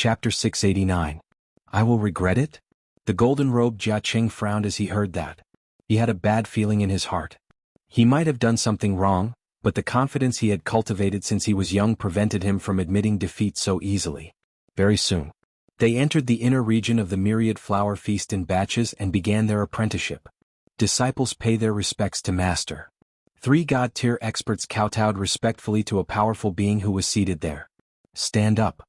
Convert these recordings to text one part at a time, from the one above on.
Chapter 689. I will regret it? The golden-robed Jia Qing frowned as he heard that. He had a bad feeling in his heart. He might have done something wrong, but the confidence he had cultivated since he was young prevented him from admitting defeat so easily. Very soon, they entered the inner region of the myriad flower feast in batches and began their apprenticeship. Disciples pay their respects to master. 3 god-tier experts kowtowed respectfully to a powerful being who was seated there. Stand up.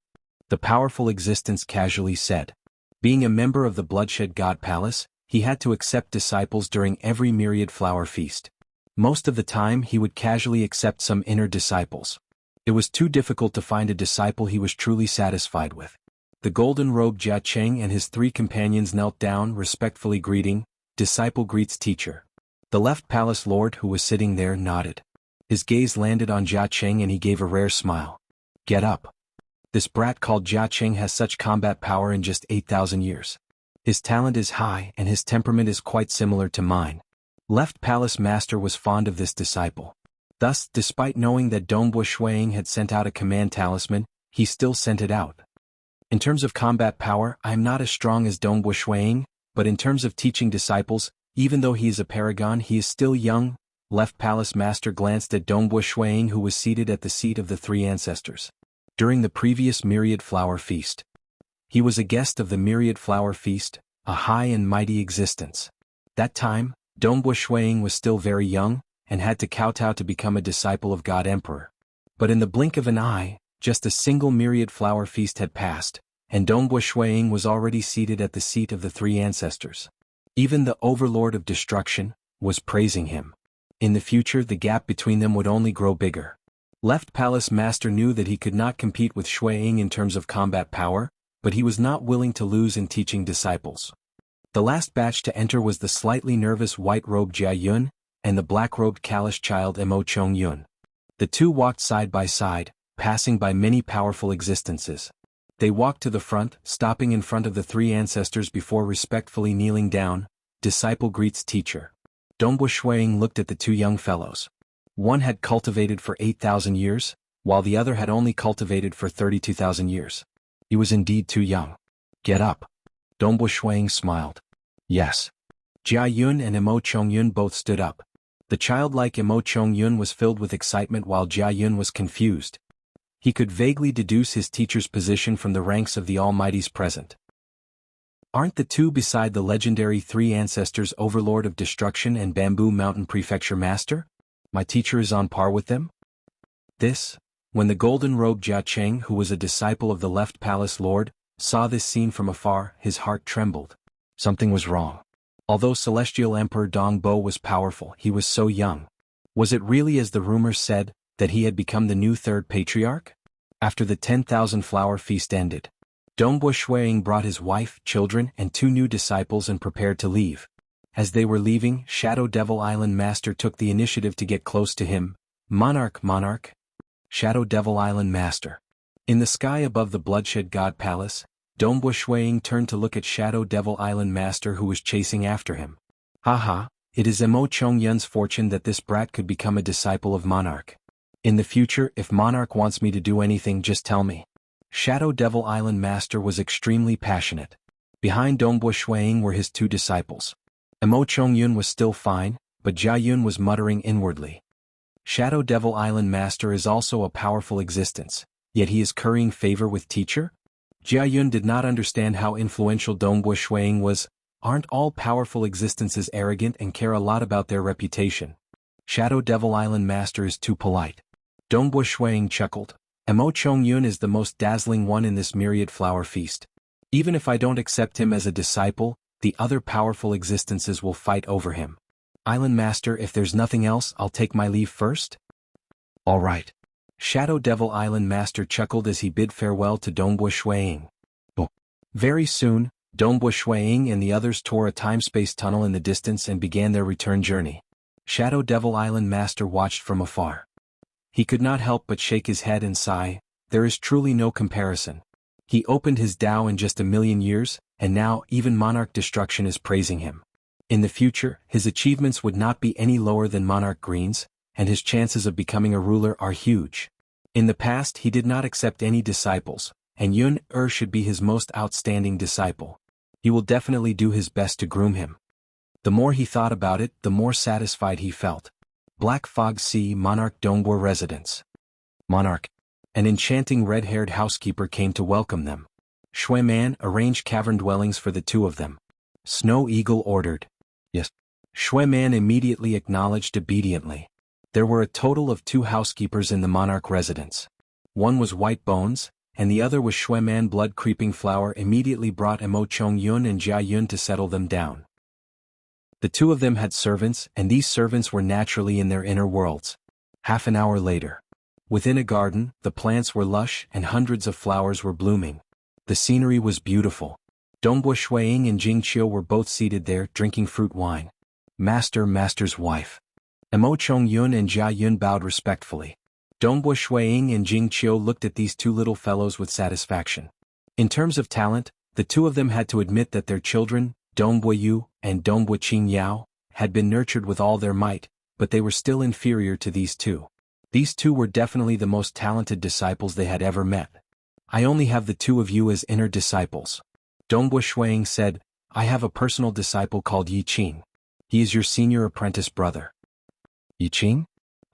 The powerful existence casually said. Being a member of the Bloodshed God Palace, he had to accept disciples during every myriad flower feast. Most of the time he would casually accept some inner disciples. It was too difficult to find a disciple he was truly satisfied with. The golden-robed Jia Qing and his 3 companions knelt down, respectfully greeting, "Disciple greets teacher." The left palace lord who was sitting there nodded. His gaze landed on Jia Qing and he gave a rare smile. "Get up. This brat called Jia Qing has such combat power in just 8,000 years. His talent is high and his temperament is quite similar to mine." Left palace master was fond of this disciple. Thus, despite knowing that Dongbo Shuiying had sent out a command talisman, he still sent it out. In terms of combat power, I am not as strong as Dongbo Shuiying, but in terms of teaching disciples, even though he is a paragon, he is still young. Left palace master glanced at Dongbo Shuiying who was seated at the seat of the 3 ancestors. During the previous myriad flower feast, he was a guest of the myriad flower feast, a high and mighty existence. That time, Dongbo Shuiying was still very young, and had to kowtow to become a disciple of God Emperor. But in the blink of an eye, just a single myriad flower feast had passed, and Dongbo Shuiying was already seated at the seat of the 3 ancestors. Even the Overlord of Destruction was praising him. In the future the gap between them would only grow bigger. Left palace master knew that he could not compete with Shuiying in terms of combat power, but he was not willing to lose in teaching disciples. The last batch to enter was the slightly nervous white-robed Jia Yun, and the black-robed Kalish child Mo Chong Yun. The 2 walked side by side, passing by many powerful existences. They walked to the front, stopping in front of the 3 ancestors before respectfully kneeling down. Disciple greets teacher. Dongbo Shuiying looked at the 2 young fellows. One had cultivated for 8,000 years, while the other had only cultivated for 32,000 years. He was indeed too young. "Get up." Dongbo Shuiying smiled. "Yes." Jia Yun and Mo Chong Yun both stood up. The childlike Mo Chong Yun was filled with excitement while Jia Yun was confused. He could vaguely deduce his teacher's position from the ranks of the Almighties present. Aren't the 2 beside the legendary 3 ancestors Overlord of Destruction and Bamboo Mountain Prefecture Master? My teacher is on par with them? When the golden-robed Jia Qing, who was a disciple of the left palace lord, saw this scene from afar, his heart trembled. Something was wrong. Although Celestial Emperor Dongbo was powerful, he was so young. Was it really as the rumors said, that he had become the new 3rd patriarch? After the 10,000 flower feast ended, Dongbo Shuiying brought his wife, children, and 2 new disciples and prepared to leave. As they were leaving, Shadow Devil Island Master took the initiative to get close to him. Monarch. Shadow Devil Island Master. In the sky above the Bloodshed God Palace, Dongbo Shuiying turned to look at Shadow Devil Island Master who was chasing after him. Haha, it is Mo Chong Yun's fortune that this brat could become a disciple of Monarch. In the future, if Monarch wants me to do anything, just tell me. Shadow Devil Island Master was extremely passionate. Behind Dongbo Shuiying were his 2 disciples. Mo Chong Yun was still fine, but Jia Yun was muttering inwardly. Shadow Devil Island Master is also a powerful existence, yet he is currying favor with teacher? Jia Yun did not understand how influential Dongbo Shuiying was. Aren't all powerful existences arrogant and care a lot about their reputation? Shadow Devil Island Master is too polite. Dongbo Shuiying chuckled. Mo Chong Yun is the most dazzling one in this myriad flower feast. Even if I don't accept him as a disciple, the other powerful existences will fight over him. Island Master, if there's nothing else, I'll take my leave first? All right. Shadow Devil Island Master chuckled as he bid farewell to Dongbo Shuiying. Very soon, Dongbo Shuiying and the others tore a time-space tunnel in the distance and began their return journey. Shadow Devil Island Master watched from afar. He could not help but shake his head and sigh. There is truly no comparison. He opened his Tao in just 1,000,000 years, and now even Monarch Destruction is praising him. In the future, his achievements would not be any lower than Monarch Green's, and his chances of becoming a ruler are huge. In the past he did not accept any disciples, and Yun should be his most outstanding disciple. He will definitely do his best to groom him. The more he thought about it, the more satisfied he felt. Black Fog Sea Monarch Dongbo Residence. Monarch. An enchanting red-haired housekeeper came to welcome them. Shui Man arranged cavern dwellings for the two of them. Snow Eagle ordered. Yes. Shui Man immediately acknowledged obediently. There were a total of 2 housekeepers in the monarch residence. One was White Bones, and the other was Shui Man. Blood Creeping Flower immediately brought Mo Chong Yun and Jia Yun to settle them down. The two of them had servants, and these servants were naturally in their inner worlds. Half an hour later. Within a garden, the plants were lush and hundreds of flowers were blooming. The scenery was beautiful. Dongbo Shuiying and Jing Qiu were both seated there drinking fruit wine. Master's wife. Mo Chong Yun and Jia Yun bowed respectfully. Dongbo Shuiying and Jing Qiu looked at these two little fellows with satisfaction. In terms of talent, the two of them had to admit that their children, Dongbo Yu and Dongbo Qing Yao, had been nurtured with all their might, but they were still inferior to these two. These two were definitely the most talented disciples they had ever met. I only have the two of you as inner disciples. Dongbo Shuiying said, I have a personal disciple called Yi Qing. He is your senior apprentice brother. Yi Qing?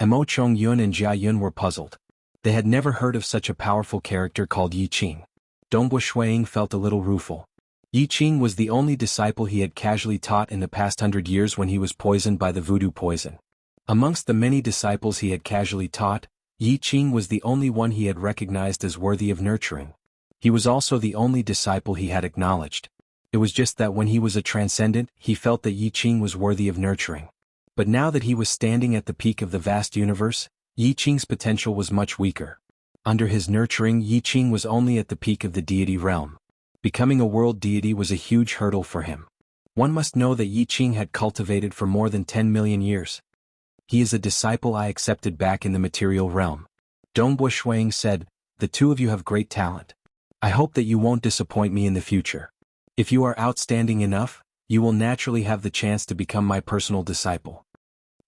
Mo Chong Yun and Jia Yun were puzzled. They had never heard of such a powerful character called Yi Qing. Dongbo Shuiying felt a little rueful. Yi Qing was the only disciple he had casually taught in the past 100 years when he was poisoned by the voodoo poison. Amongst the many disciples he had casually taught, Yi Qing was the only one he had recognized as worthy of nurturing. He was also the only disciple he had acknowledged. It was just that when he was a transcendent, he felt that Yi Qing was worthy of nurturing. But now that he was standing at the peak of the vast universe, Yi Qing's potential was much weaker. Under his nurturing, Yi Qing was only at the peak of the deity realm. Becoming a world deity was a huge hurdle for him. One must know that Yi Qing had cultivated for more than 10 million years. He is a disciple I accepted back in the material realm. Dongbo Shuiying said, the two of you have great talent. I hope that you won't disappoint me in the future. If you are outstanding enough, you will naturally have the chance to become my personal disciple.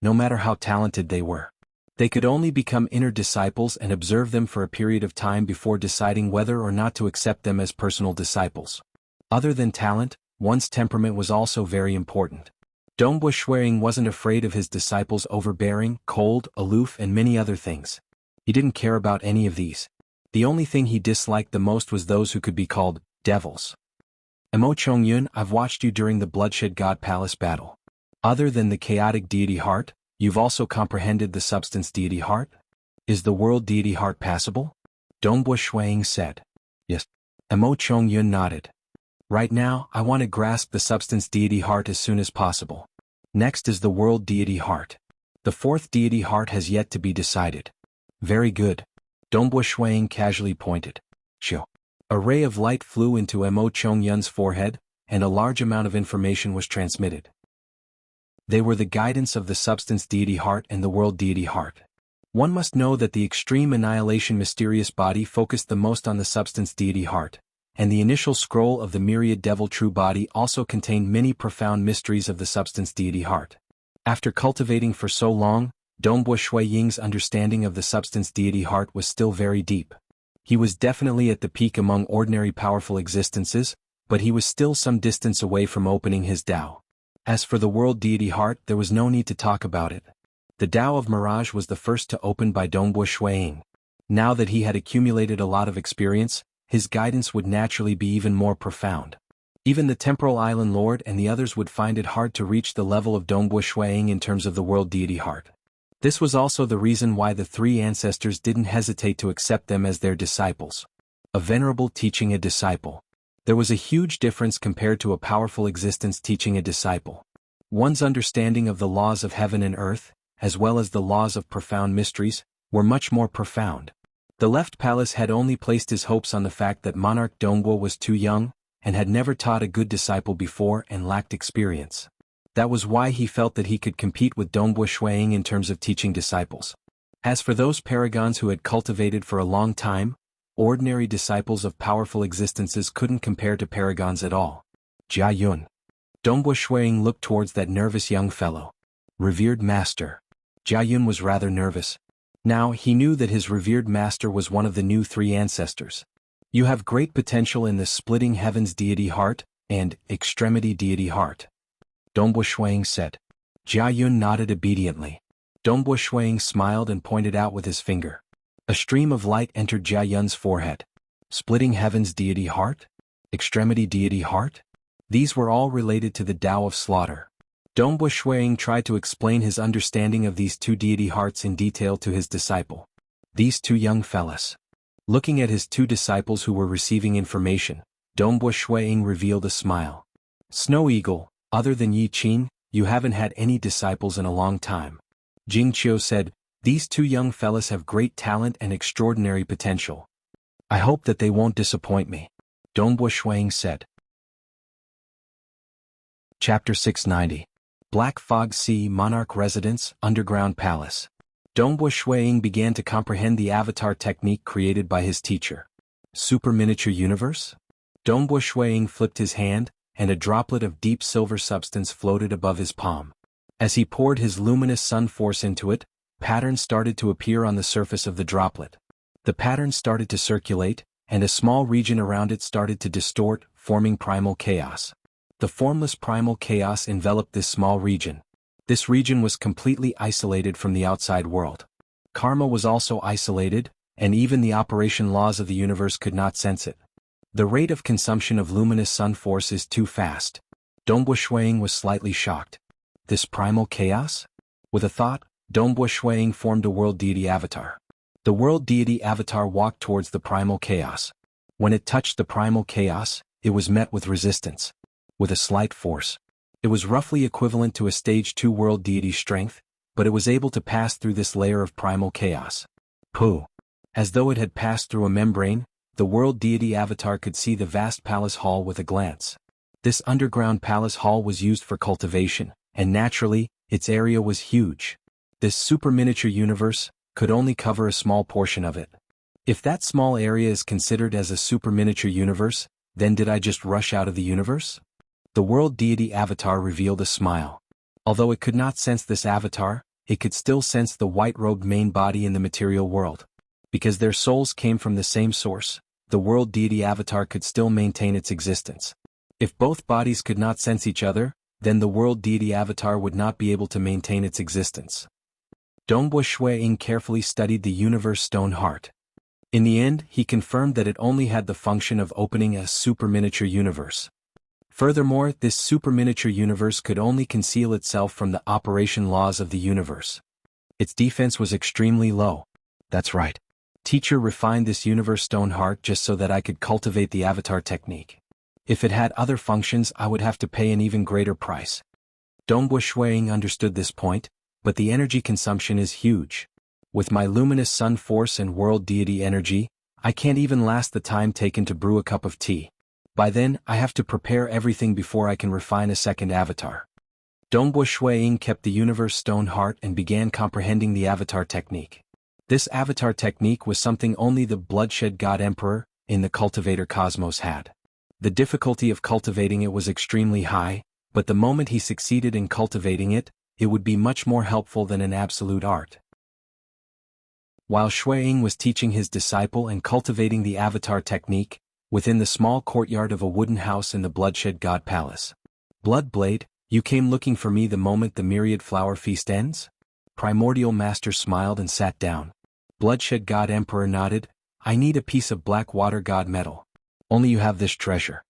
No matter how talented they were. They could only become inner disciples and observe them for a period of time before deciding whether or not to accept them as personal disciples. Other than talent, one's temperament was also very important. Dongbo Shuiying wasn't afraid of his disciples overbearing, cold, aloof and many other things. He didn't care about any of these. The only thing he disliked the most was those who could be called devils. Mo Chong Yun, I've watched you during the Bloodshed God Palace battle. Other than the chaotic deity heart, you've also comprehended the substance deity heart? Is the world deity heart passable? Dongbo Shuiying said. Yes. Mo Chong Yun nodded. Right now, I want to grasp the substance deity heart as soon as possible. Next is the world deity heart. The fourth deity heart has yet to be decided. Very good. Dongbo Shuiying casually pointed. Shoo. A ray of light flew into Mo Chong Yun's forehead, and a large amount of information was transmitted. They were the guidance of the substance deity heart and the world deity heart. One must know that the extreme annihilation mysterious body focused the most on the substance deity heart, and the initial scroll of the myriad devil true body also contained many profound mysteries of the substance deity heart. After cultivating for so long, Dongbo Shuiying's understanding of the substance deity heart was still very deep. He was definitely at the peak among ordinary powerful existences, but he was still some distance away from opening his Tao. As for the world deity heart, there was no need to talk about it. The Tao of Mirage was the first to open by Dongbo Shuiying. Now that he had accumulated a lot of experience, his guidance would naturally be even more profound. Even the Temporal Island Lord and the others would find it hard to reach the level of Dongbo Shuiying in terms of the world deity heart. This was also the reason why the three ancestors didn't hesitate to accept them as their disciples. A venerable teaching a disciple. There was a huge difference compared to a powerful existence teaching a disciple. One's understanding of the laws of heaven and earth, as well as the laws of profound mysteries, were much more profound. The left palace had only placed his hopes on the fact that Monarch Dongbo was too young, and had never taught a good disciple before and lacked experience. That was why he felt that he could compete with Dongbo Shuiying in terms of teaching disciples. As for those paragons who had cultivated for a long time, ordinary disciples of powerful existences couldn't compare to paragons at all. Jia Yun. Dongbo Shuiying looked towards that nervous young fellow. Revered master. Jia Yun was rather nervous. Now he knew that his revered master was one of the new three ancestors. You have great potential in the Splitting Heavens Deity Heart and Extremity Deity Heart, Dongbo Shuang said. Jia Yun nodded obediently. Dongbo Shuang smiled and pointed out with his finger. A stream of light entered Jia Yun's forehead. Splitting Heavens Deity Heart? Extremity Deity Heart? These were all related to the Tao of Slaughter. Dongbo Shuang tried to explain his understanding of these two deity hearts in detail to his disciple. These two young fellas. Looking at his two disciples who were receiving information, Dongbo Shuang revealed a smile. Snow Eagle, other than Yi Qin, you haven't had any disciples in a long time. Jing Qiu said, these two young fellas have great talent and extraordinary potential. I hope that they won't disappoint me, Dongbo Shuang said. Chapter 690. Black Fog Sea Monarch Residence, Underground Palace. Dongbo Shuang began to comprehend the avatar technique created by his teacher. Super Miniature Universe? Dongbo Shuang flipped his hand, and a droplet of deep silver substance floated above his palm. As he poured his luminous sun force into it, patterns started to appear on the surface of the droplet. The patterns started to circulate, and a small region around it started to distort, forming primal chaos. The formless primal chaos enveloped this small region. This region was completely isolated from the outside world. Karma was also isolated, and even the operation laws of the universe could not sense it. The rate of consumption of luminous sun force is too fast. Dongbo Shuang was slightly shocked. This primal chaos? With a thought, Dongbo Shuang formed a world deity avatar. The world deity avatar walked towards the primal chaos. When it touched the primal chaos, it was met with resistance. With a slight force. It was roughly equivalent to a stage 2 world deity strength, but it was able to pass through this layer of primal chaos. Pooh! As though it had passed through a membrane, the world deity avatar could see the vast palace hall with a glance. This underground palace hall was used for cultivation, and naturally, its area was huge. This super miniature universe could only cover a small portion of it. If that small area is considered as a super miniature universe, then did I just rush out of the universe? The world deity avatar revealed a smile. Although it could not sense this avatar, it could still sense the white-robed main body in the material world. Because their souls came from the same source, the world deity avatar could still maintain its existence. If both bodies could not sense each other, then the world deity avatar would not be able to maintain its existence. Dongbo Shuang carefully studied the universe stone heart. In the end, he confirmed that it only had the function of opening a super miniature universe. Furthermore, this super miniature universe could only conceal itself from the operation laws of the universe. Its defense was extremely low. That's right. Teacher refined this universe stone heart just so that I could cultivate the avatar technique. If it had other functions, I would have to pay an even greater price. Dongbo Shuang understood this point, but the energy consumption is huge. With my luminous sun force and world deity energy, I can't even last the time taken to brew a cup of tea. By then, I have to prepare everything before I can refine a second avatar. Dongbo Shuang kept the universe stone heart and began comprehending the avatar technique. This avatar technique was something only the bloodshed god emperor, in the cultivator cosmos had. The difficulty of cultivating it was extremely high, but the moment he succeeded in cultivating it, it would be much more helpful than an absolute art. While Shuang was teaching his disciple and cultivating the avatar technique, within the small courtyard of a wooden house in the Bloodshed God Palace. Bloodblade, you came looking for me the moment the myriad flower feast ends? Primordial Master smiled and sat down. Bloodshed God Emperor nodded, I need a piece of black water god metal. Only you have this treasure.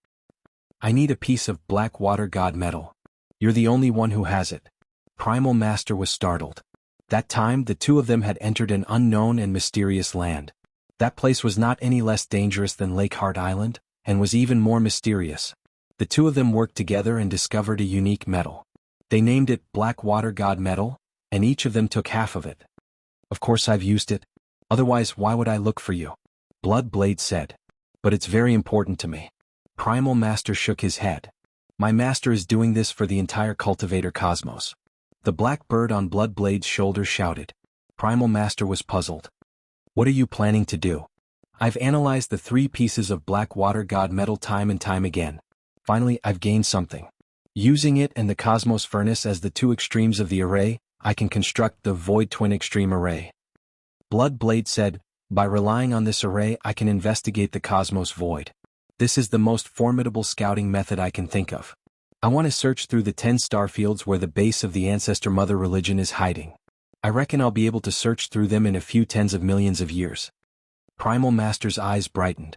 I need a piece of black water god metal. You're the only one who has it. Primal Master was startled. That time the two of them had entered an unknown and mysterious land. That place was not any less dangerous than Lakeheart Island, and was even more mysterious. The two of them worked together and discovered a unique metal. They named it Black Water God Metal, and each of them took half of it. Of course I've used it. Otherwise why would I look for you? Bloodblade said. But it's very important to me. Primal Master shook his head. My master is doing this for the entire cultivator cosmos. The black bird on Bloodblade's shoulder shouted. Primal Master was puzzled. What are you planning to do? I've analyzed the 3 pieces of black water god metal time and time again. Finally, I've gained something. Using it and the cosmos furnace as the 2 extremes of the array, I can construct the Void Twin Extreme Array. Bloodblade said, By relying on this array I can investigate the cosmos void. This is the most formidable scouting method I can think of. I want to search through the 10 starfields where the base of the ancestor mother religion is hiding. I reckon I'll be able to search through them in a few tens of millions of years. Primal Master's eyes brightened.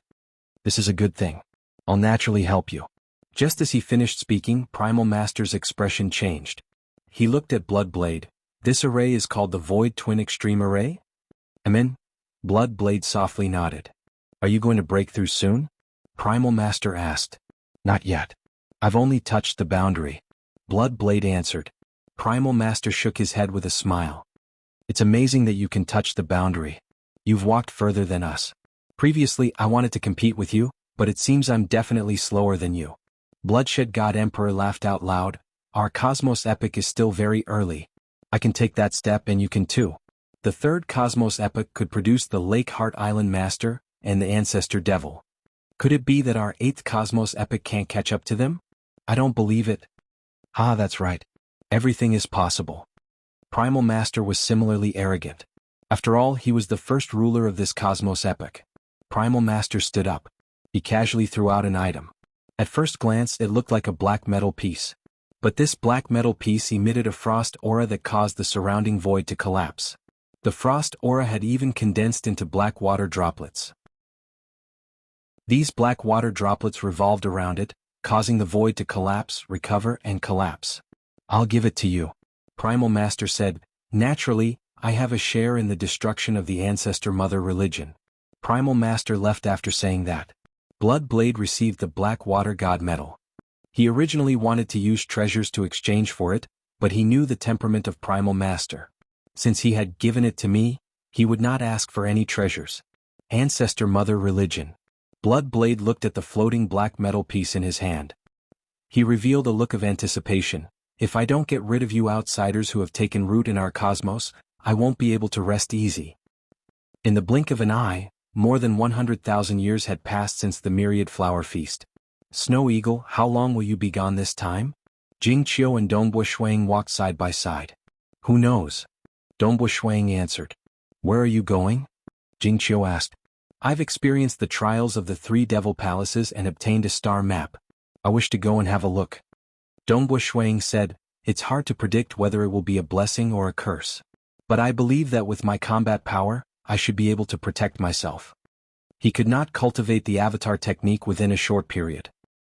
This is a good thing. I'll naturally help you. Just as he finished speaking, Primal Master's expression changed. He looked at Bloodblade. This array is called the Void Twin Extreme Array? Amen? Bloodblade softly nodded. Are you going to break through soon? Primal Master asked. Not yet. I've only touched the boundary. Bloodblade answered. Primal Master shook his head with a smile. It's amazing that you can touch the boundary. You've walked further than us. Previously I wanted to compete with you, but it seems I'm definitely slower than you. Bloodshed God Emperor laughed out loud. Our Cosmos Epoch is still very early. I can take that step and you can too. The third Cosmos Epoch could produce the Lake Heart Island Master and the Ancestor Devil. Could it be that our 8th Cosmos Epoch can't catch up to them? I don't believe it. Ah, that's right. Everything is possible. Primal Master was similarly arrogant. After all, he was the first ruler of this Cosmos Epoch. Primal Master stood up. He casually threw out an item. At first glance it looked like a black metal piece. But this black metal piece emitted a frost aura that caused the surrounding void to collapse. The frost aura had even condensed into black water droplets. These black water droplets revolved around it, causing the void to collapse, recover, and collapse. I'll give it to you. Primal Master said, naturally, I have a share in the destruction of the Ancestor Mother religion. Primal Master left after saying that. Bloodblade received the Black Water God medal. He originally wanted to use treasures to exchange for it, but he knew the temperament of Primal Master. Since he had given it to me, he would not ask for any treasures. Ancestor Mother religion. Bloodblade looked at the floating black metal piece in his hand. He revealed a look of anticipation. If I don't get rid of you outsiders who have taken root in our cosmos, I won't be able to rest easy. In the blink of an eye, more than 100,000 years had passed since the Myriad Flower Feast. Snow Eagle, how long will you be gone this time? Jingqiu and Dongbo Shuang walked side by side. Who knows? Dongbo Shuang answered. Where are you going? Jingqiu asked. I've experienced the trials of the 3 devil palaces and obtained a star map. I wish to go and have a look. Dongbo Shuang said, it's hard to predict whether it will be a blessing or a curse. But I believe that with my combat power, I should be able to protect myself. He could not cultivate the avatar technique within a short period.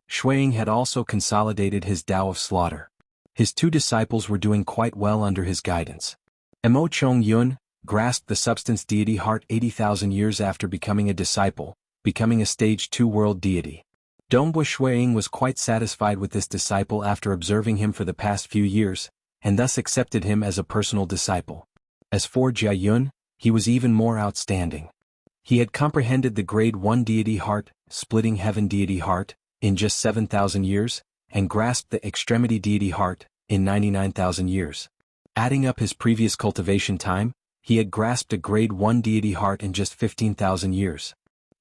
Shuang had also consolidated his Tao of Slaughter. His 2 disciples were doing quite well under his guidance. Mo Chong Yun grasped the substance deity heart 80,000 years after becoming a disciple, becoming a stage 2 world deity. Dongbo Shuang was quite satisfied with this disciple after observing him for the past few years, and thus accepted him as a personal disciple. As for Jia Yun, he was even more outstanding. He had comprehended the grade 1 deity heart, splitting heaven deity heart, in just 7,000 years, and grasped the extremity deity heart, in 99,000 years. Adding up his previous cultivation time, he had grasped a grade 1 deity heart in just 15,000 years.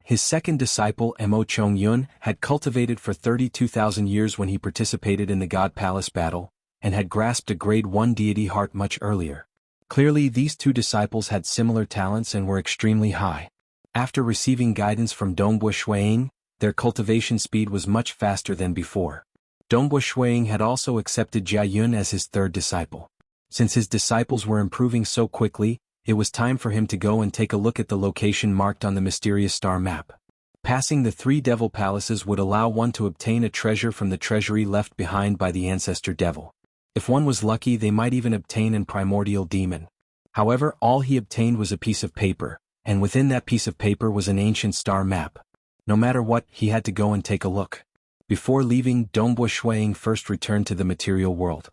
His second disciple Mo Chong Yun had cultivated for 32,000 years when he participated in the God Palace battle, and had grasped a grade 1 deity heart much earlier. Clearly these 2 disciples had similar talents and were extremely high. After receiving guidance from Dongbo Shuang, their cultivation speed was much faster than before. Dongbo Shuang had also accepted Jia Yun as his 3rd disciple. Since his disciples were improving so quickly, it was time for him to go and take a look at the location marked on the mysterious star map. Passing the 3 devil palaces would allow one to obtain a treasure from the treasury left behind by the Ancestor Devil. If one was lucky, they might even obtain an primordial demon. However, all he obtained was a piece of paper, and within that piece of paper was an ancient star map. No matter what, he had to go and take a look. Before leaving, Dongbo Shuang first returned to the material world.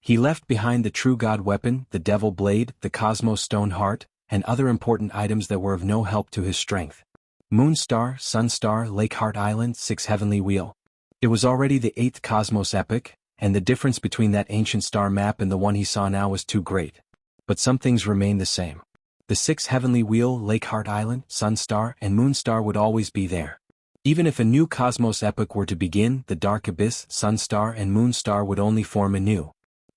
He left behind the True God weapon, the Devil Blade, the Cosmos Stone Heart, and other important items that were of no help to his strength. Moon Star, Sun Star, Lake Heart Island, 6 Heavenly Wheel. It was already the 8th Cosmos Epoch, and the difference between that ancient star map and the one he saw now was too great. But some things remained the same. The 6 Heavenly Wheel, Lake Heart Island, Sun Star, and Moon Star would always be there. Even if a new Cosmos Epoch were to begin, the Dark Abyss, Sun Star, and Moon Star would only form anew.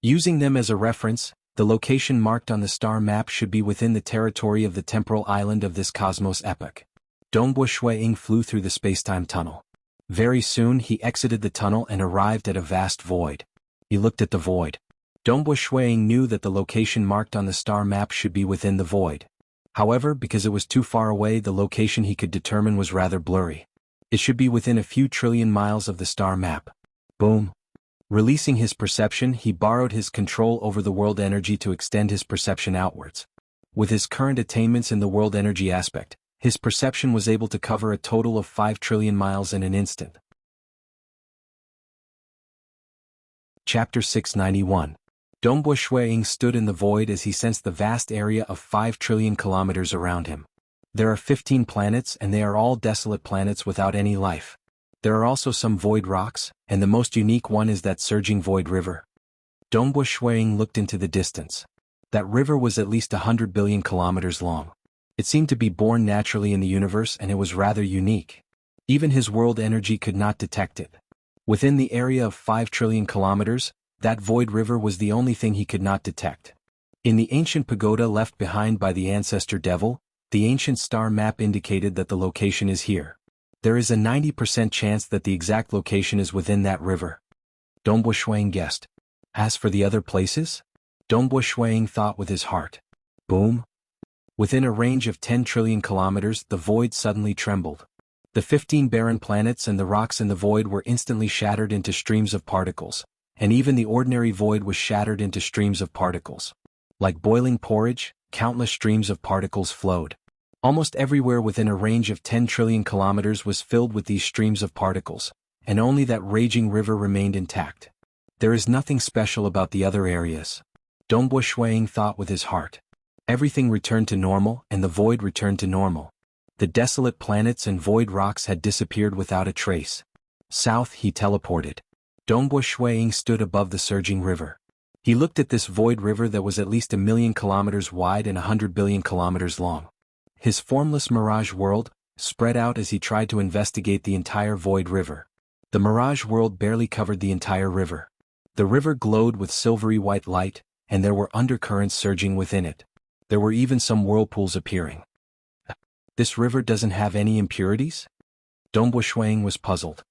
Using them as a reference, The location marked on the star map should be within the territory of the temporal island of this cosmos epoch. Dongbu Shuiying flew through the spacetime tunnel. Very soon he exited the tunnel and arrived at a vast void. He looked at the void. Dongbu Shuiying knew that the location marked on the star map should be within the void. However, because it was too far away, the location he could determine was rather blurry. It should be within a few trillion miles of the star map. Boom. Releasing his perception, he borrowed his control over the world energy to extend his perception outwards. With his current attainments in the world energy aspect, his perception was able to cover a total of 5 trillion miles in an instant. Chapter 691. Dongbu Shuiying stood in the void as he sensed the vast area of 5 trillion kilometers around him. There are 15 planets and they are all desolate planets without any life. There are also some void rocks, and the most unique one is that surging void river. Dongbu Shuiying looked into the distance. That river was at least 100 billion kilometers long. It seemed to be born naturally in the universe and it was rather unique. Even his world energy could not detect it. Within the area of 5 trillion kilometers, that void river was the only thing he could not detect. In the ancient pagoda left behind by the ancestor devil, the ancient star map indicated that the location is here. There is a 90% chance that the exact location is within that river. Dongbu Shuiying guessed. As for the other places? Dongbu Shuiying thought with his heart. Boom. Within a range of 10 trillion kilometers, the void suddenly trembled. The 15 barren planets and the rocks in the void were instantly shattered into streams of particles, and even the ordinary void was shattered into streams of particles. Like boiling porridge, countless streams of particles flowed. Almost everywhere within a range of 10 trillion kilometers was filled with these streams of particles, and only that raging river remained intact. There is nothing special about the other areas. Dongbu Shuiying thought with his heart. Everything returned to normal and the void returned to normal. The desolate planets and void rocks had disappeared without a trace. South he teleported. Dongbu Shuiying stood above the surging river. He looked at this void river that was at least 1 million kilometers wide and 100 billion kilometers long. His formless mirage world spread out as he tried to investigate the entire void river. The mirage world barely covered the entire river. The river glowed with silvery white light, and there were undercurrents surging within it. There were even some whirlpools appearing. This river doesn't have any impurities? Dongbu Shuiying was puzzled.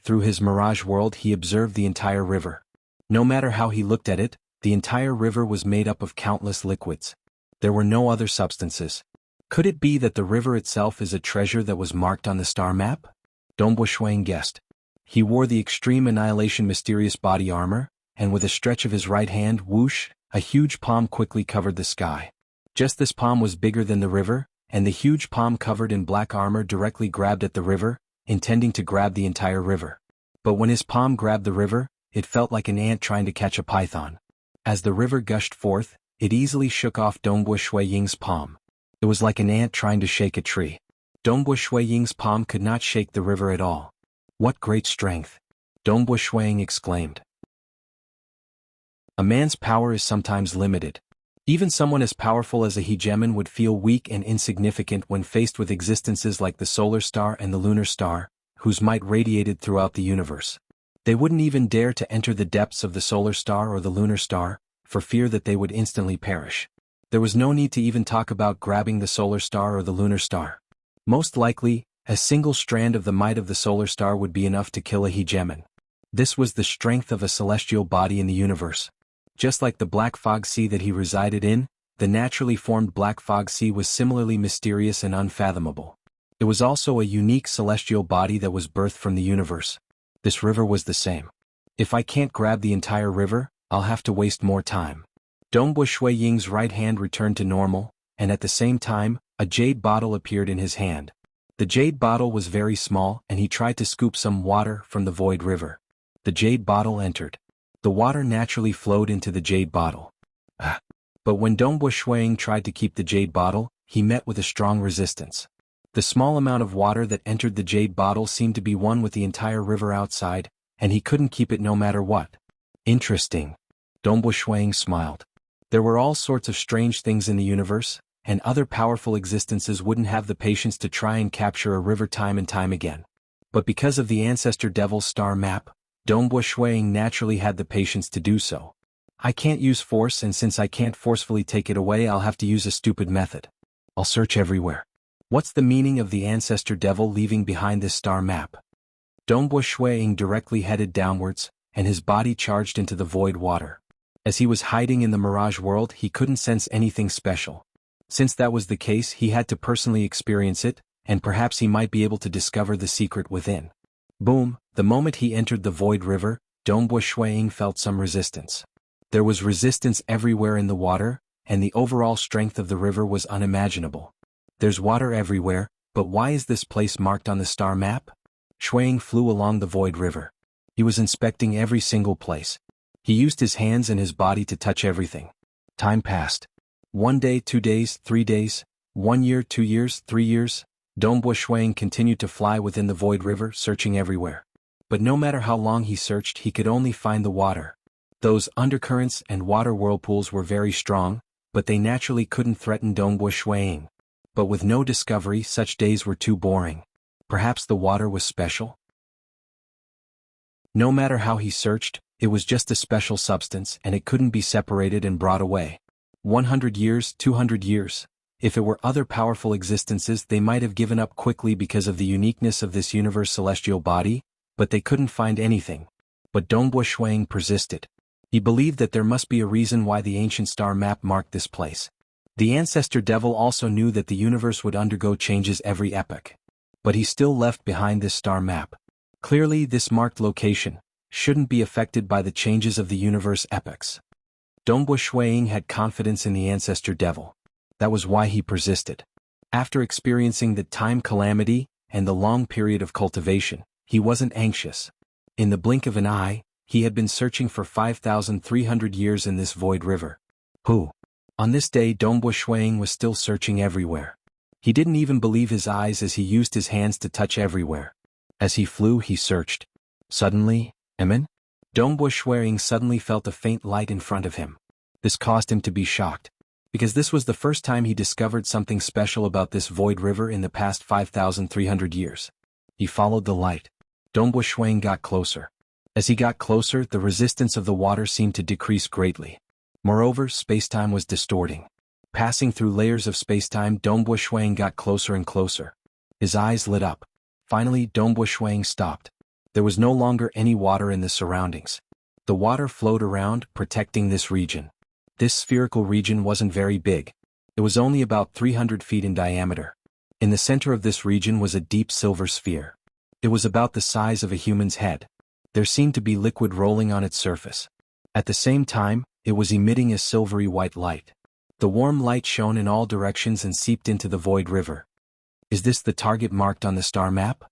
Through his mirage world he observed the entire river. No matter how he looked at it, the entire river was made up of countless liquids. There were no other substances. Could it be that the river itself is a treasure that was marked on the star map? Dongbu Shuiying guessed. He wore the extreme annihilation mysterious body armor, and with a stretch of his right hand, whoosh, a huge palm quickly covered the sky. Just this palm was bigger than the river, and the huge palm covered in black armor directly grabbed at the river, intending to grab the entire river. But when his palm grabbed the river, it felt like an ant trying to catch a python. As the river gushed forth, it easily shook off Dongbu Shuiying's palm. It was like an ant trying to shake a tree. Dongbu Shuiying's palm could not shake the river at all. What great strength! Dongbu Shuiying exclaimed. A man's power is sometimes limited. Even someone as powerful as a hegemon would feel weak and insignificant when faced with existences like the solar star and the lunar star, whose might radiated throughout the universe. They wouldn't even dare to enter the depths of the solar star or the lunar star, for fear that they would instantly perish. There was no need to even talk about grabbing the solar star or the lunar star. Most likely, a single strand of the might of the solar star would be enough to kill a hegemon. This was the strength of a celestial body in the universe. Just like the black fog sea that he resided in, the naturally formed black fog sea was similarly mysterious and unfathomable. It was also a unique celestial body that was birthed from the universe. This river was the same. If I can't grab the entire river, I'll have to waste more time. Dongbu Shuiying's right hand returned to normal, and at the same time, a jade bottle appeared in his hand. The jade bottle was very small and he tried to scoop some water from the void river. The jade bottle entered. The water naturally flowed into the jade bottle. But when Dongbu Shuiying tried to keep the jade bottle, he met with a strong resistance. The small amount of water that entered the jade bottle seemed to be one with the entire river outside, and he couldn't keep it no matter what. Interesting. Dongbu Shuiying smiled. There were all sorts of strange things in the universe, and other powerful existences wouldn't have the patience to try and capture a river time and time again. But because of the ancestor devil's star map, Dongbu Shuiying naturally had the patience to do so. I can't use force, and since I can't forcefully take it away, I'll have to use a stupid method. I'll search everywhere. What's the meaning of the ancestor devil leaving behind this star map? Dongbo Shuiying directly headed downwards, and his body charged into the void water. As he was hiding in the mirage world, he couldn't sense anything special. Since that was the case, he had to personally experience it, and perhaps he might be able to discover the secret within. Boom! The moment he entered the void river, Dongbo Shuiying felt some resistance. There was resistance everywhere in the water, and the overall strength of the river was unimaginable. There's water everywhere, but why is this place marked on the star map? Shuiying flew along the void river. He was inspecting every single place. He used his hands and his body to touch everything. Time passed. 1 day, 2 days, 3 days, 1 year, 2 years, 3 years. Dongbo Shuiying continued to fly within the void river, searching everywhere. But no matter how long he searched, he could only find the water. Those undercurrents and water whirlpools were very strong, but they naturally couldn't threaten Dongbo Shuiying. But with no discovery, such days were too boring. Perhaps the water was special? No matter how he searched, it was just a special substance, and it couldn't be separated and brought away. 100 years, 200 years. If it were other powerful existences, they might have given up quickly because of the uniqueness of this universe celestial body, but they couldn't find anything. But Dongbo Shuiying persisted. He believed that there must be a reason why the ancient star map marked this place. The ancestor devil also knew that the universe would undergo changes every epoch. But he still left behind this star map. Clearly, this marked location shouldn't be affected by the changes of the universe epochs. Dongbo Shuiying had confidence in the ancestor devil. That was why he persisted. After experiencing the time calamity and the long period of cultivation, he wasn't anxious. In the blink of an eye, he had been searching for 5,300 years in this void river. On this day, Dongbo Shuiying was still searching everywhere. He didn't even believe his eyes as he used his hands to touch everywhere. As he flew, he searched. Suddenly, Dongbo Shuiying suddenly felt a faint light in front of him. This caused him to be shocked, because this was the first time he discovered something special about this void river in the past 5,300 years. He followed the light. Dongbo Shuiying got closer. As he got closer, the resistance of the water seemed to decrease greatly. Moreover, spacetime was distorting. Passing through layers of spacetime, Dongbo Shuiying got closer and closer. His eyes lit up. Finally, Dongbo Shuiying stopped. There was no longer any water in the surroundings. The water flowed around, protecting this region. This spherical region wasn't very big. It was only about 300 feet in diameter. In the center of this region was a deep silver sphere. It was about the size of a human's head. There seemed to be liquid rolling on its surface. At the same time, it was emitting a silvery white light. The warm light shone in all directions and seeped into the void river. Is this the target marked on the star map?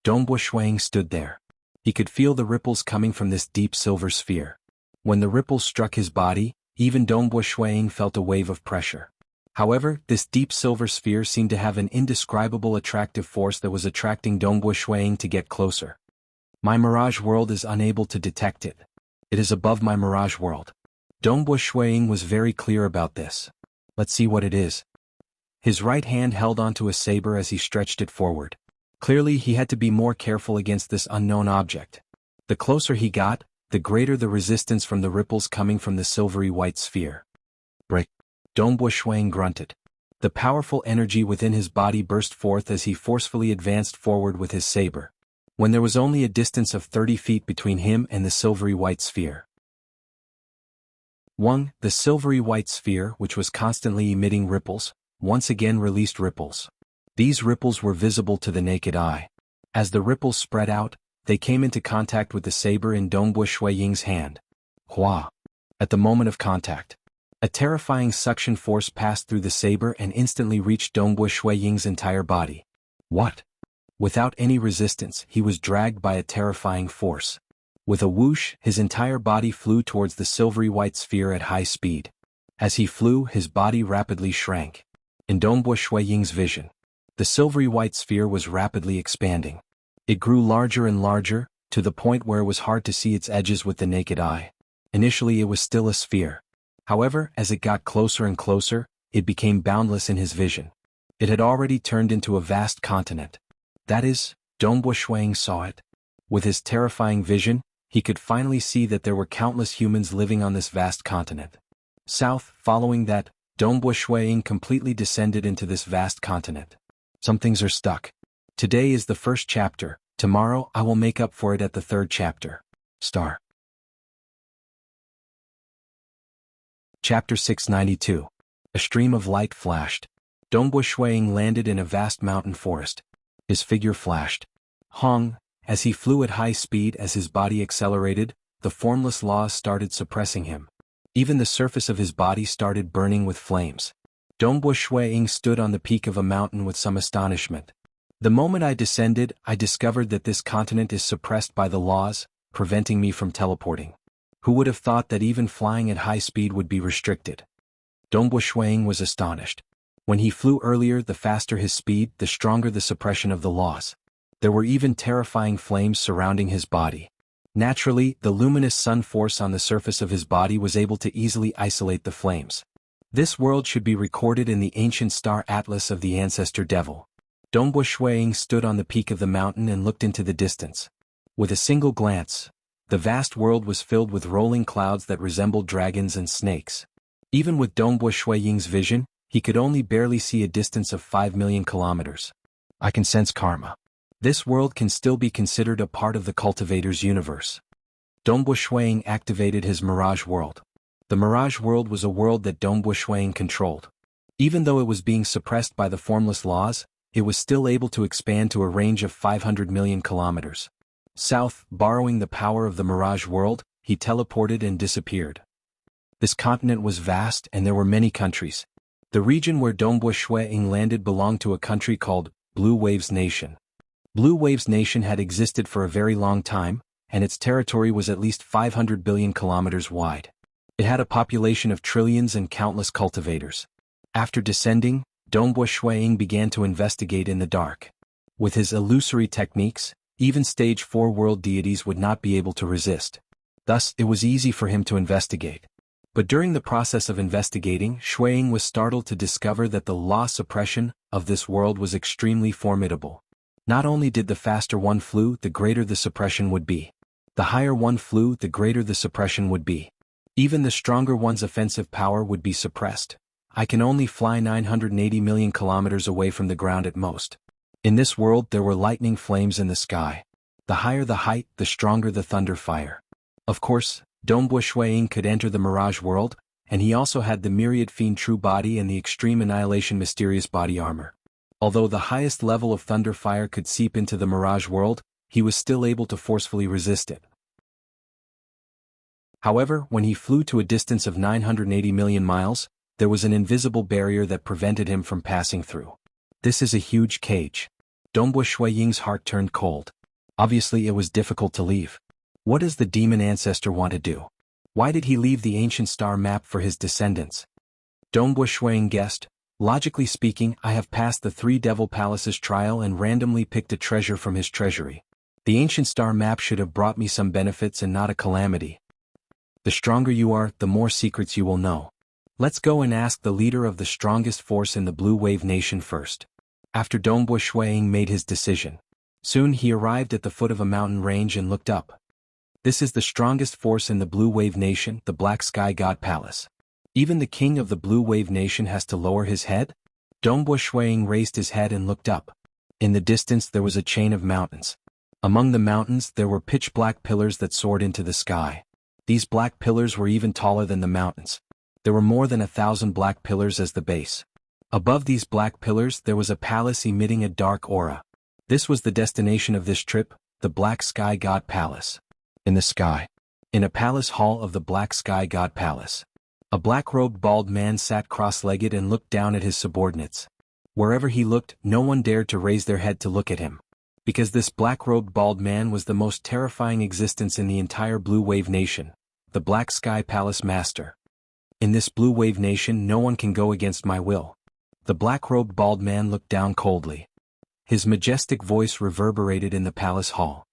Dongbo Shuiying stood there. He could feel the ripples coming from this deep silver sphere. When the ripples struck his body, even Dongbo Shuiying felt a wave of pressure. However, this deep silver sphere seemed to have an indescribable attractive force that was attracting Dongbo Shuiying to get closer. My mirage world is unable to detect it. It is above my mirage world. Dongbo Shuiying was very clear about this. Let's see what it is. His right hand held onto a saber as he stretched it forward. Clearly, he had to be more careful against this unknown object. The closer he got, the greater the resistance from the ripples coming from the silvery white sphere. Break. Dongbo Shuiying grunted. The powerful energy within his body burst forth as he forcefully advanced forward with his saber. When there was only a distance of 30 feet between him and the silvery white sphere. The silvery white sphere, which was constantly emitting ripples, once again released ripples. These ripples were visible to the naked eye. As the ripples spread out, they came into contact with the saber in Dongbo Shuiying's hand. Hua! At the moment of contact, a terrifying suction force passed through the saber and instantly reached Dongbo Shuiying's entire body. What? Without any resistance, he was dragged by a terrifying force. With a whoosh, his entire body flew towards the silvery white sphere at high speed. As he flew, his body rapidly shrank. In Dongbo Shuiying's vision, the silvery white sphere was rapidly expanding. It grew larger and larger, to the point where it was hard to see its edges with the naked eye. Initially, it was still a sphere. However, as it got closer and closer, it became boundless in his vision. It had already turned into a vast continent. That is, Dongbo Shuiying saw it. With his terrifying vision, he could finally see that there were countless humans living on this vast continent. South, following that, Dongbo Shuiying completely descended into this vast continent. Some things are stuck. Today is the first chapter, tomorrow I will make up for it at the third chapter. Star. Chapter 692. A stream of light flashed. Dongbo Shuiying landed in a vast mountain forest. His figure flashed. Hong, as he flew at high speed as his body accelerated, the formless laws started suppressing him. Even the surface of his body started burning with flames. Dongbo Shuiying stood on the peak of a mountain with some astonishment. The moment I descended, I discovered that this continent is suppressed by the laws, preventing me from teleporting. Who would have thought that even flying at high speed would be restricted? Dongbo Shuiying was astonished. When he flew earlier, the faster his speed, the stronger the suppression of the laws. There were even terrifying flames surrounding his body. Naturally, the luminous sun force on the surface of his body was able to easily isolate the flames. This world should be recorded in the ancient star atlas of the ancestor devil. Dongbo Shuiying stood on the peak of the mountain and looked into the distance. With a single glance, the vast world was filled with rolling clouds that resembled dragons and snakes. Even with Dongbo Shuiying's vision, he could only barely see a distance of 5 million kilometers. I can sense karma. This world can still be considered a part of the cultivator's universe. Dongbo Shuiying activated his Mirage World. The Mirage World was a world that Dongbo Shuiying controlled. Even though it was being suppressed by the formless laws, it was still able to expand to a range of 500 million kilometers. South, borrowing the power of the Mirage World, he teleported and disappeared. This continent was vast and there were many countries. The region where Dongbo Shuiying landed belonged to a country called Blue Waves Nation. Blue Waves Nation had existed for a very long time, and its territory was at least 500 billion kilometers wide. It had a population of trillions and countless cultivators. After descending, Dongbo Shuiying began to investigate in the dark. With his illusory techniques, even stage 4 world deities would not be able to resist. Thus, it was easy for him to investigate. But during the process of investigating, Shuiying was startled to discover that the law suppression of this world was extremely formidable. Not only did the faster one flew, the greater the suppression would be. The higher one flew, the greater the suppression would be. Even the stronger one's offensive power would be suppressed. I can only fly 980 million kilometers away from the ground at most. In this world there were lightning flames in the sky. The higher the height, the stronger the thunder fire. Of course, Dongbo Shuiying could enter the Mirage World, and he also had the Myriad Fiend True Body and the Extreme Annihilation Mysterious Body Armor. Although the highest level of thunder fire could seep into the Mirage World, he was still able to forcefully resist it. However, when he flew to a distance of 980 million miles, there was an invisible barrier that prevented him from passing through. This is a huge cage. Dongbo Shuiying's heart turned cold. Obviously it was difficult to leave. What does the demon ancestor want to do? Why did he leave the ancient star map for his descendants? Dongbo Shuiying guessed, logically speaking, I have passed the 3 devil palaces trial and randomly picked a treasure from his treasury. The ancient star map should have brought me some benefits and not a calamity. The stronger you are, the more secrets you will know. Let's go and ask the leader of the strongest force in the Blue Wave Nation first. After Dongbo Shuiying made his decision. Soon he arrived at the foot of a mountain range and looked up. This is the strongest force in the Blue Wave Nation, the Black Sky God Palace. Even the king of the Blue Wave Nation has to lower his head? Dongbo Shuiying raised his head and looked up. In the distance there was a chain of mountains. Among the mountains there were pitch-black pillars that soared into the sky. These black pillars were even taller than the mountains. There were more than 1,000 black pillars as the base. Above these black pillars there was a palace emitting a dark aura. This was the destination of this trip, the Black Sky God Palace. In the sky. In a palace hall of the Black Sky God Palace. A black-robed bald man sat cross-legged and looked down at his subordinates. Wherever he looked, no one dared to raise their head to look at him. Because this black-robed bald man was the most terrifying existence in the entire Blue Wave Nation, the Black Sky Palace Master. In this Blue Wave Nation no one can go against my will. The black-robed bald man looked down coldly. His majestic voice reverberated in the palace hall.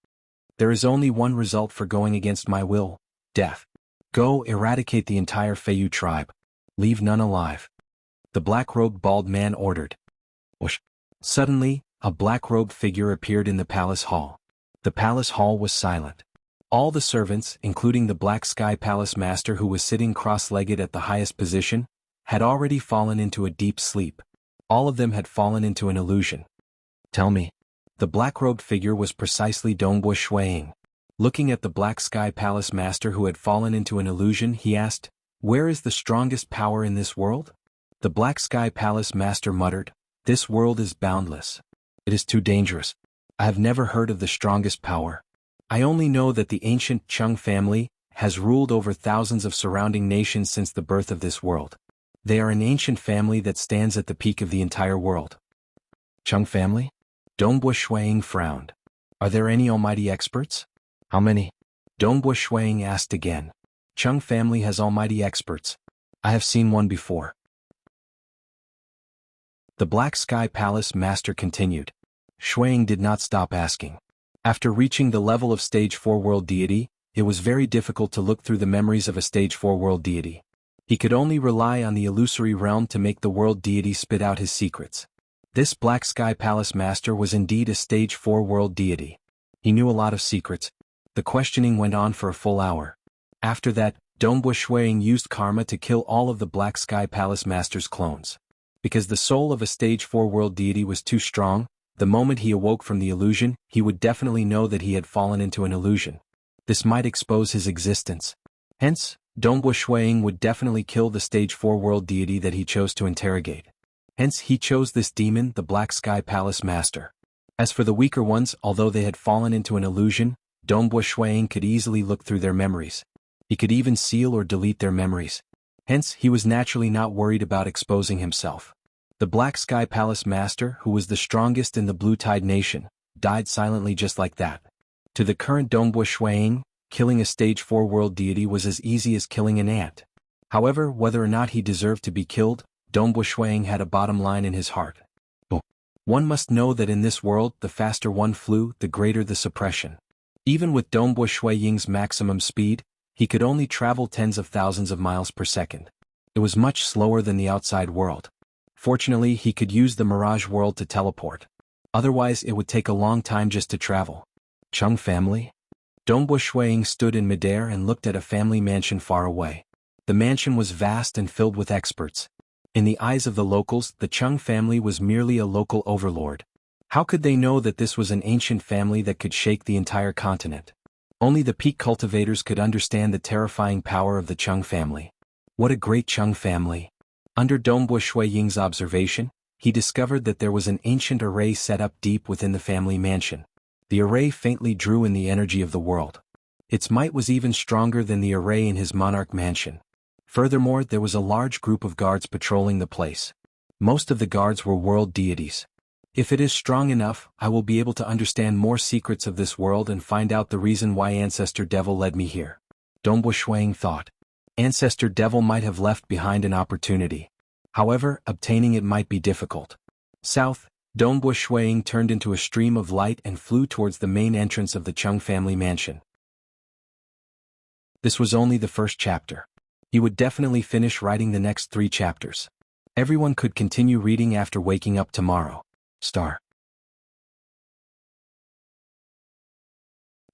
There is only one result for going against my will, death. Go eradicate the entire Feiyu tribe. Leave none alive. The black-robed bald man ordered. Whoosh. Suddenly, a black-robed figure appeared in the palace hall. The palace hall was silent. All the servants, including the Black Sky Palace Master who was sitting cross-legged at the highest position, had already fallen into a deep sleep. All of them had fallen into an illusion. Tell me. The black-robed figure was precisely Dongbo Shuiying. Looking at the Black Sky Palace Master who had fallen into an illusion, he asked, "Where is the strongest power in this world?" The Black Sky Palace Master muttered, "This world is boundless. It is too dangerous. I have never heard of the strongest power. I only know that the ancient Chung family has ruled over thousands of surrounding nations since the birth of this world. They are an ancient family that stands at the peak of the entire world." Chung family? Dongbo Shuiying frowned. "Are there any almighty experts?" "How many?" Dongbo Shuiying asked again. "Chung family has almighty experts. I have seen one before." The Black Sky Palace Master continued. Shuiying did not stop asking. After reaching the level of Stage 4 World Deity, it was very difficult to look through the memories of a Stage 4 World Deity. He could only rely on the illusory realm to make the World Deity spit out his secrets. This Black Sky Palace Master was indeed a Stage 4 World Deity. He knew a lot of secrets. The questioning went on for a full hour. After that, Dongbo Shuiying used karma to kill all of the Black Sky Palace Master's clones. Because the soul of a Stage 4 World Deity was too strong, the moment he awoke from the illusion, he would definitely know that he had fallen into an illusion. This might expose his existence. Hence, Dongbo Shuiying would definitely kill the Stage 4 World Deity that he chose to interrogate. Hence he chose this demon, the Black Sky Palace Master. As for the weaker ones, although they had fallen into an illusion, Dongbo Shuiying could easily look through their memories. He could even seal or delete their memories. Hence, he was naturally not worried about exposing himself. The Black Sky Palace Master, who was the strongest in the Blue Tide Nation, died silently just like that. To the current Dongbo Shuiying, killing a Stage 4 World Deity was as easy as killing an ant. However, whether or not he deserved to be killed, Dongbo Shuiying had a bottom line in his heart. One must know that in this world, the faster one flew, the greater the suppression. Even with Dongbo Shuiying's maximum speed, he could only travel tens of thousands of miles per second. It was much slower than the outside world. Fortunately, he could use the Mirage World to teleport. Otherwise, it would take a long time just to travel. Chung family? Dongbo Shuiying stood in midair and looked at a family mansion far away. The mansion was vast and filled with experts. In the eyes of the locals, the Chung family was merely a local overlord. How could they know that this was an ancient family that could shake the entire continent? Only the peak cultivators could understand the terrifying power of the Chung family. What a great Chung family! Under Dongbo Shuiying's observation, he discovered that there was an ancient array set up deep within the family mansion. The array faintly drew in the energy of the world. Its might was even stronger than the array in his monarch mansion. Furthermore, there was a large group of guards patrolling the place. Most of the guards were world deities. If it is strong enough, I will be able to understand more secrets of this world and find out the reason why Ancestor Devil led me here. Dongbo Shuiying thought. Ancestor Devil might have left behind an opportunity. However, obtaining it might be difficult. South, Dongbo Shuiying turned into a stream of light and flew towards the main entrance of the Chung family mansion. This was only the first chapter. He would definitely finish writing the next 3 chapters. Everyone could continue reading after waking up tomorrow. Star.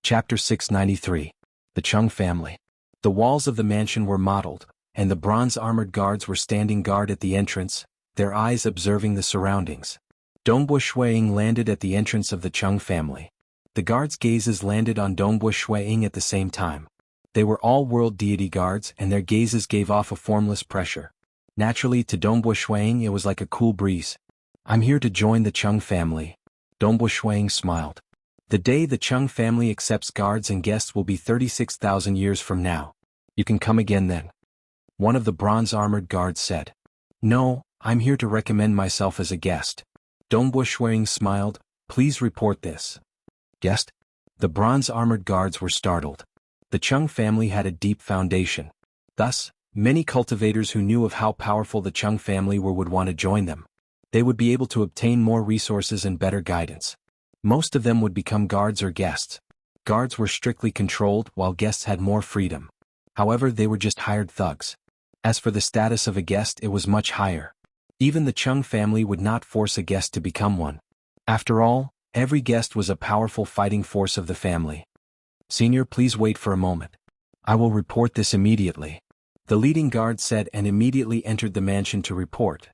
Chapter 693. The Chung Family. The walls of the mansion were mottled, and the bronze-armored guards were standing guard at the entrance, their eyes observing the surroundings. Dongbo Shuiying landed at the entrance of the Chung family. The guards' gazes landed on Dongbo Shuiying at the same time. They were all world deity guards, and their gazes gave off a formless pressure. Naturally, to Dongbo Shuiying it was like a cool breeze. "I'm here to join the Chung family." Dongbo Shuiying smiled. The day the Chung family accepts guards and guests will be 36,000 years from now. You can come again then. One of the bronze-armored guards said. "No, I'm here to recommend myself as a guest." Dongbo Shuiying smiled. "Please report this." "Guest?" The bronze-armored guards were startled. The Chung family had a deep foundation. Thus, many cultivators who knew of how powerful the Chung family were would want to join them. They would be able to obtain more resources and better guidance. Most of them would become guards or guests. Guards were strictly controlled, while guests had more freedom. However, they were just hired thugs. As for the status of a guest, it was much higher. Even the Chung family would not force a guest to become one. After all, every guest was a powerful fighting force of the family. "Senior, please wait for a moment. I will report this immediately," the leading guard said, and immediately entered the mansion to report.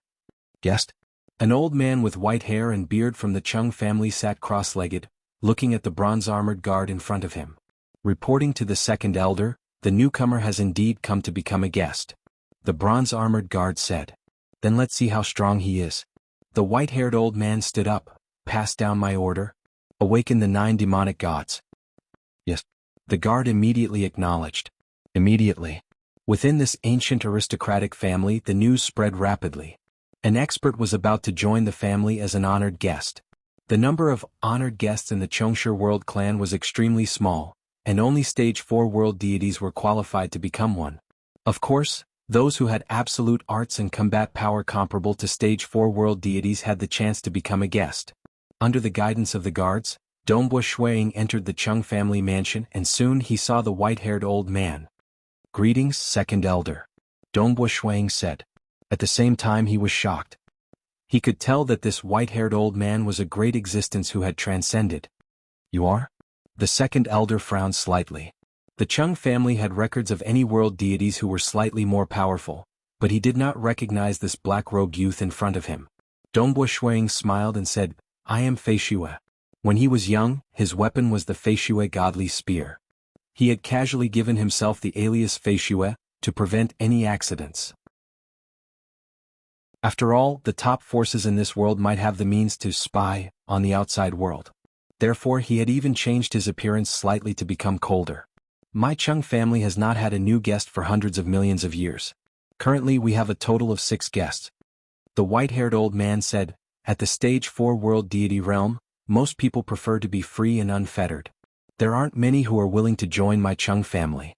"Guest?" An old man with white hair and beard from the Chung family sat cross-legged, looking at the bronze-armored guard in front of him. Reporting to the second elder, "The newcomer has indeed come to become a guest," the bronze-armored guard said. "Then let's see how strong he is." The white-haired old man stood up. "Pass down my order. Awaken the 9 demonic gods." "Yes." The guard immediately acknowledged. Immediately. Within this ancient aristocratic family, the news spread rapidly. An expert was about to join the family as an honored guest. The number of honored guests in the Chongsher world clan was extremely small, and only stage 4 world deities were qualified to become one. Of course, those who had absolute arts and combat power comparable to stage 4 world deities had the chance to become a guest. Under the guidance of the guards, Dongbua Shuiying entered the Chung family mansion, and soon he saw the white-haired old man. "Greetings, second elder," Dongbua Shuiying said. At the same time he was shocked. He could tell that this white-haired old man was a great existence who had transcended. "You are?" The second elder frowned slightly. The Chung family had records of any world deities who were slightly more powerful, but he did not recognize this black-robed youth in front of him. Dongbua Shuiying smiled and said, "I am Fei Shue." When he was young, his weapon was the Fei Shue godly spear. He had casually given himself the alias Fei Shue to prevent any accidents. After all, the top forces in this world might have the means to spy on the outside world. Therefore he had even changed his appearance slightly to become colder. "My Chung family has not had a new guest for hundreds of millions of years. Currently we have a total of 6 guests." The white-haired old man said, "At the stage 4 world deity realm, most people prefer to be free and unfettered. There aren't many who are willing to join my Chung family.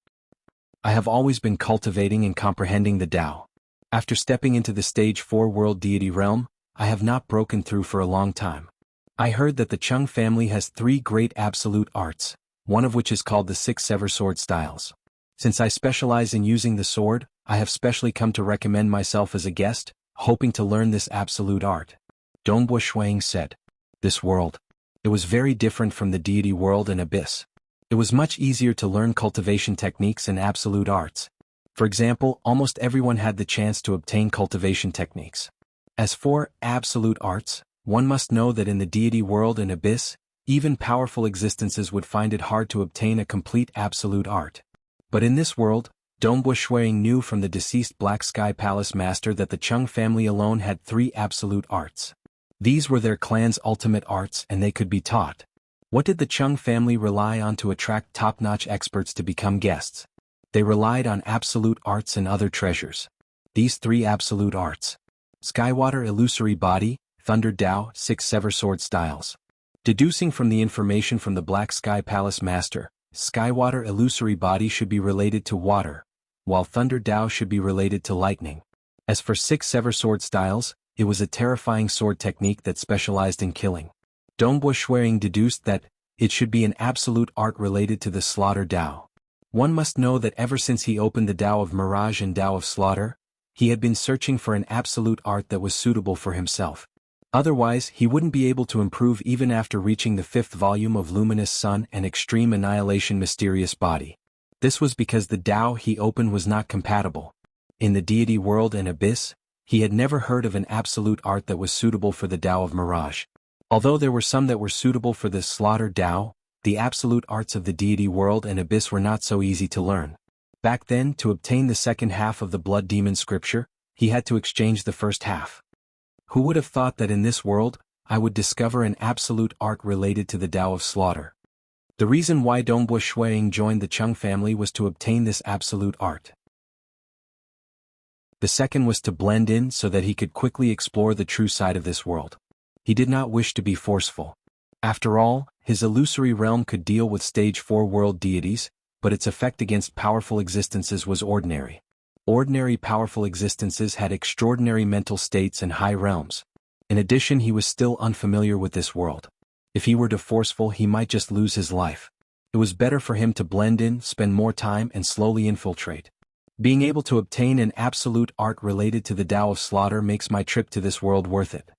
I have always been cultivating and comprehending the Tao. After stepping into the stage 4 world deity realm, I have not broken through for a long time. I heard that the Chung family has 3 great absolute arts, one of which is called the 6 Sever Sword Styles. Since I specialize in using the sword, I have specially come to recommend myself as a guest, hoping to learn this absolute art." Dongbua Shuiying said. This world. It was very different from the deity world and abyss. It was much easier to learn cultivation techniques and absolute arts. For example, almost everyone had the chance to obtain cultivation techniques. As for absolute arts, one must know that in the deity world and abyss, even powerful existences would find it hard to obtain a complete absolute art. But in this world, Dongbua Shuiying knew from the deceased Black Sky Palace master that the Chung family alone had 3 absolute arts. These were their clan's ultimate arts and they could be taught. What did the Chung family rely on to attract top-notch experts to become guests? They relied on absolute arts and other treasures. These 3 absolute arts. Skywater Illusory Body, Thunder Tao, 6 Sever Sword Styles. Deducing from the information from the Black Sky Palace Master, Skywater Illusory Body should be related to water, while Thunder Tao should be related to lightning. As for 6 Sever Sword Styles, it was a terrifying sword technique that specialized in killing. Dongbua Shuiying deduced that it should be an absolute art related to the Slaughter Tao. One must know that ever since he opened the Tao of Mirage and Tao of Slaughter, he had been searching for an absolute art that was suitable for himself. Otherwise, he wouldn't be able to improve even after reaching the 5th volume of Luminous Sun and Extreme Annihilation Mysterious Body. This was because the Tao he opened was not compatible. In the deity world and abyss, he had never heard of an absolute art that was suitable for the Tao of Mirage. Although there were some that were suitable for the Slaughter Tao, the absolute arts of the deity world and abyss were not so easy to learn. Back then, to obtain the second half of the Blood Demon scripture, he had to exchange the first half. Who would have thought that in this world, I would discover an absolute art related to the Tao of Slaughter? The reason why Dongbua Shuiying joined the Chung family was to obtain this absolute art. The second was to blend in so that he could quickly explore the true side of this world. He did not wish to be forceful. After all, his illusory realm could deal with stage 4 world deities, but its effect against powerful existences was ordinary. Ordinary powerful existences had extraordinary mental states and high realms. In addition, he was still unfamiliar with this world. If he were too forceful, he might just lose his life. It was better for him to blend in, spend more time and slowly infiltrate. Being able to obtain an absolute art related to the Tao of Slaughter makes my trip to this world worth it.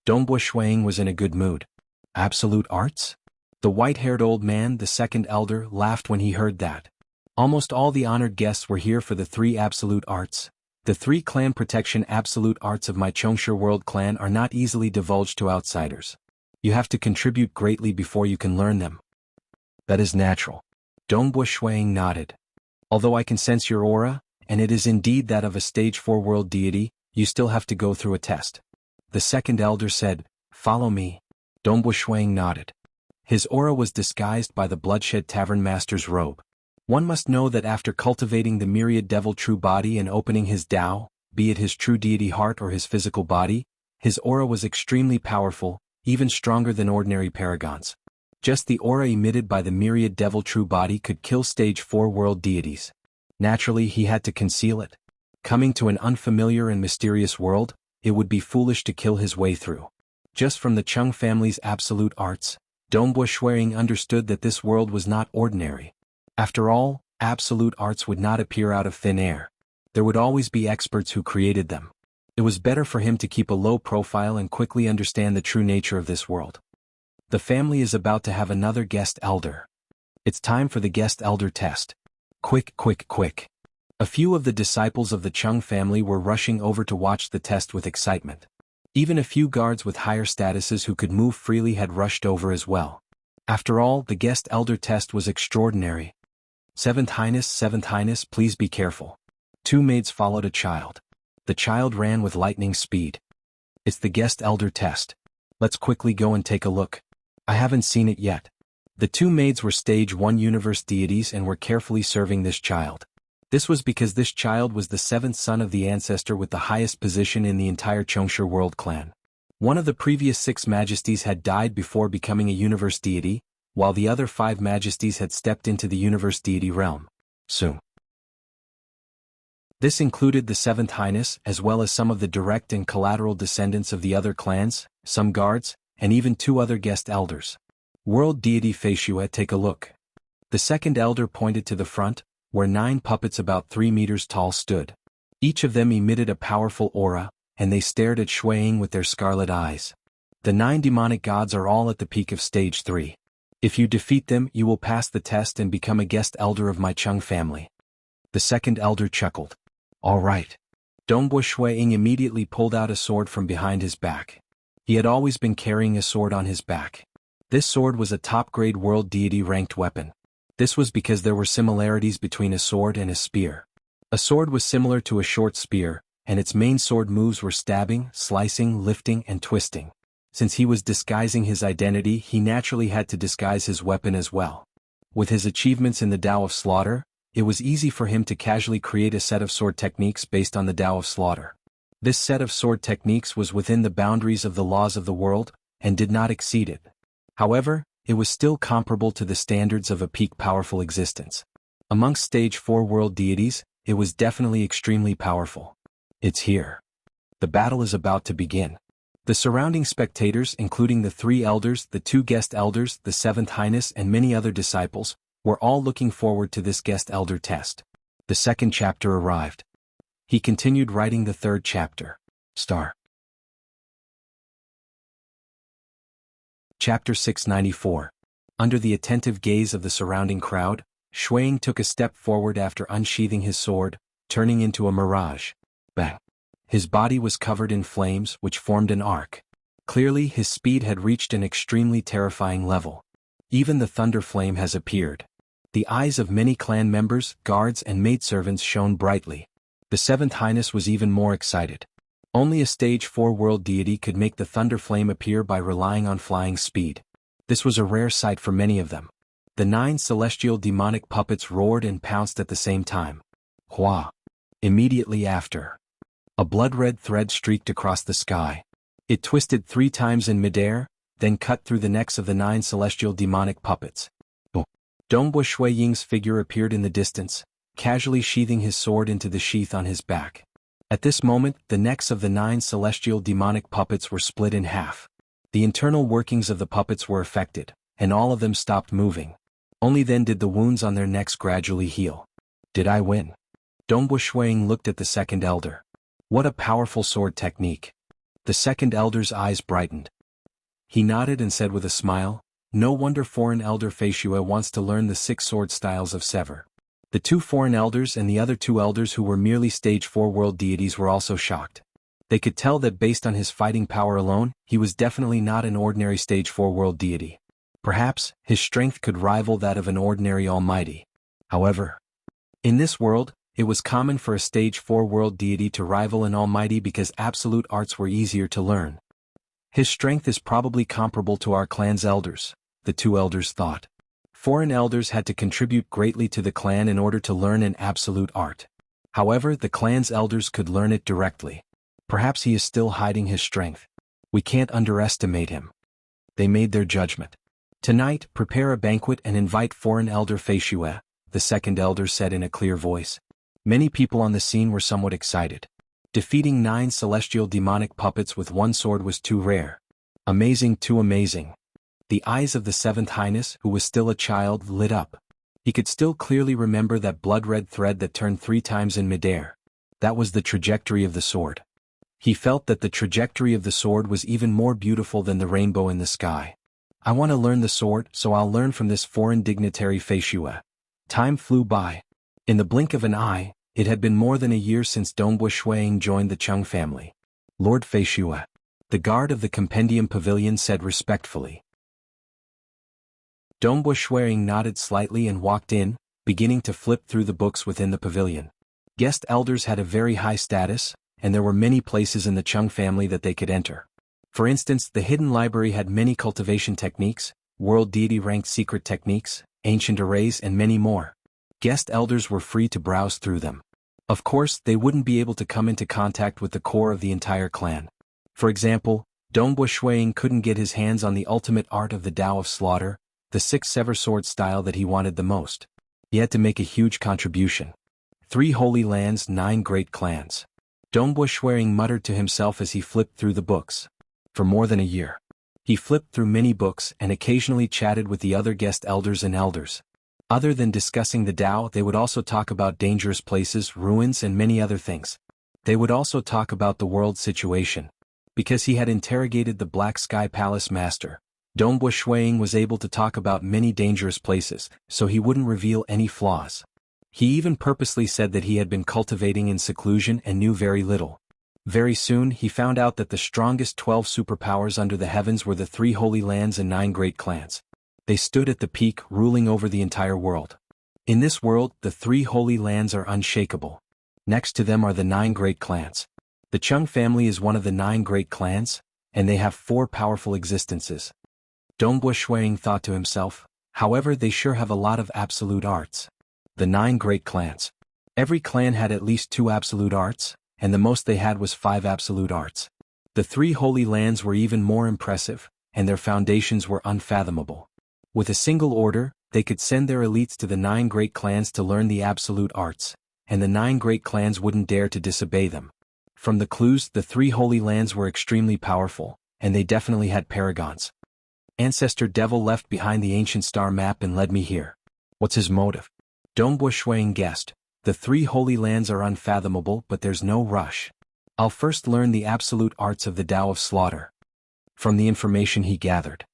Dongbua Shuiying was in a good mood. Absolute arts? The white-haired old man, the second elder, laughed when he heard that. Almost all the honored guests were here for the 3 absolute arts. The 3 clan protection absolute arts of my Chongsha World clan are not easily divulged to outsiders. You have to contribute greatly before you can learn them. That is natural. Dongbua Shuang nodded. Although I can sense your aura, and it is indeed that of a stage 4 world deity, you still have to go through a test. The second elder said, "Follow me." Dongbua Shuang nodded. His aura was disguised by the Bloodshed Tavern Master's robe. One must know that after cultivating the myriad devil true body and opening his Tao, be it his true deity heart or his physical body, his aura was extremely powerful, even stronger than ordinary paragons. Just the aura emitted by the myriad devil true body could kill stage 4 world deities. Naturally, he had to conceal it. Coming to an unfamiliar and mysterious world, it would be foolish to kill his way through. Just from the Chung family's absolute arts, Dongbua Shuang understood that this world was not ordinary. After all, absolute arts would not appear out of thin air. There would always be experts who created them. It was better for him to keep a low profile and quickly understand the true nature of this world. The family is about to have another guest elder. It's time for the guest elder test. Quick, quick, quick. A few of the disciples of the Chung family were rushing over to watch the test with excitement. Even a few guards with higher statuses who could move freely had rushed over as well. After all, the guest elder test was extraordinary. Seventh Highness, please be careful. 2 maids followed a child. The child ran with lightning speed. It's the guest elder test. Let's quickly go and take a look. I haven't seen it yet. The 2 maids were stage 1 universe deities and were carefully serving this child. This was because this child was the 7th son of the ancestor with the highest position in the entire Chongsha World clan. One of the previous 6 majesties had died before becoming a universe deity, while the other 5 majesties had stepped into the universe deity realm. Soon. This included the 7th Highness as well as some of the direct and collateral descendants of the other clans, some guards, and even 2 other guest elders. World deity Feishue, take a look. The second elder pointed to the front, where 9 puppets about 3 meters tall stood. Each of them emitted a powerful aura, and they stared at Shuang with their scarlet eyes. The 9 demonic gods are all at the peak of stage 3. If you defeat them, you will pass the test and become a guest elder of my Chung family. The second elder chuckled. All right. Dongbua Shuang immediately pulled out a sword from behind his back. He had always been carrying a sword on his back. This sword was a top-grade world deity-ranked weapon. This was because there were similarities between a sword and a spear. A sword was similar to a short spear, and its main sword moves were stabbing, slicing, lifting, and twisting. Since he was disguising his identity, he naturally had to disguise his weapon as well. With his achievements in the Tao of Slaughter, it was easy for him to casually create a set of sword techniques based on the Tao of Slaughter. This set of sword techniques was within the boundaries of the laws of the world, and did not exceed it. However, it was still comparable to the standards of a peak powerful existence. Amongst stage 4 world deities, it was definitely extremely powerful. It's here. The battle is about to begin. The surrounding spectators, including the 3 elders, the 2 guest elders, the 7th Highness and many other disciples, were all looking forward to this guest elder test. The second chapter arrived. He continued writing the 3rd chapter. Star. Chapter 694. Under the attentive gaze of the surrounding crowd, Shuang took a step forward after unsheathing his sword, turning into a mirage. Bang. His body was covered in flames which formed an arc. Clearly his speed had reached an extremely terrifying level. Even the thunder flame has appeared. The eyes of many clan members, guards and maidservants shone brightly. The 7th Highness was even more excited. Only a stage 4 world deity could make the thunder flame appear by relying on flying speed. This was a rare sight for many of them. The 9 celestial demonic puppets roared and pounced at the same time. Hua. Immediately after, a blood-red thread streaked across the sky. It twisted 3 times in midair, then cut through the necks of the 9 celestial demonic puppets. Dongbua Shuaying's figure appeared in the distance, casually sheathing his sword into the sheath on his back. At this moment, the necks of the 9 celestial demonic puppets were split in half. The internal workings of the puppets were affected, and all of them stopped moving. Only then did the wounds on their necks gradually heal. Did I win? Dongbua Shuaying looked at the second elder. What a powerful sword technique. The second elder's eyes brightened. He nodded and said with a smile, No wonder foreign elder Feishue wants to learn the 6 sword styles of Sever. The 2 foreign elders and the other 2 elders who were merely stage 4 world deities were also shocked. They could tell that based on his fighting power alone, he was definitely not an ordinary stage 4 world deity. Perhaps, his strength could rival that of an ordinary almighty. However, in this world, it was common for a stage 4 world deity to rival an almighty because absolute arts were easier to learn. His strength is probably comparable to our clan's elders, the 2 elders thought. Foreign elders had to contribute greatly to the clan in order to learn an absolute art. However, the clan's elders could learn it directly. Perhaps he is still hiding his strength. We can't underestimate him. They made their judgment. Tonight, prepare a banquet and invite foreign elder Feishue, the second elder said in a clear voice. Many people on the scene were somewhat excited. Defeating 9 celestial demonic puppets with 1 sword was too rare. Amazing, too amazing. The eyes of the 7th Highness, who was still a child, lit up. He could still clearly remember that blood-red thread that turned 3 times in midair. That was the trajectory of the sword. He felt that the trajectory of the sword was even more beautiful than the rainbow in the sky. I want to learn the sword, so I'll learn from this foreign dignitary Feishue. Time flew by. In the blink of an eye, it had been more than a year since Dongbu Shuiying joined the Chung family. Lord Feishue. The guard of the Compendium Pavilion said respectfully. Dongbu Shuiying nodded slightly and walked in, beginning to flip through the books within the pavilion. Guest elders had a very high status, and there were many places in the Chung family that they could enter. For instance, the hidden library had many cultivation techniques, world deity-ranked secret techniques, ancient arrays and many more. Guest elders were free to browse through them. Of course, they wouldn't be able to come into contact with the core of the entire clan. For example, Dongbu Shuiying couldn't get his hands on the ultimate art of the Tao of Slaughter, the 6 Sever sword style that he wanted the most. He had to make a huge contribution. 3 holy lands, 9 great clans. Dongbu Shuiying muttered to himself as he flipped through the books. For more than a year. He flipped through many books and occasionally chatted with the other guest elders and elders. Other than discussing the Tao, they would also talk about dangerous places, ruins and many other things. They would also talk about the world situation. Because he had interrogated the Black Sky Palace master, Dongbu Shuiying was able to talk about many dangerous places, so he wouldn't reveal any flaws. He even purposely said that he had been cultivating in seclusion and knew very little. Very soon he found out that the strongest 12 superpowers under the heavens were the 3 holy lands and 9 great clans. They stood at the peak, ruling over the entire world. In this world, the 3 holy lands are unshakable. Next to them are the 9 great clans. The Chung family is one of the 9 great clans, and they have 4 powerful existences. Dongbu Shuiying thought to himself, however, they sure have a lot of absolute arts. The 9 great clans. Every clan had at least 2 absolute arts, and the most they had was 5 absolute arts. The 3 holy lands were even more impressive, and their foundations were unfathomable. With a single order, they could send their elites to the 9 great clans to learn the absolute arts, and the 9 great clans wouldn't dare to disobey them. From the clues, the 3 holy lands were extremely powerful, and they definitely had paragons. Ancestor Devil left behind the ancient star map and led me here. What's his motive? Dongbu Shuiying guessed. The 3 holy lands are unfathomable, but there's no rush. I'll first learn the absolute arts of the Tao of Slaughter. From the information he gathered,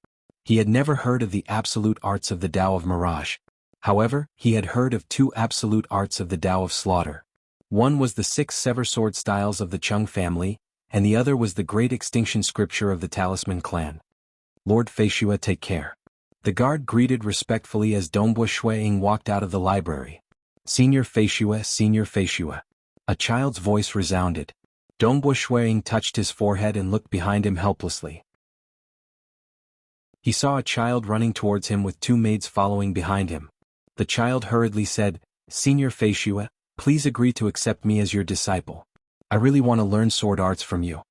he had never heard of the absolute arts of the Tao of Mirage. However, he had heard of 2 absolute arts of the Tao of Slaughter. One was the 6 Sever sword styles of the Chung family, and the other was the Great Extinction Scripture of the Talisman clan. Lord Feishue, take care. The guard greeted respectfully as Dongbu Shuiying walked out of the library. Senior Feishue, Senior Feishue. A child's voice resounded. Dongbu Shuiying touched his forehead and looked behind him helplessly. He saw a child running towards him with 2 maids following behind him. The child hurriedly said, Senior Feishue, please agree to accept me as your disciple. I really want to learn sword arts from you.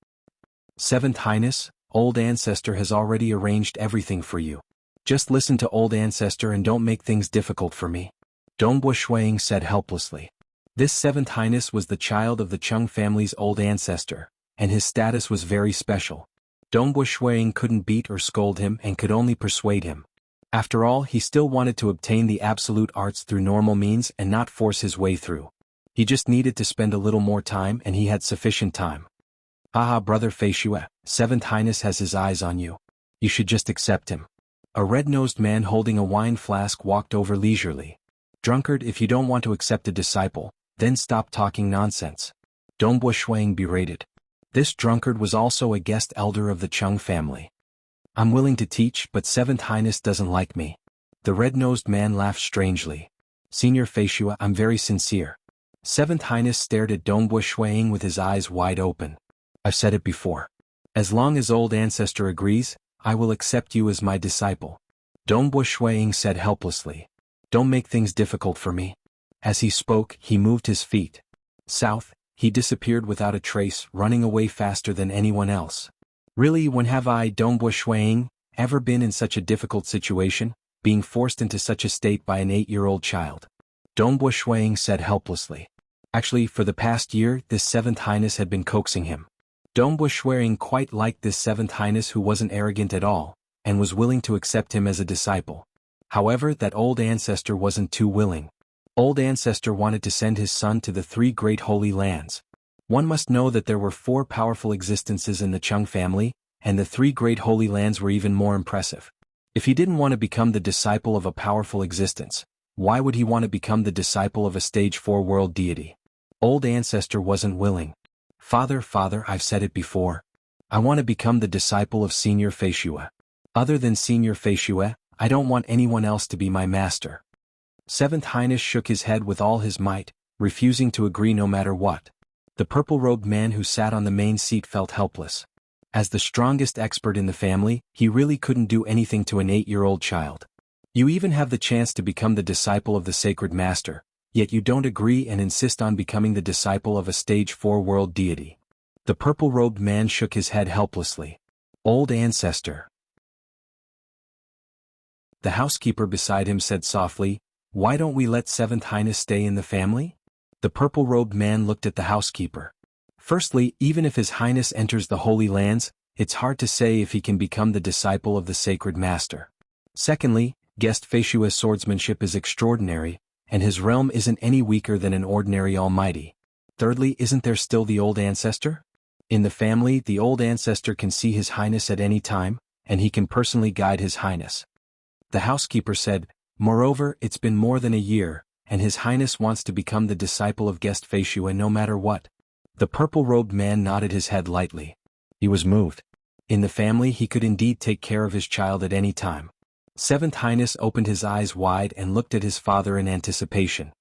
7th Highness, Old Ancestor has already arranged everything for you. Just listen to Old Ancestor and don't make things difficult for me. Dongbu Shuiying said helplessly. This 7th Highness was the child of the Chung family's old ancestor, and his status was very special. Dongbu Shuiying couldn't beat or scold him and could only persuade him. After all, he still wanted to obtain the absolute arts through normal means and not force his way through. He just needed to spend a little more time, and he had sufficient time. Haha, brother Feishue, 7th Highness has his eyes on you. You should just accept him. A red-nosed man holding a wine flask walked over leisurely. Drunkard, if you don't want to accept a disciple, then stop talking nonsense. Dongbo Shuang berated. This drunkard was also a guest elder of the Chung family. I'm willing to teach, but Seventh Highness doesn't like me. The red-nosed man laughed strangely. Senior Feishua, I'm very sincere. Seventh Highness stared at Dongbo Shuang with his eyes wide open. I've said it before. As long as old ancestor agrees, I will accept you as my disciple. Dongbo Shuang said helplessly. Don't make things difficult for me. As he spoke, he moved his feet. South, he disappeared without a trace, running away faster than anyone else. Really, when have I, Dongbo Shuang, ever been in such a difficult situation, being forced into such a state by an 8-year-old child? Dongbo Shuang said helplessly. Actually, for the past year, this Seventh Highness had been coaxing him. Dongbo Shuang quite liked this Seventh Highness who wasn't arrogant at all, and was willing to accept him as a disciple. However, that old ancestor wasn't too willing. Old ancestor wanted to send his son to the 3 great holy lands. One must know that there were 4 powerful existences in the Chung family, and the 3 great holy lands were even more impressive. If he didn't want to become the disciple of a powerful existence, why would he want to become the disciple of a stage 4 world deity? Old ancestor wasn't willing. Father, I've said it before. I want to become the disciple of Senior Feishua. Other than Senior Feishua, I don't want anyone else to be my master. Seventh Highness shook his head with all his might, refusing to agree no matter what. The purple-robed man who sat on the main seat felt helpless. As the strongest expert in the family, he really couldn't do anything to an 8-year-old child. You even have the chance to become the disciple of the sacred master, yet you don't agree and insist on becoming the disciple of a stage 4 world deity. The purple-robed man shook his head helplessly. Old ancestor. The housekeeper beside him said softly, "Why don't we let Seventh Highness stay in the family?" The purple-robed man looked at the housekeeper. Firstly, even if His Highness enters the Holy Lands, it's hard to say if he can become the disciple of the sacred master. Secondly, Guest Feishua's swordsmanship is extraordinary, and his realm isn't any weaker than an ordinary almighty. Thirdly, isn't there still the old ancestor? In the family, the old ancestor can see His Highness at any time, and he can personally guide His Highness. The housekeeper said, "Moreover, it's been more than a year, and His Highness wants to become the disciple of Guest Feishua no matter what." The purple-robed man nodded his head lightly. He was moved. In the family he could indeed take care of his child at any time. Seventh Highness opened his eyes wide and looked at his father in anticipation.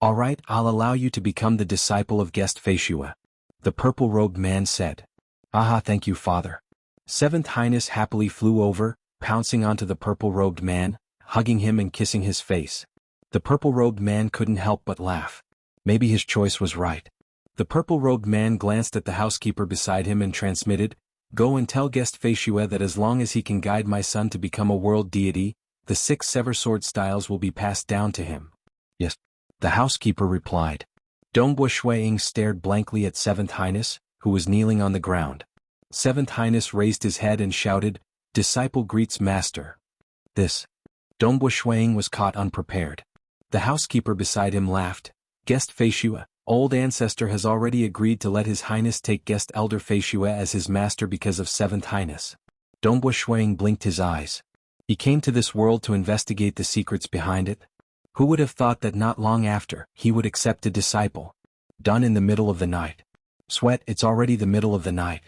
"All right, I'll allow you to become the disciple of Guest Feishua," the purple-robed man said. "Aha, thank you, father." Seventh Highness happily flew over, pouncing onto the purple-robed man, hugging him and kissing his face. The purple-robed man couldn't help but laugh. Maybe his choice was right. The purple-robed man glanced at the housekeeper beside him and transmitted, "Go and tell Guest Feishua that as long as he can guide my son to become a world deity, the 6 sever sword styles will be passed down to him." "Yes," the housekeeper replied. Dongbo Shuang stared blankly at Seventh Highness, who was kneeling on the ground. Seventh Highness raised his head and shouted, "Disciple greets master." This. Dongbo Shuang was caught unprepared. The housekeeper beside him laughed. "Guest Feishua, old ancestor has already agreed to let His Highness take Guest Elder Feishua as his master because of Seventh Highness." Dongbo Shuang blinked his eyes. He came to this world to investigate the secrets behind it. Who would have thought that not long after, he would accept a disciple? Done in the middle of the night. Sweat, it's already the middle of the night.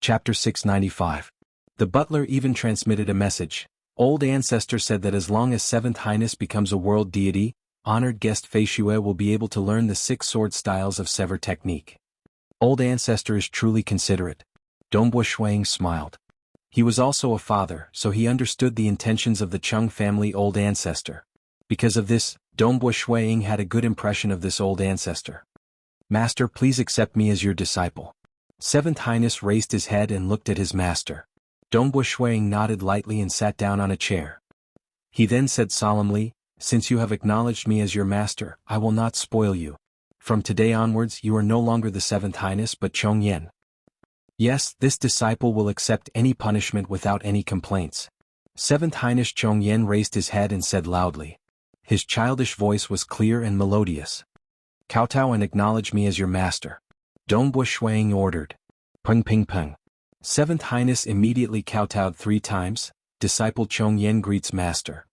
Chapter 695. The butler even transmitted a message. Old ancestor said that as long as Seventh Highness becomes a world deity, honored Guest Feishua will be able to learn the 6 sword styles of sever technique. Old ancestor is truly considerate. Dongbo Shuang smiled. He was also a father, so he understood the intentions of the Chung family old ancestor. Because of this, Dongbo Shuang had a good impression of this old ancestor. "Master, please accept me as your disciple." Seventh Highness raised his head and looked at his master. Dongbo Shuang nodded lightly and sat down on a chair. He then said solemnly, "Since you have acknowledged me as your master, I will not spoil you. From today onwards you are no longer the Seventh Highness but Chong Yen. Yes, this disciple will accept any punishment without any complaints." Seventh Highness Chong Yen raised his head and said loudly. His childish voice was clear and melodious. "Kowtow and acknowledge me as your master." Dongbo Shuang ordered. "Peng ping peng." Seventh Highness immediately kowtowed 3 times. Disciple Chong Yen greets master.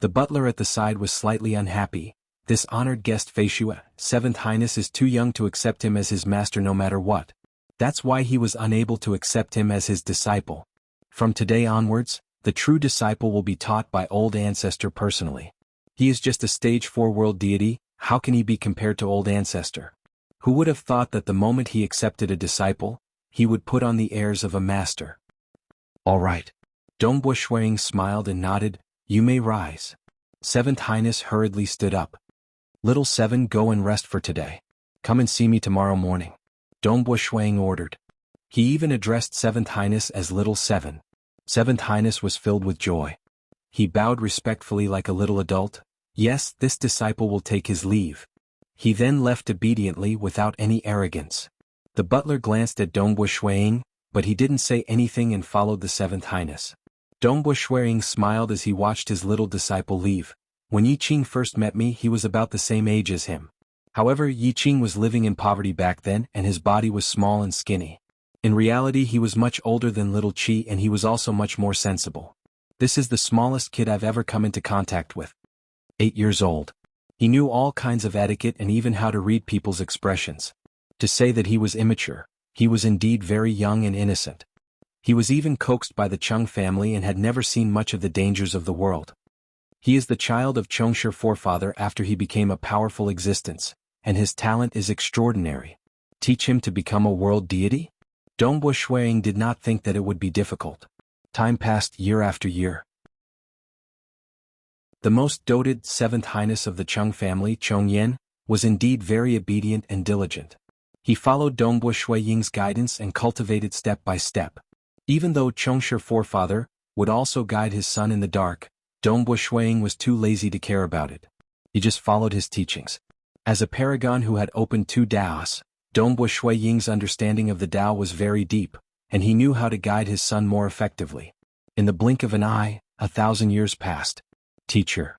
The butler at the side was slightly unhappy. This honored guest Feishua, Seventh Highness is too young to accept him as his master no matter what. That's why he was unable to accept him as his disciple. From today onwards, the true disciple will be taught by old ancestor personally. He is just a stage 4 world deity, how can he be compared to old ancestor? Who would have thought that the moment he accepted a disciple, he would put on the airs of a master? All right. Dongbo Shuang smiled and nodded, you may rise. Seventh Highness hurriedly stood up. Little Seven, go and rest for today. Come and see me tomorrow morning. Dongbo Shuang ordered. He even addressed Seventh Highness as Little Seven. Seventh Highness was filled with joy. He bowed respectfully like a little adult. Yes, this disciple will take his leave. He then left obediently without any arrogance. The butler glanced at Dongbo Shuang, but he didn't say anything and followed the Seventh Highness. Dongbo Shuang smiled as he watched his little disciple leave. When Yi Qing first met me, he was about the same age as him. However, Yi Qing was living in poverty back then and his body was small and skinny. In reality, he was much older than little Qi and he was also much more sensible. This is the smallest kid I've ever come into contact with. 8 years old. He knew all kinds of etiquette and even how to read people's expressions. To say that he was immature, he was indeed very young and innocent. He was even coaxed by the Chung family and had never seen much of the dangers of the world. He is the child of Chongsher forefather after he became a powerful existence, and his talent is extraordinary. Teach him to become a world deity? Dongbo Shuang did not think that it would be difficult. Time passed year after year. The most doted Seventh Highness of the Chung family, Chong Yen, was indeed very obedient and diligent. He followed Dongbo Shuiying's guidance and cultivated step by step. Even though Chongsher forefather would also guide his son in the dark, Dongbo Shuiying was too lazy to care about it. He just followed his teachings. As a paragon who had opened 2 Daos, Dongbo Shuiying's understanding of the Tao was very deep, and he knew how to guide his son more effectively. In the blink of an eye, 1,000 years passed. Teacher.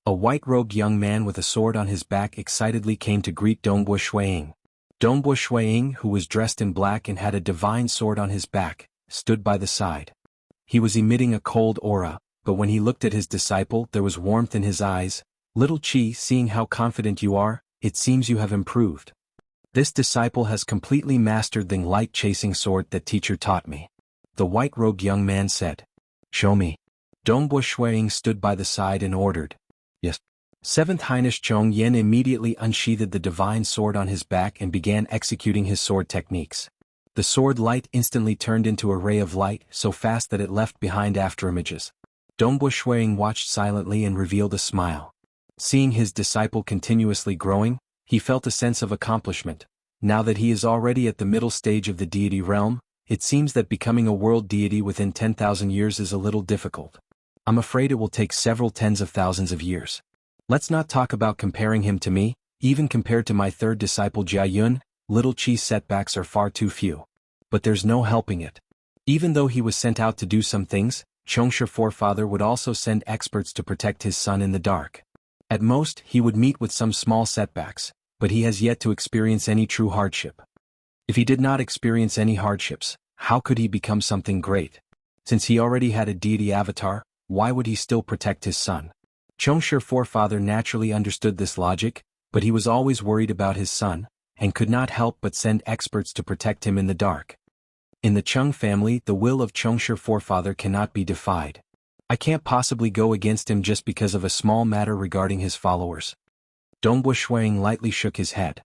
A white-robed young man with a sword on his back excitedly came to greet Dongbo Shuiying. Dongbo Shuiying, who was dressed in black and had a divine sword on his back, stood by the side. He was emitting a cold aura, but when he looked at his disciple there was warmth in his eyes. Little Qi, seeing how confident you are, it seems you have improved. This disciple has completely mastered the light-chasing sword that teacher taught me. The white-robed young man said. Show me. Dongbo Shuiying stood by the side and ordered. Yes. Seventh Highness Chong Yen immediately unsheathed the divine sword on his back and began executing his sword techniques. The sword light instantly turned into a ray of light so fast that it left behind afterimages. Dongbo Shuiying watched silently and revealed a smile. Seeing his disciple continuously growing, he felt a sense of accomplishment. Now that he is already at the middle stage of the deity realm, it seems that becoming a world deity within 10,000 years is a little difficult. I'm afraid it will take several tens of thousands of years. Let's not talk about comparing him to me, even compared to my third disciple Jia Yun, little Qi's setbacks are far too few. But there's no helping it. Even though he was sent out to do some things, Chongsher forefather would also send experts to protect his son in the dark. At most, he would meet with some small setbacks, but he has yet to experience any true hardship. If he did not experience any hardships, how could he become something great? Since he already had a deity avatar, why would he still protect his son? Chongsher forefather naturally understood this logic, but he was always worried about his son, and could not help but send experts to protect him in the dark. In the Chung family, the will of Chongsher forefather cannot be defied. I can't possibly go against him just because of a small matter regarding his followers. Dongbo Shuiying lightly shook his head.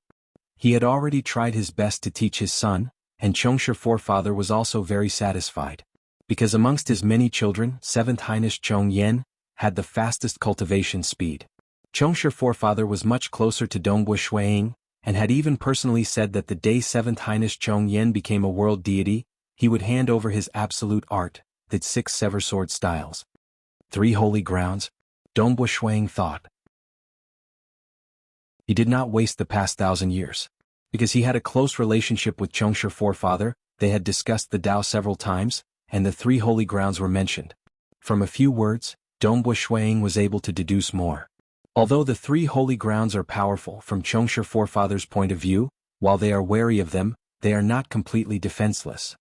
He had already tried his best to teach his son, and Chongsher forefather was also very satisfied. Because amongst his many children, Seventh Highness Chong Yen had the fastest cultivation speed. Chongsher forefather was much closer to Dongbo Shuiying, and had even personally said that the day Seventh Highness Chong Yen became a world deity, he would hand over his absolute art, the 6 sever sword styles. 3 holy grounds, Dongbo Shuiying thought. He did not waste the past 1,000 years. Because he had a close relationship with Chongsher forefather, they had discussed the Tao several times, and the 3 holy grounds were mentioned. From a few words, Dongbo Shuiying was able to deduce more. Although the 3 holy grounds are powerful from Chongsher forefather's point of view, while they are wary of them, they are not completely defenseless.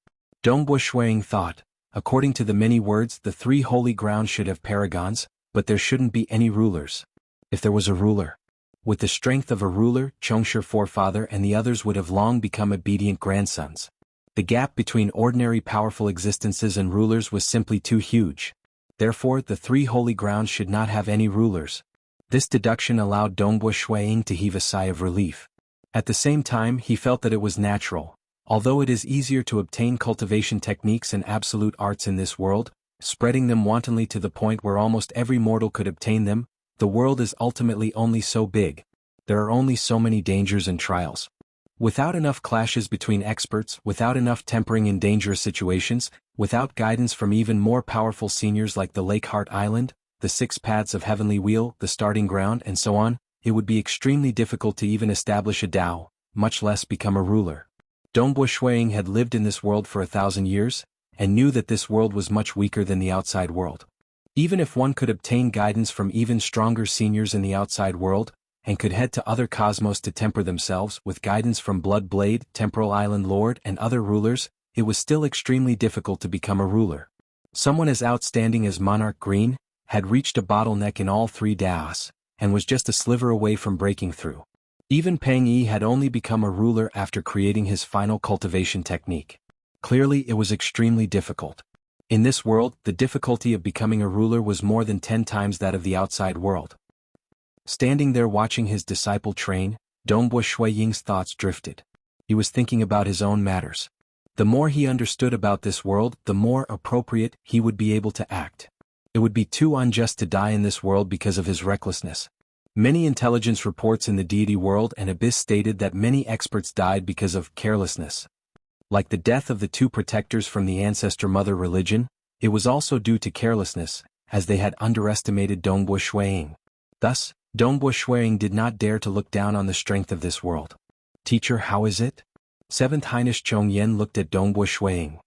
Dongbo Shuang thought, according to the many words, the three holy grounds should have paragons, but there shouldn't be any rulers. If there was a ruler, with the strength of a ruler, Chongsher forefather and the others would have long become obedient grandsons. The gap between ordinary powerful existences and rulers was simply too huge. Therefore, the three holy grounds should not have any rulers. This deduction allowed Dongbo Shuang to heave a sigh of relief. At the same time, he felt that it was natural. Although it is easier to obtain cultivation techniques and absolute arts in this world, spreading them wantonly to the point where almost every mortal could obtain them, the world is ultimately only so big. There are only so many dangers and trials. Without enough clashes between experts, without enough tempering in dangerous situations, without guidance from even more powerful seniors like the Lake Heart Island, the Six Paths of Heavenly Wheel, the Starting Ground, and so on, it would be extremely difficult to even establish a Tao, much less become a ruler. Dongbo Shuang had lived in this world for 1,000 years, and knew that this world was much weaker than the outside world. Even if one could obtain guidance from even stronger seniors in the outside world, and could head to other cosmos to temper themselves with guidance from Blood Blade, Temporal Island Lord and other rulers, it was still extremely difficult to become a ruler. Someone as outstanding as Monarch Green had reached a bottleneck in all three Daos, and was just a sliver away from breaking through. Even Peng Yi had only become a ruler after creating his final cultivation technique. Clearly it was extremely difficult. In this world, the difficulty of becoming a ruler was more than 10 times that of the outside world. Standing there watching his disciple train, Dongbo Shuaying's thoughts drifted. He was thinking about his own matters. The more he understood about this world, the more appropriate he would be able to act. It would be too unjust to die in this world because of his recklessness. Many intelligence reports in the deity world and abyss stated that many experts died because of carelessness. Like the death of the two protectors from the ancestor mother religion, it was also due to carelessness, as they had underestimated Dongbo Shuaying. Thus, Dongbo Shuaying did not dare to look down on the strength of this world. Teacher, how is it? Seventh Highness Chong Yen looked at Dongbo Shuaying.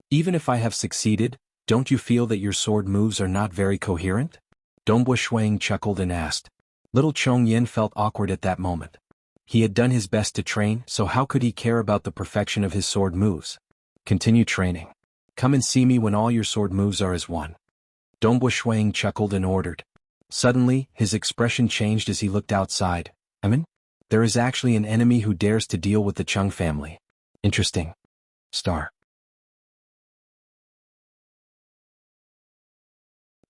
Even if I have succeeded, don't you feel that your sword moves are not very coherent? Dongbo Shuaying chuckled and asked. Little Chong Yen felt awkward at that moment. He had done his best to train, so how could he care about the perfection of his sword moves? Continue training. Come and see me when all your sword moves are as one. Dongbo Shuaying chuckled and ordered. Suddenly, his expression changed as he looked outside. There is actually an enemy who dares to deal with the Chung family. Interesting. Star.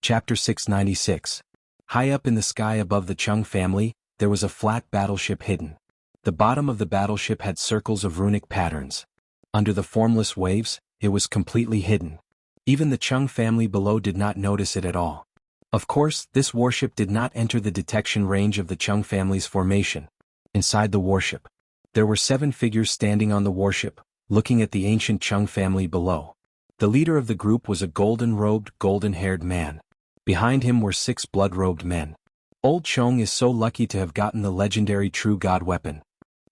Chapter 696. High up in the sky above the Chung family, there was a flat battleship hidden. The bottom of the battleship had circles of runic patterns. Under the formless waves, it was completely hidden. Even the Chung family below did not notice it at all. Of course, this warship did not enter the detection range of the Chung family's formation. Inside the warship, there were 7 figures standing on the warship, looking at the ancient Chung family below. The leader of the group was a golden-robed, golden-haired man. Behind him were 6 blood-robed men. Old Chong is so lucky to have gotten the legendary True God weapon.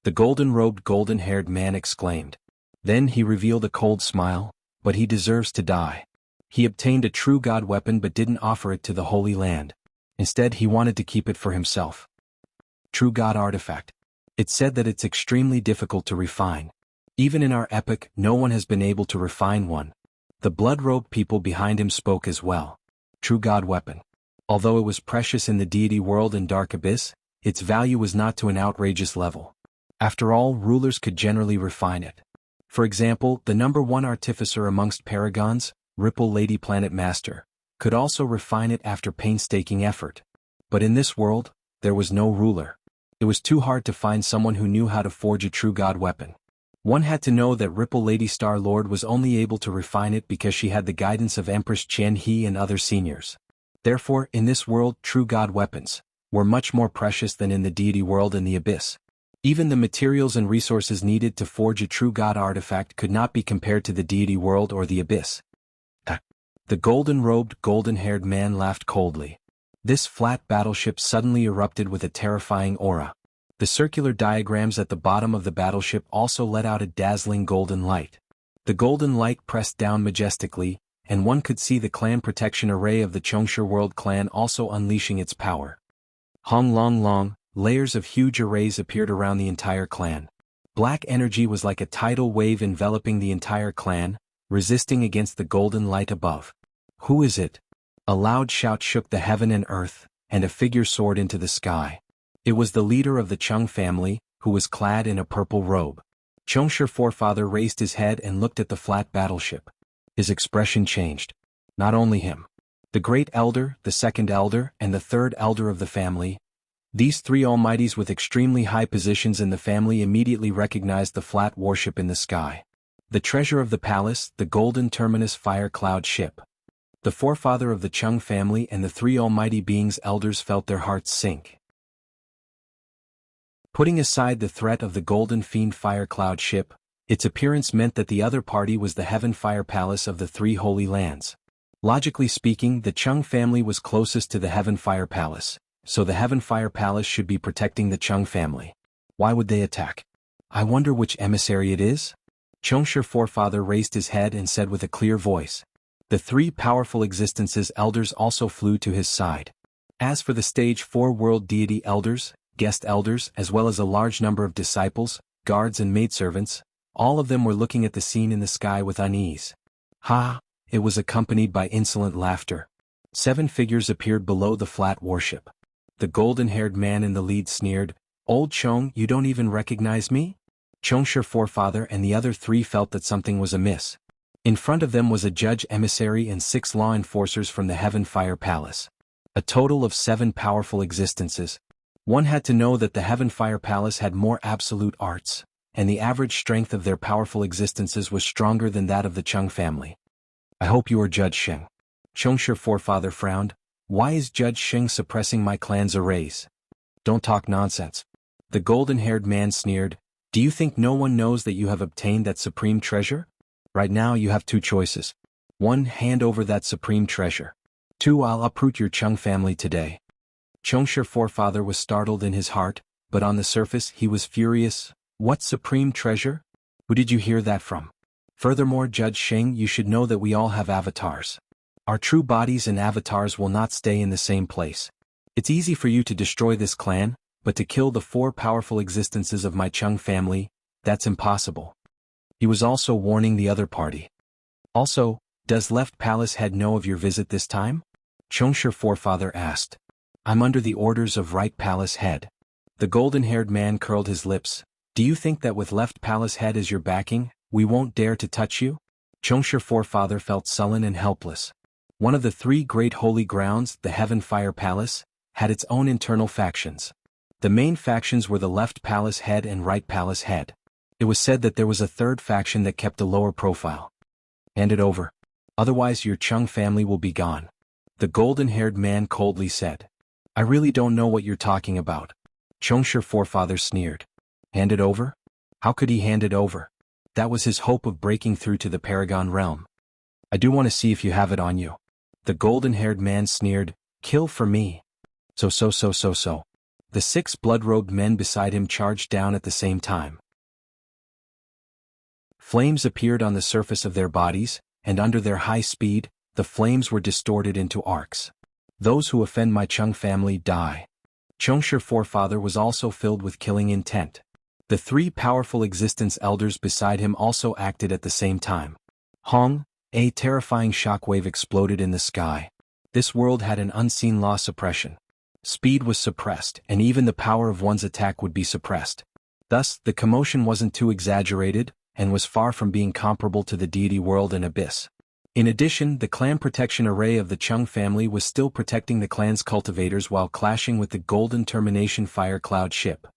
The golden-robed, golden-haired man exclaimed. Then he revealed a cold smile, but he deserves to die. He obtained a True God weapon but didn't offer it to the Holy Land. Instead he wanted to keep it for himself. True God artifact. It said that it's extremely difficult to refine. Even in our epoch, no one has been able to refine one. The blood-robed people behind him spoke as well. True God weapon. Although it was precious in the deity world and dark abyss, its value was not to an outrageous level. After all, rulers could generally refine it. For example, the #1 artificer amongst paragons, Ripple Lady Planet Master, could also refine it after painstaking effort. But in this world, there was no ruler. It was too hard to find someone who knew how to forge a True God weapon. One had to know that Ripple Lady Star Lord was only able to refine it because she had the guidance of Empress Qian He and other seniors. Therefore, in this world, True God weapons were much more precious than in the deity world and the abyss. Even the materials and resources needed to forge a True God artifact could not be compared to the deity world or the abyss. The golden-robed, golden-haired man laughed coldly. This flat battleship suddenly erupted with a terrifying aura. The circular diagrams at the bottom of the battleship also let out a dazzling golden light. The golden light pressed down majestically, and one could see the clan protection array of the Chongsher World clan also unleashing its power. Hong long long, layers of huge arrays appeared around the entire clan. Black energy was like a tidal wave enveloping the entire clan, resisting against the golden light above. "Who is it?" A loud shout shook the heaven and earth, and a figure soared into the sky. It was the leader of the Chung family, who was clad in a purple robe. Chongshi forefather raised his head and looked at the flat battleship. His expression changed. Not only him. The great elder, the second elder, and the third elder of the family. These three almighties with extremely high positions in the family immediately recognized the flat warship in the sky. The treasure of the palace, the golden terminus fire cloud ship. The forefather of the Chung family and the three almighty beings' elders felt their hearts sink. Putting aside the threat of the golden fiend fire cloud ship, its appearance meant that the other party was the heaven fire palace of the three holy lands. Logically speaking, the Chung family was closest to the heaven fire palace, so the heaven fire palace should be protecting the Chung family. Why would they attack? I wonder which emissary it is? Chongshi forefather raised his head and said with a clear voice. The three powerful existences elders also flew to his side. As for the stage 4 world deity elders, guest elders, as well as a large number of disciples, guards and maidservants, all of them were looking at the scene in the sky with unease. Ha! It was accompanied by insolent laughter. 7 figures appeared below the flat warship. The golden-haired man in the lead sneered, "Old Chong, you don't even recognize me?" Chongshi forefather and the other 3 felt that something was amiss. In front of them was a judge emissary and 6 law enforcers from the Heaven Fire Palace. A total of 7 powerful existences. One had to know that the Heaven Fire Palace had more absolute arts, and the average strength of their powerful existences was stronger than that of the Chung family. "I hope you are Judge Sheng." Chongshi forefather frowned. "Why is Judge Sheng suppressing my clan's arrays?" "Don't talk nonsense." The golden-haired man sneered. "Do you think no one knows that you have obtained that supreme treasure? Right now you have 2 choices. 1. Hand over that supreme treasure. 2. I'll uproot your Chung family today." Chongshi forefather was startled in his heart, but on the surface he was furious. "What supreme treasure? Who did you hear that from? Furthermore, Judge Sheng, you should know that we all have avatars. Our true bodies and avatars will not stay in the same place. It's easy for you to destroy this clan, but to kill the 4 powerful existences of my Chung family, that's impossible." He was also warning the other party. "Also, does Left Palace Head know of your visit this time?" Chongshi forefather asked. "I'm under the orders of Right Palace Head." The golden-haired man curled his lips. "Do you think that with Left Palace Head as your backing, we won't dare to touch you?" Chongshi forefather felt sullen and helpless. One of the 3 great holy grounds, the Heaven Fire Palace, had its own internal factions. The main factions were the Left Palace Head and Right Palace Head. It was said that there was a 3rd faction that kept a lower profile. "Hand it over. Otherwise your Chung family will be gone," the golden-haired man coldly said. "I really don't know what you're talking about." Chongshi forefather sneered. "Hand it over? How could he hand it over? That was his hope of breaking through to the Paragon realm. I do want to see if you have it on you." The golden-haired man sneered. "Kill for me." So. The 6 blood-robed men beside him charged down at the same time. Flames appeared on the surface of their bodies, and under their high speed, the flames were distorted into arcs. "Those who offend my Chung family die." Chongshi forefather was also filled with killing intent. The 3 powerful existence elders beside him also acted at the same time. Hong, a terrifying shockwave exploded in the sky. This world had an unseen law suppression. Speed was suppressed, and even the power of one's attack would be suppressed. Thus, the commotion wasn't too exaggerated, and was far from being comparable to the deity world and abyss. In addition, the clan protection array of the Chung family was still protecting the clan's cultivators while clashing with the golden termination fire cloud ship.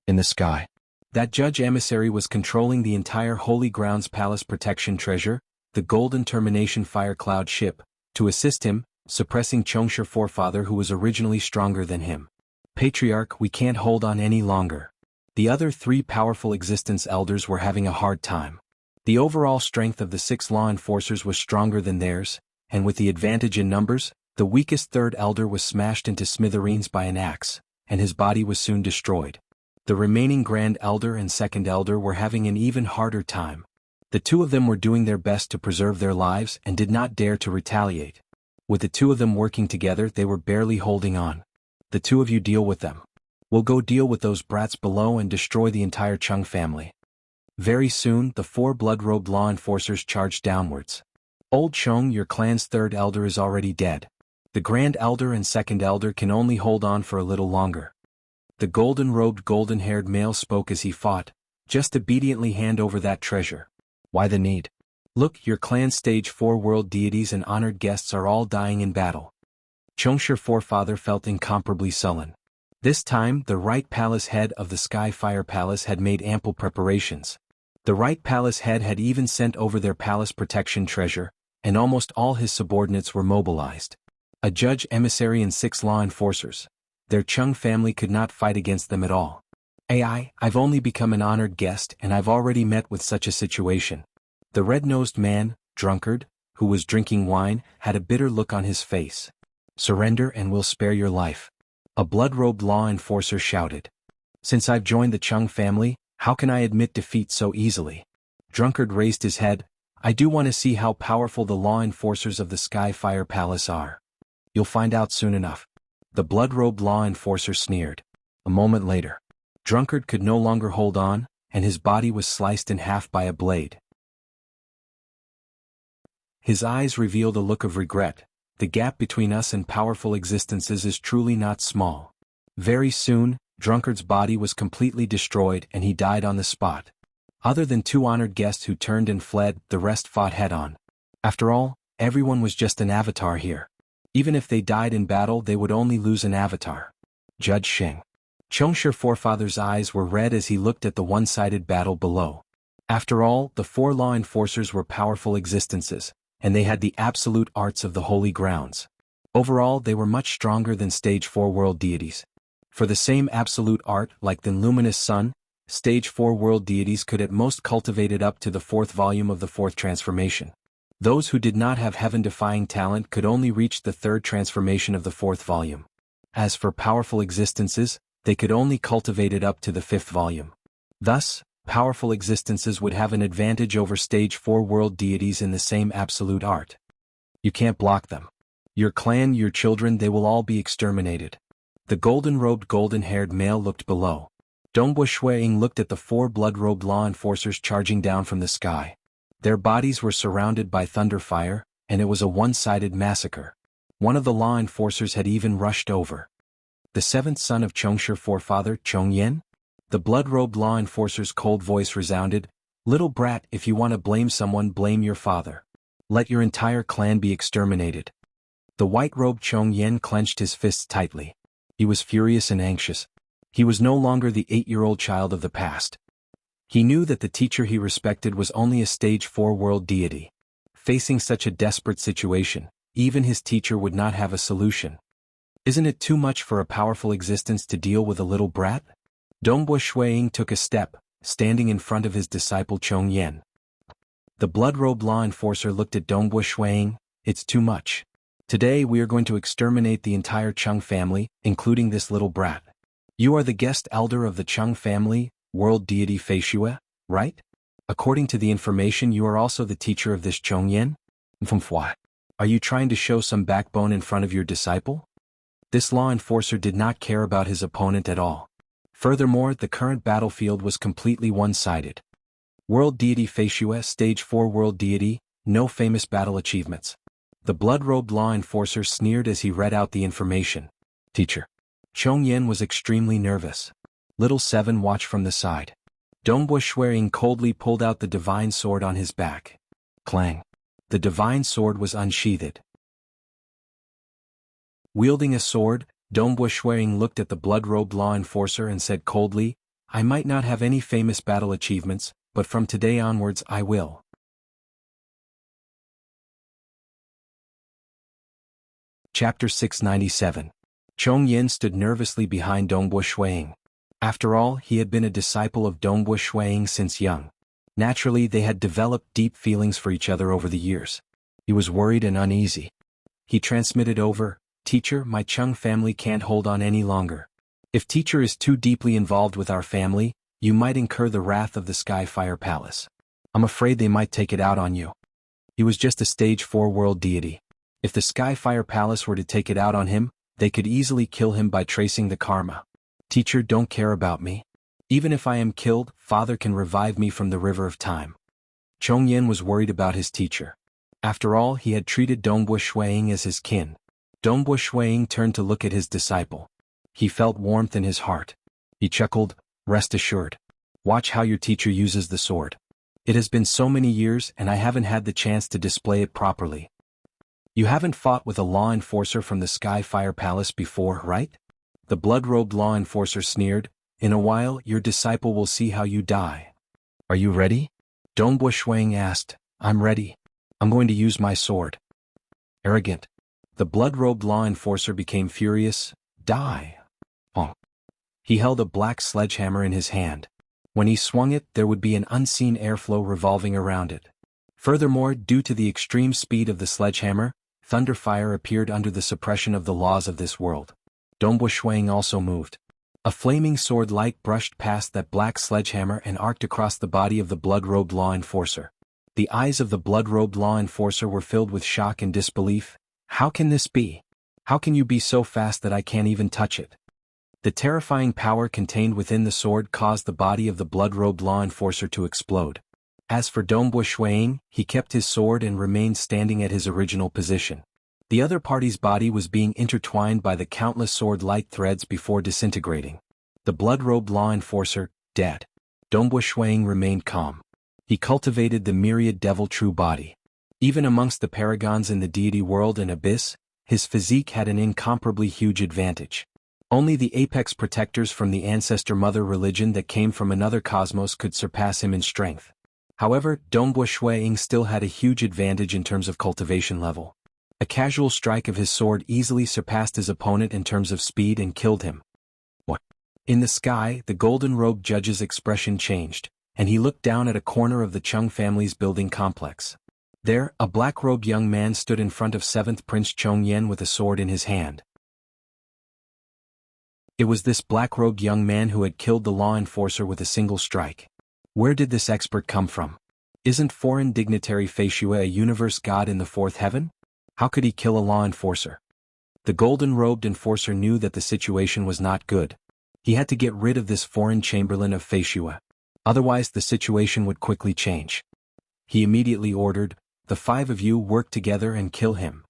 In the sky, that judge emissary was controlling the entire Holy Grounds Palace protection treasure, the golden termination fire cloud ship, to assist him, suppressing Chongshi forefather who was originally stronger than him. "Patriarch, we can't hold on any longer." The other 3 powerful existence elders were having a hard time. The overall strength of the 6 law enforcers was stronger than theirs, and with the advantage in numbers, the weakest 3rd elder was smashed into smithereens by an axe, and his body was soon destroyed. The remaining Grand Elder and 2nd Elder were having an even harder time. The 2 of them were doing their best to preserve their lives and did not dare to retaliate. With the 2 of them working together, they were barely holding on. "The 2 of you deal with them. We'll go deal with those brats below and destroy the entire Chung family." Very soon, the 4 blood-robed law enforcers charged downwards. Old Chong, your clan's 3rd elder, is already dead. The Grand Elder and 2nd Elder can only hold on for a little longer. The golden-robed, golden-haired male spoke as he fought. Just obediently hand over that treasure. Why the need? Look, your clan's stage 4 world deities and honored guests are all dying in battle. Chongshi forefather felt incomparably sullen. This time, the right palace head of the Sky Fire Palace had made ample preparations. The right palace head had even sent over their palace protection treasure, and almost all his subordinates were mobilized. A judge emissary and 6 law enforcers. Their Chung family could not fight against them at all. I've only become an honored guest and I've already met with such a situation. The red-nosed man, drunkard, who was drinking wine, had a bitter look on his face. Surrender and we'll spare your life. A blood-robed law enforcer shouted. Since I've joined the Chung family, how can I admit defeat so easily? Drunkard raised his head. I do want to see how powerful the law enforcers of the Sky Fire Palace are. You'll find out soon enough. The blood-robed law enforcer sneered. A moment later, Drunkard could no longer hold on, and his body was sliced in half by a blade. His eyes revealed a look of regret. The gap between us and powerful existences is truly not small. Very soon, Drunkard's body was completely destroyed and he died on the spot. Other than 2 honored guests who turned and fled, the rest fought head-on. After all, everyone was just an avatar here. Even if they died in battle, they would only lose an avatar. Judge Sheng. Chongshi forefather's eyes were red as he looked at the one-sided battle below. After all, the 4 law enforcers were powerful existences, and they had the absolute arts of the holy grounds. Overall, they were much stronger than stage 4 world deities. For the same absolute art, like the luminous sun, stage 4 world deities could at most cultivate it up to the 4th volume of the 4th transformation. Those who did not have heaven-defying talent could only reach the 3rd transformation of the 4th volume. As for powerful existences, they could only cultivate it up to the 5th volume. Thus, powerful existences would have an advantage over stage 4 world deities in the same absolute art. You can't block them. Your clan, your children, they will all be exterminated. The golden-robed, golden-haired male looked below. Dongbo Shuiying looked at the 4 blood-robed law enforcers charging down from the sky. Their bodies were surrounded by thunderfire, and it was a one-sided massacre. One of the law enforcers had even rushed over. The 7th son of Chongshi forefather, Chongyan? The blood-robed law enforcer's cold voice resounded. Little brat, if you want to blame someone, blame your father. Let your entire clan be exterminated. The white-robed Chongyan clenched his fists tightly. He was furious and anxious. He was no longer the 8-year-old child of the past. He knew that the teacher he respected was only a stage 4 world deity. Facing such a desperate situation, even his teacher would not have a solution. Isn't it too much for a powerful existence to deal with a little brat? Dongbo Shuiying took a step, standing in front of his disciple Chongyan. The blood-robed law enforcer looked at Dongbo Shuiying. It's too much. Today we are going to exterminate the entire Chung family, including this little brat. You are the guest elder of the Chung family, world deity Feishue, right? According to the information, you are also the teacher of this Chongyan? Are you trying to show some backbone in front of your disciple? This law enforcer did not care about his opponent at all. Furthermore, the current battlefield was completely one-sided. World deity Feishue, stage 4 world deity, no famous battle achievements. The blood-robed law enforcer sneered as he read out the information. Teacher. Chongyan was extremely nervous. Little 7 watched from the side. Dongbo Shuiying coldly pulled out the divine sword on his back. Clang. The divine sword was unsheathed. Wielding a sword, Dongbo Shuiying looked at the blood-robed law enforcer and said coldly, I might not have any famous battle achievements, but from today onwards I will. Chapter 697. Chongyan stood nervously behind Dongbo Shuiying. After all, he had been a disciple of Dongbo Shuiying since young. Naturally, they had developed deep feelings for each other over the years. He was worried and uneasy. He transmitted over, Teacher, my Chung family can't hold on any longer. If Teacher is too deeply involved with our family, you might incur the wrath of the Sky Fire Palace. I'm afraid they might take it out on you. He was just a stage 4 world deity. If the Sky Fire Palace were to take it out on him, they could easily kill him by tracing the karma. Teacher, don't care about me. Even if I am killed, Father can revive me from the river of time. Chongyan was worried about his teacher. After all, he had treated Dongbua Shuiying as his kin. Dongbua Shuiying turned to look at his disciple. He felt warmth in his heart. He chuckled, "Rest assured. Watch how your teacher uses the sword. It has been so many years and I haven't had the chance to display it properly." "You haven't fought with a law enforcer from the Sky Fire Palace before, right?" The blood-robed law enforcer sneered. "In a while, your disciple will see how you die." "Are you ready?" Dongbua Shuiying asked. "I'm ready. I'm going to use my sword." Arrogant. The blood-robed law enforcer became furious. "Die." Bonk. He held a black sledgehammer in his hand. When he swung it, there would be an unseen airflow revolving around it. Furthermore, due to the extreme speed of the sledgehammer, thunderfire appeared under the suppression of the laws of this world. Dongbua Shuiying also moved. A flaming sword light brushed past that black sledgehammer and arced across the body of the blood-robed law enforcer. The eyes of the blood-robed law enforcer were filled with shock and disbelief. "How can this be? How can you be so fast that I can't even touch it?" The terrifying power contained within the sword caused the body of the blood-robed law enforcer to explode. As for Dongbua Shuiying, he kept his sword and remained standing at his original position. The other party's body was being intertwined by the countless sword light threads before disintegrating. The blood-robed law enforcer, dead. Dongbua Shuiying remained calm. He cultivated the myriad devil true body. Even amongst the paragons in the deity world and abyss, his physique had an incomparably huge advantage. Only the apex protectors from the ancestor mother religion that came from another cosmos could surpass him in strength. However, Dongbua Shuiying still had a huge advantage in terms of cultivation level. A casual strike of his sword easily surpassed his opponent in terms of speed and killed him. What? In the sky, the golden-robed judge's expression changed, and he looked down at a corner of the Chung family's building complex. There, a black-robed young man stood in front of 7th Prince Chongyan with a sword in his hand. It was this black-robed young man who had killed the law enforcer with a single strike. Where did this expert come from? Isn't foreign dignitary Feishue a universe god in the 4th heaven? How could he kill a law enforcer? The golden-robed enforcer knew that the situation was not good. He had to get rid of this foreign chamberlain of Feishue. Otherwise the situation would quickly change. He immediately ordered, "The 5 of you work together and kill him."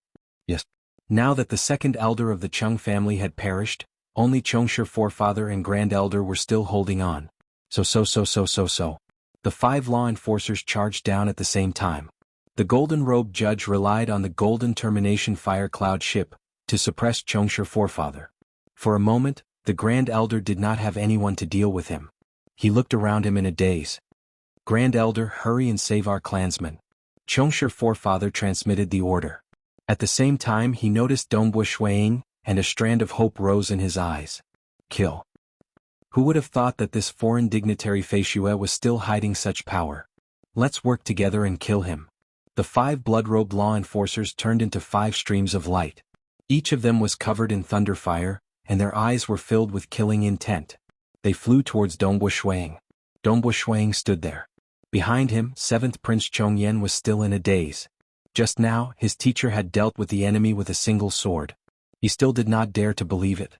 Yes. Now that the second elder of the Chung family had perished, only Chongsher forefather and grand elder were still holding on. So. The 5 law enforcers charged down at the same time. The golden-robed judge relied on the golden termination fire cloud ship to suppress Chongsher forefather. For a moment, the grand elder did not have anyone to deal with him. He looked around him in a daze. "Grand elder, hurry and save our clansmen." Chongsher forefather transmitted the order. At the same time he noticed Dongbua Shuiying, and a strand of hope rose in his eyes. Kill. Who would have thought that this foreign dignitary Feishue was still hiding such power? Let's work together and kill him. The 5 blood-robed law enforcers turned into 5 streams of light. Each of them was covered in thunderfire, and their eyes were filled with killing intent. They flew towards Dongbua Shuiying. Dongbua Shuiying stood there. Behind him, 7th Prince Chongyan was still in a daze. Just now, his teacher had dealt with the enemy with a single sword. He still did not dare to believe it.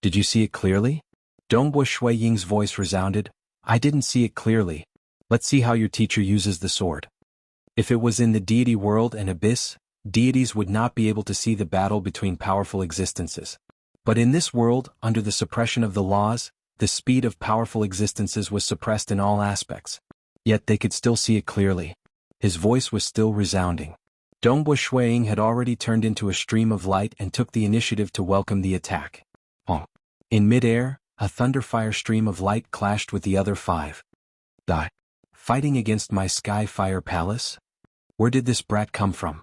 "Did you see it clearly?" Dongbua Shuiying's voice resounded. "I didn't see it clearly. Let's see how your teacher uses the sword." If it was in the deity world and abyss, deities would not be able to see the battle between powerful existences. But in this world, under the suppression of the laws, the speed of powerful existences was suppressed in all aspects. Yet they could still see it clearly. His voice was still resounding. Dongbua Shuiying had already turned into a stream of light and took the initiative to welcome the attack. In mid-air, a thunderfire stream of light clashed with the other 5. Die. Fighting against my Sky Fire Palace? Where did this brat come from?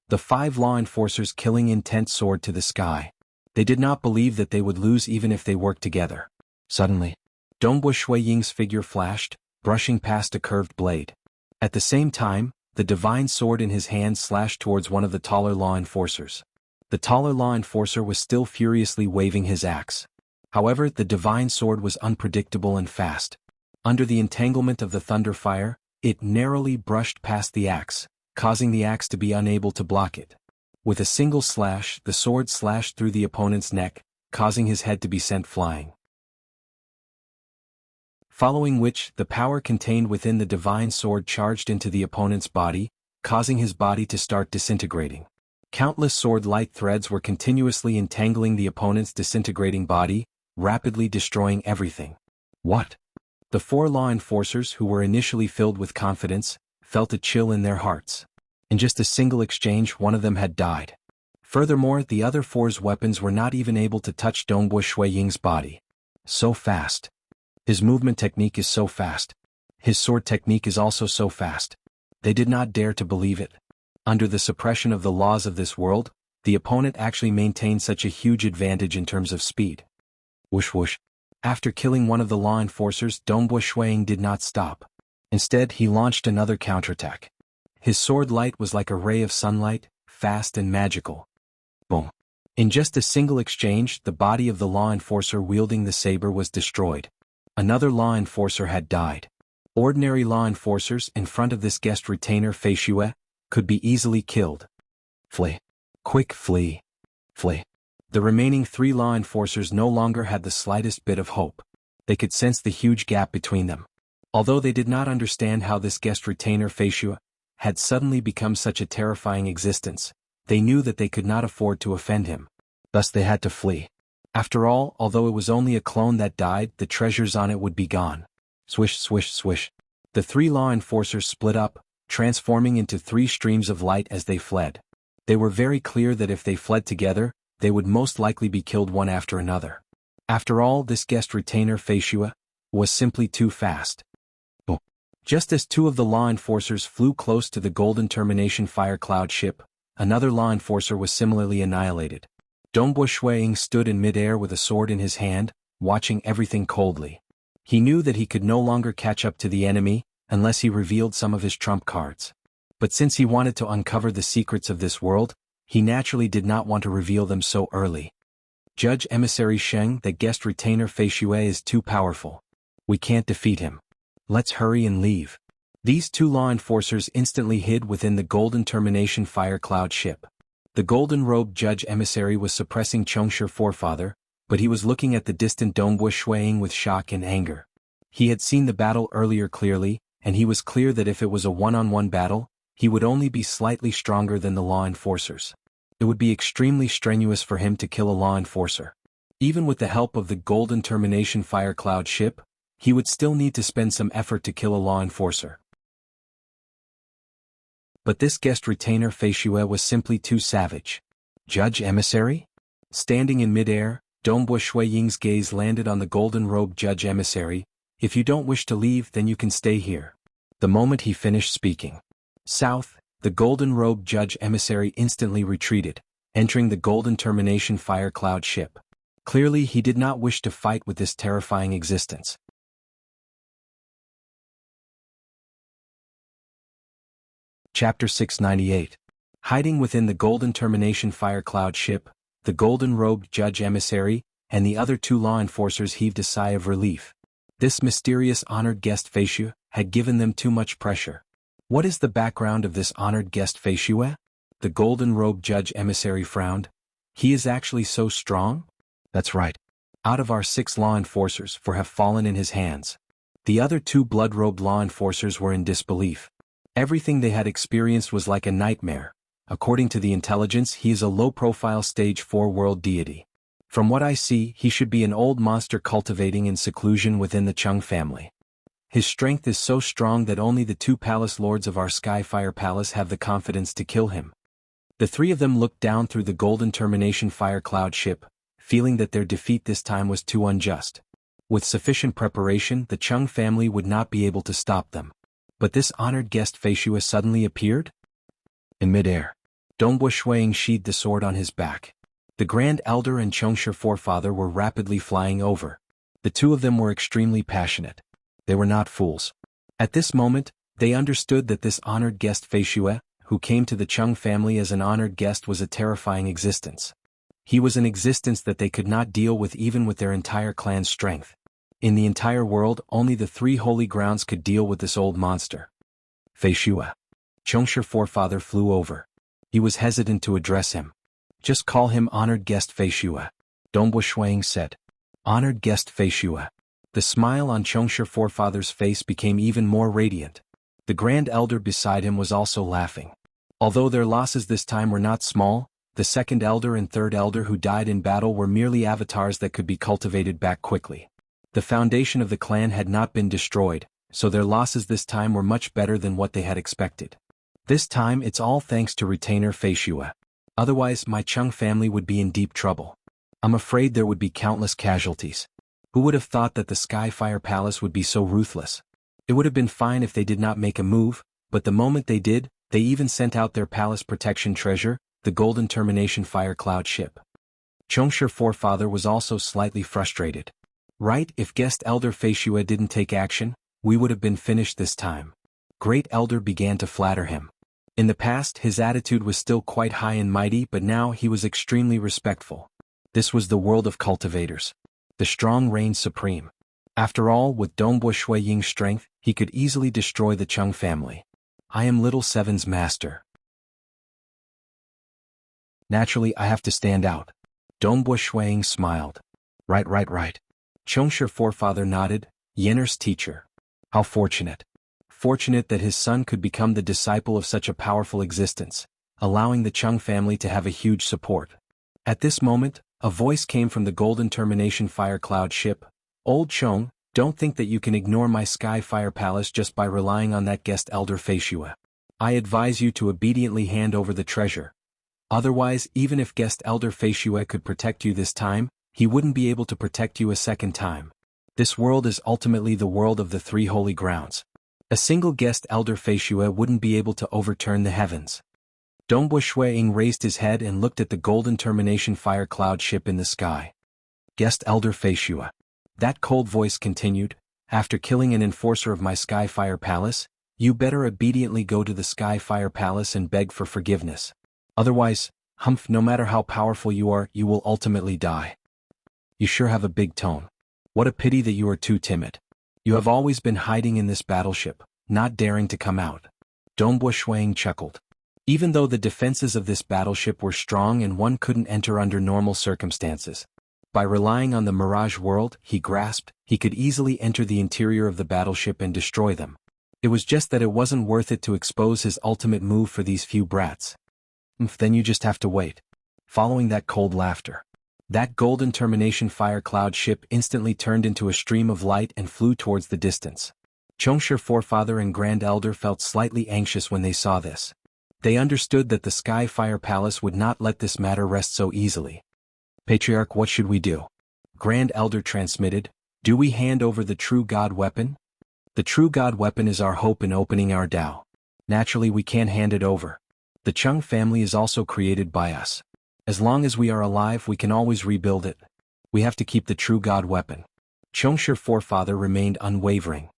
The 5 law enforcers killing intent soared to the sky. They did not believe that they would lose even if they worked together. Suddenly, Dongbua Shuiying's figure flashed, brushing past a curved blade. At the same time, the divine sword in his hand slashed towards one of the taller law enforcers. The taller law enforcer was still furiously waving his axe. However, the divine sword was unpredictable and fast. Under the entanglement of the thunderfire, it narrowly brushed past the axe, causing the axe to be unable to block it. With a single slash, the sword slashed through the opponent's neck, causing his head to be sent flying. following which the power contained within the divine sword charged into the opponent's body, causing his body to start disintegrating. Countless sword light threads were continuously entangling the opponent's disintegrating body, rapidly destroying everything. What? The 4 law enforcers, who were initially filled with confidence, felt a chill in their hearts. In just a single exchange, one of them had died. Furthermore, the other 4's weapons were not even able to touch Dongbo Shui Ying's body. So fast. His movement technique is so fast. His sword technique is also so fast. They did not dare to believe it. Under the suppression of the laws of this world, the opponent actually maintained such a huge advantage in terms of speed. Whoosh whoosh. After killing one of the law enforcers, Dongbo Shui Ying did not stop. Instead, he launched another counterattack. His sword light was like a ray of sunlight, fast and magical. Boom. In just a single exchange, the body of the law enforcer wielding the saber was destroyed. Another law enforcer had died. Ordinary law enforcers in front of this guest retainer Fei Xue could be easily killed. Flee. Quick flee. Flee. The remaining 3 law enforcers no longer had the slightest bit of hope. They could sense the huge gap between them. Although they did not understand how this guest retainer Fei Xue had suddenly become such a terrifying existence, they knew that they could not afford to offend him. Thus they had to flee. After all, although it was only a clone that died, the treasures on it would be gone. Swish, swish, swish. The 3 law enforcers split up, transforming into 3 streams of light as they fled. They were very clear that if they fled together, they would most likely be killed one after another. After all, this guest retainer Fei Xue was simply too fast. Oh. Just as 2 of the law enforcers flew close to the Golden Termination Fire Cloud ship, another law enforcer was similarly annihilated. Dongbo Shui Ying stood in midair with a sword in his hand, watching everything coldly. He knew that he could no longer catch up to the enemy unless he revealed some of his trump cards. But since he wanted to uncover the secrets of this world, he naturally did not want to reveal them so early. Judge Emissary Sheng, the guest retainer Fei Xue is too powerful. We can't defeat him. Let's hurry and leave. These 2 law enforcers instantly hid within the Golden Termination Fire Cloud ship. The golden-robed Judge Emissary was suppressing Chongshi's forefather, but he was looking at the distant Dongbo Shui Ying with shock and anger. He had seen the battle earlier clearly, and he was clear that if it was a one-on-one battle, he would only be slightly stronger than the law enforcers. It would be extremely strenuous for him to kill a law enforcer. Even with the help of the Golden Termination Fire Cloud ship, he would still need to spend some effort to kill a law enforcer. But this guest retainer Fei Xue was simply too savage. Judge Emissary? Standing in midair, Dongbo Shui Ying's gaze landed on the golden-robed Judge Emissary. If you don't wish to leave, then you can stay here. The moment he finished speaking. South, the golden-robed Judge Emissary instantly retreated, entering the Golden Termination Fire Cloud ship. Clearly he did not wish to fight with this terrifying existence. Chapter 698. Hiding within the Golden Termination Fire Cloud ship, the golden-robed Judge Emissary and the other 2 law enforcers heaved a sigh of relief. This mysterious honored guest Fei Xue had given them too much pressure. What is the background of this honored guest Fei Xue? The golden-robed Judge Emissary frowned. He is actually so strong? That's right. Out of our 6 law enforcers, 4 have fallen in his hands. The other 2 blood-robed law enforcers were in disbelief. Everything they had experienced was like a nightmare. According to the intelligence, he is a low-profile Stage 4 world deity. From what I see, he should be an old monster cultivating in seclusion within the Chung family. His strength is so strong that only the 2 palace lords of our Skyfire Palace have the confidence to kill him. The 3 of them looked down through the Golden Termination Fire Cloud ship, feeling that their defeat this time was too unjust. With sufficient preparation, the Chung family would not be able to stop them. But this honored guest Fei Xue suddenly appeared? In midair, Dongbo Shui Ying sheathed the sword on his back. The Grand Elder and Chongshi's forefather were rapidly flying over. The 2 of them were extremely passionate. They were not fools. At this moment, they understood that this honored guest Fei Xue, who came to the Chung family as an honored guest, was a terrifying existence. He was an existence that they could not deal with even with their entire clan's strength. In the entire world, only the 3 holy grounds could deal with this old monster. Fei Xue. Chongshi's forefather flew over. He was hesitant to address him. Just call him honored guest Fei Xue. Dongbo Shui Ying said. Honored guest Fei Xue. The smile on Chongsher forefather's face became even more radiant. The Grand Elder beside him was also laughing. Although their losses this time were not small, the second elder and third elder who died in battle were merely avatars that could be cultivated back quickly. The foundation of the clan had not been destroyed, so their losses this time were much better than what they had expected. This time it's all thanks to retainer Feishua. Otherwise my Chung family would be in deep trouble. I'm afraid there would be countless casualties. Who would have thought that the Skyfire Palace would be so ruthless? It would have been fine if they did not make a move, but the moment they did, they even sent out their palace protection treasure, the Golden Termination Fire Cloud ship. Chongsher forefather was also slightly frustrated. Right, if guest elder Feishua didn't take action, we would have been finished this time. Great elder began to flatter him. In the past his attitude was still quite high and mighty, but now he was extremely respectful. This was the world of cultivators. The strong reigned supreme. After all, with Dongbo Shui Ying's strength, he could easily destroy the Chung family. I am Little Seven's master. Naturally I have to stand out. Dongbo Shui Ying smiled. Right. Chongsher forefather nodded, Yenner's teacher. How fortunate. Fortunate that his son could become the disciple of such a powerful existence, allowing the Chung family to have a huge support. At this moment, a voice came from the Golden Termination Fire Cloud ship. Old Chong, don't think that you can ignore my Sky Fire Palace just by relying on that guest elder Feishua. I advise you to obediently hand over the treasure. Otherwise, even if guest elder Feishua could protect you this time, he wouldn't be able to protect you a second time. This world is ultimately the world of the three holy grounds. A single guest elder Feishua wouldn't be able to overturn the heavens. Dongbo Shuiying raised his head and looked at the Golden Termination Fire Cloud ship in the sky. Guest elder Feishua. That cold voice continued, after killing an enforcer of my Sky Fire Palace, you better obediently go to the Sky Fire Palace and beg for forgiveness. Otherwise, no matter how powerful you are, you will ultimately die. You sure have a big tone. What a pity that you are too timid. You have always been hiding in this battleship, not daring to come out. Dongbo Shuiying chuckled. Even though the defenses of this battleship were strong and one couldn't enter under normal circumstances, by relying on the Mirage world, he grasped, he could easily enter the interior of the battleship and destroy them. It was just that it wasn't worth it to expose his ultimate move for these few brats. Then you just have to wait. Following that cold laughter, that Golden Termination Fire Cloud ship instantly turned into a stream of light and flew towards the distance. Chongsher forefather and Grand Elder felt slightly anxious when they saw this. They understood that the Sky Fire Palace would not let this matter rest so easily. Patriarch, what should we do? Grand Elder transmitted, do we hand over the True God weapon? The True God weapon is our hope in opening our Dao. Naturally we can't hand it over. The Chung family is also created by us. As long as we are alive we can always rebuild it. We have to keep the True God weapon. Chongsher forefather remained unwavering.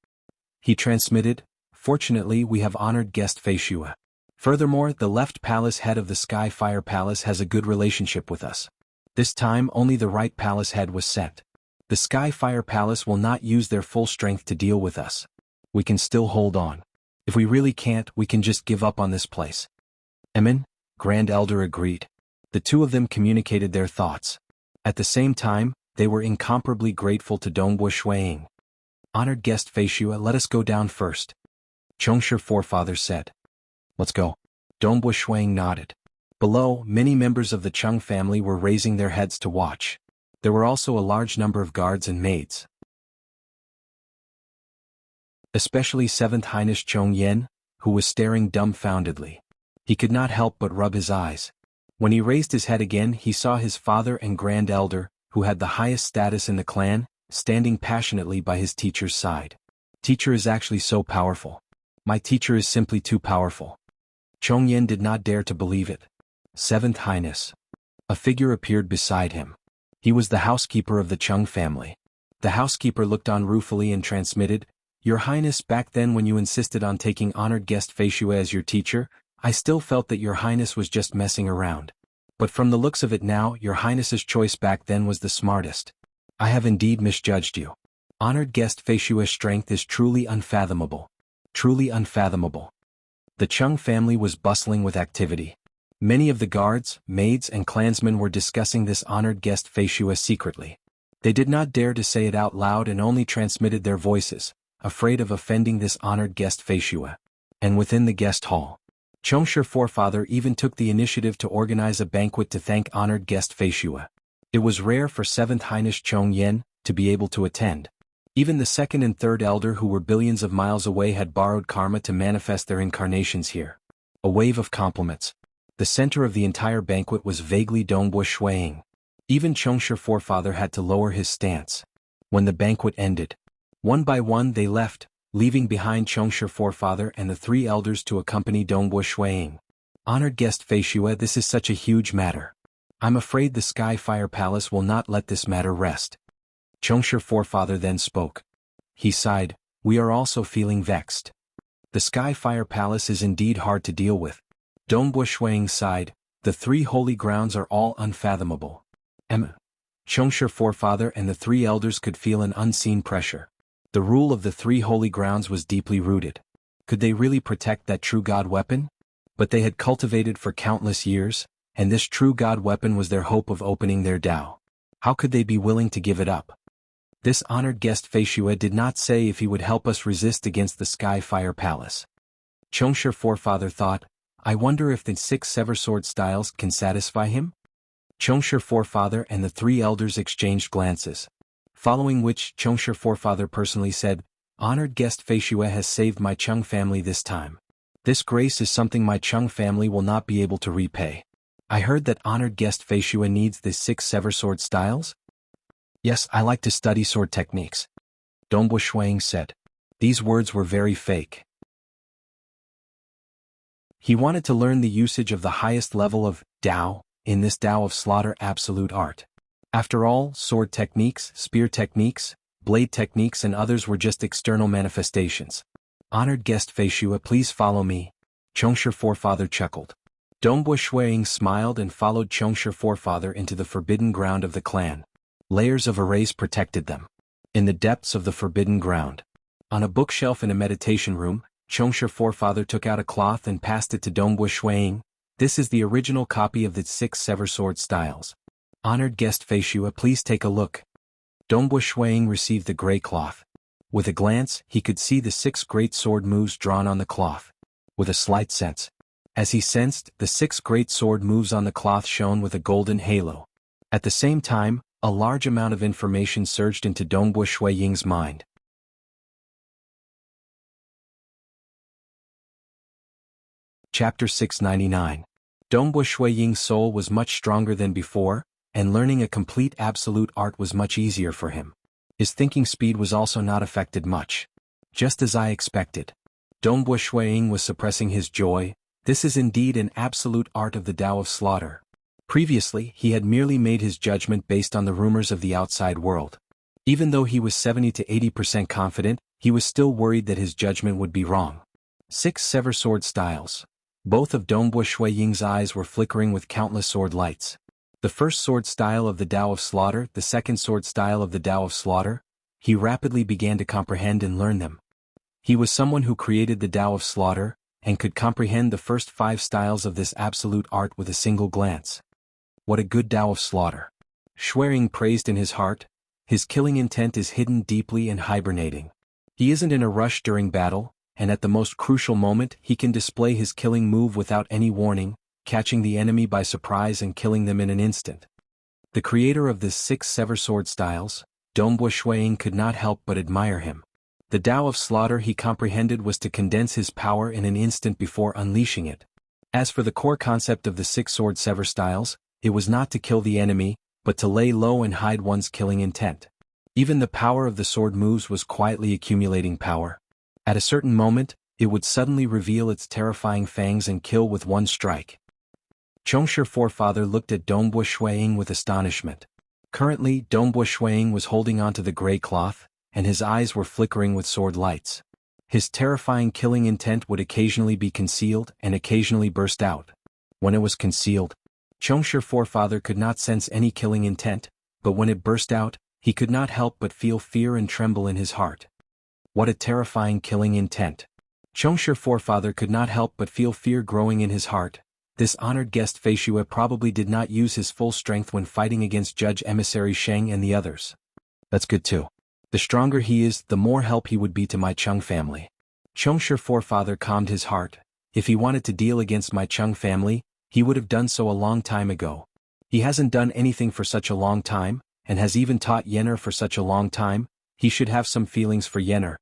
He transmitted, fortunately we have honored guest Feishua. Furthermore, the left palace head of the Sky Fire Palace has a good relationship with us. This time only the right palace head was sent. The Sky Fire Palace will not use their full strength to deal with us. We can still hold on. If we really can't, we can just give up on this place. Emin, Grand Elder agreed. The two of them communicated their thoughts. At the same time, they were incomparably grateful to Dongbo Shuiying. Honored guest Feishua, let us go down first. Chongsher forefather said. Let's go. Dongbo Shuiying nodded. Below, many members of the Chung family were raising their heads to watch. There were also a large number of guards and maids. Especially 7th Highness Chong Yen, who was staring dumbfoundedly. He could not help but rub his eyes. When he raised his head again he saw his father and Grand Elder, who had the highest status in the clan, standing passionately by his teacher's side. Teacher is actually so powerful. My teacher is simply too powerful. Chong Yen did not dare to believe it. 7th Highness. A figure appeared beside him. He was the housekeeper of the Chung family. The housekeeper looked on ruefully and transmitted, Your Highness, back then when you insisted on taking honored guest Feishua as your teacher, I still felt that Your Highness was just messing around. But from the looks of it now, Your Highness's choice back then was the smartest. I have indeed misjudged you. Honored guest Feishua's strength is truly unfathomable. Truly unfathomable. The Chung family was bustling with activity. Many of the guards, maids and clansmen were discussing this honored guest Feishua secretly. They did not dare to say it out loud and only transmitted their voices, afraid of offending this honored guest Feishue. And within the guest hall, Chongsher forefather even took the initiative to organize a banquet to thank honored guest Feishue. It was rare for 7th Highness Chong Yen to be able to attend. Even the 2nd and 3rd elder who were billions of miles away had borrowed karma to manifest their incarnations here. A wave of compliments. The center of the entire banquet was vaguely Dongbo Shuiying. Even Chongsher forefather had to lower his stance. When the banquet ended, one by one they left, leaving behind Chongsher forefather and the 3 elders to accompany Dongbo Shuiying. Honored guest Feishue, this is such a huge matter. I'm afraid the Sky Fire Palace will not let this matter rest. Chongsher forefather then spoke. He sighed, we are also feeling vexed. The Sky Fire Palace is indeed hard to deal with. Dongbo Shuiying sighed, the 3 holy grounds are all unfathomable. Chongsher forefather and the 3 elders could feel an unseen pressure. The rule of the 3 holy grounds was deeply rooted. Could they really protect that true God weapon? But they had cultivated for countless years, and this true God weapon was their hope of opening their Tao. How could they be willing to give it up? This honored guest Feishue did not say if he would help us resist against the Sky Fire Palace. Chongsher forefather thought, I wonder if the 6 sever sword styles can satisfy him? Chongsher forefather and the 3 elders exchanged glances. Following which Chongsher forefather personally said, honored guest Feishue has saved my Chung family this time. This grace is something my Chung family will not be able to repay. I heard that honored guest Feishue needs the 6 sever sword styles? Yes, I like to study sword techniques. Dongbo Shuiying said. These words were very fake. He wanted to learn the usage of the highest level of Tao, in this Tao of slaughter absolute art. After all, sword techniques, spear techniques, blade techniques and others were just external manifestations. Honored guest Feishue, please follow me. Chongsher forefather chuckled. Dongbo Shuiying smiled and followed Chongsher forefather into the forbidden ground of the clan. Layers of arrays protected them. In the depths of the forbidden ground, on a bookshelf in a meditation room, Chongsher forefather took out a cloth and passed it to Dongbo Shuiying. This is the original copy of the 6 sever sword styles. Honored guest Feishue, please take a look. Dongbo Shuiying received the gray cloth. With a glance, he could see the 6 great sword moves drawn on the cloth. With a slight sense. As he sensed, the 6 great sword moves on the cloth shone with a golden halo. At the same time, a large amount of information surged into Dongbo Shuiying's mind. Chapter 699. Dongbo Shuiying's soul was much stronger than before, and learning a complete absolute art was much easier for him. His thinking speed was also not affected much. Just as I expected. Dongbo Shuiying was suppressing his joy. This is indeed an absolute art of the Tao of slaughter. Previously, he had merely made his judgment based on the rumors of the outside world. Even though he was 70 to 80% confident, he was still worried that his judgment would be wrong. 6 sever sword styles. Both of Dongbo Shuiying's eyes were flickering with countless sword lights. The first sword style of the Tao of slaughter, the second sword style of the Tao of slaughter. He rapidly began to comprehend and learn them. He was someone who created the Tao of slaughter, and could comprehend the first 5 styles of this absolute art with a single glance. What a good Tao of slaughter. Shuiying praised in his heart. His killing intent is hidden deeply and hibernating. He isn't in a rush during battle, and at the most crucial moment he can display his killing move without any warning, catching the enemy by surprise and killing them in an instant. The creator of the 6 sever sword styles, Dongbo Shuiying, could not help but admire him. The Tao of slaughter he comprehended was to condense his power in an instant before unleashing it. As for the core concept of the 6 sword sever styles, it was not to kill the enemy, but to lay low and hide one's killing intent. Even the power of the sword moves was quietly accumulating power. At a certain moment, it would suddenly reveal its terrifying fangs and kill with one strike. Chongsher forefather looked at Dongbo Shuiying with astonishment. Currently, Dongbo Shuiying was holding onto the gray cloth, and his eyes were flickering with sword lights. His terrifying killing intent would occasionally be concealed and occasionally burst out. When it was concealed, Chongsher forefather could not sense any killing intent, but when it burst out, he could not help but feel fear and tremble in his heart. What a terrifying killing intent. Chongsher forefather could not help but feel fear growing in his heart. This honored guest Feishue probably did not use his full strength when fighting against Judge Emissary Sheng and the others. That's good too. The stronger he is, the more help he would be to my Chung family. Chongshi forefather calmed his heart. If he wanted to deal against my Chung family, he would have done so a long time ago. He hasn't done anything for such a long time, and has even taught Yenner for such a long time. He should have some feelings for Yenner.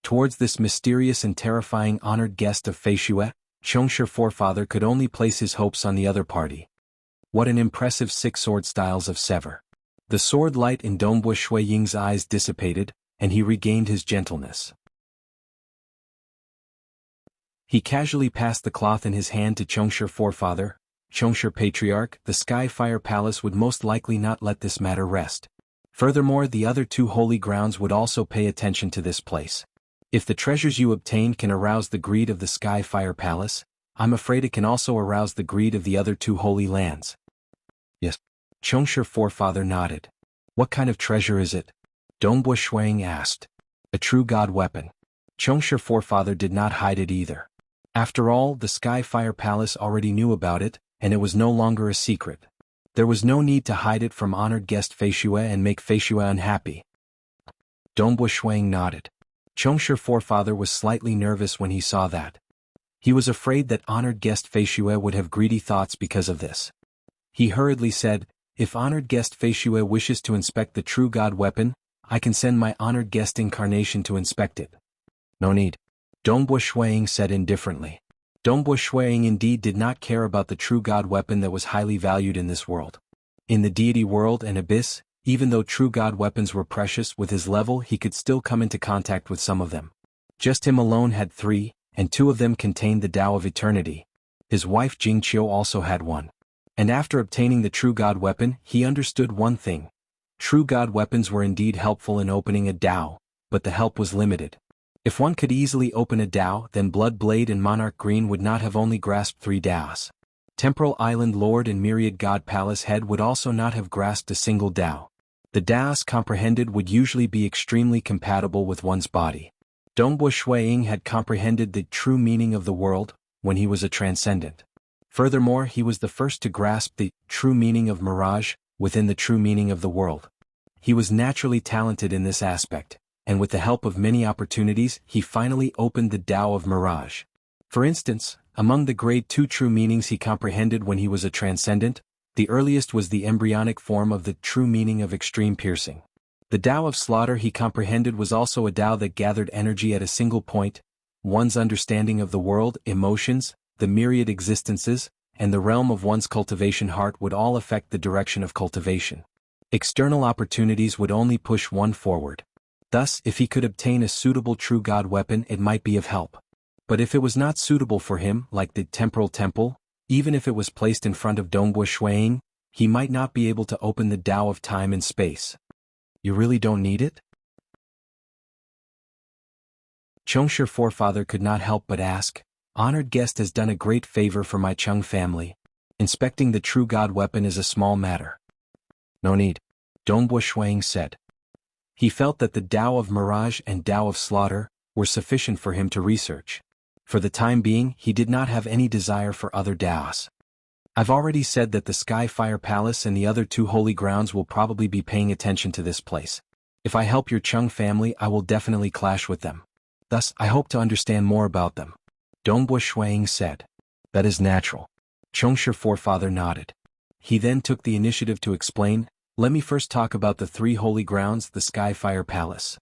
Towards this mysterious and terrifying honored guest of Feishue, Chongshi forefather could only place his hopes on the other party. What an impressive 6 sword styles of Sever. The sword light in Dongbo Shui Ying's eyes dissipated, and he regained his gentleness. He casually passed the cloth in his hand to Chongshi forefather. Chongshi patriarch, the Sky Fire Palace would most likely not let this matter rest. Furthermore, the other 2 holy grounds would also pay attention to this place. If the treasures you obtain can arouse the greed of the Sky Fire Palace, I'm afraid it can also arouse the greed of the other 2 holy lands. Yes. Chongshi forefather nodded. What kind of treasure is it? Dongbo Shuang asked. A true god weapon. Chongshi forefather did not hide it either. After all, the Sky Fire Palace already knew about it, and it was no longer a secret. There was no need to hide it from honored guest Feishue and make Feishue unhappy. Dongbo Shuang nodded. Chongshi forefather was slightly nervous when he saw that. He was afraid that honored guest Feishue would have greedy thoughts because of this. He hurriedly said, if honored guest Feishue wishes to inspect the true god weapon, I can send my honored guest Incarnation to inspect it. No need. Dongbo Shuang said indifferently. Dongbo Shuang indeed did not care about the true god weapon that was highly valued in this world. In the deity world and abyss, even though true god weapons were precious with his level, he could still come into contact with some of them. Just him alone had 3, and 2 of them contained the Tao of Eternity. His wife Jingqiu also had one. And after obtaining the true god weapon, he understood one thing. True god weapons were indeed helpful in opening a Tao, but the help was limited. If one could easily open a Tao, then Blood Blade and Monarch Green would not have only grasped 3 Taos. Temporal Island Lord and Myriad God Palace Head would also not have grasped a single Tao. The Taos comprehended would usually be extremely compatible with one's body. Dongbo Shuang had comprehended the true meaning of the world, when he was a transcendent. Furthermore, he was the first to grasp the true meaning of mirage, within the true meaning of the world. He was naturally talented in this aspect, and with the help of many opportunities, he finally opened the Tao of mirage. For instance, among the grade 2 true meanings he comprehended when he was a transcendent, the earliest was the embryonic form of the true meaning of extreme piercing. The Tao of slaughter he comprehended was also a Tao that gathered energy at a single point. One's understanding of the world, emotions, the myriad existences, and the realm of one's cultivation heart would all affect the direction of cultivation. External opportunities would only push one forward. Thus, if he could obtain a suitable true god weapon, it might be of help. But if it was not suitable for him, like the temporal temple, even if it was placed in front of Dongbo Shuang, he might not be able to open the Tao of time and space. You really don't need it? Chongshi forefather could not help but ask. Honored guest has done a great favor for my Chung family. Inspecting the true god weapon is a small matter. No need. Dongbo Shuang said. He felt that the Tao of mirage and Tao of slaughter were sufficient for him to research. For the time being, he did not have any desire for other Taos. I've already said that the Sky Fire Palace and the other 2 holy grounds will probably be paying attention to this place. If I help your Chung family, I will definitely clash with them. Thus, I hope to understand more about them. Dongbo Shuang said. That is natural. Chongshi forefather nodded. He then took the initiative to explain. Let me first talk about the 3 holy grounds, the Sky Fire Palace.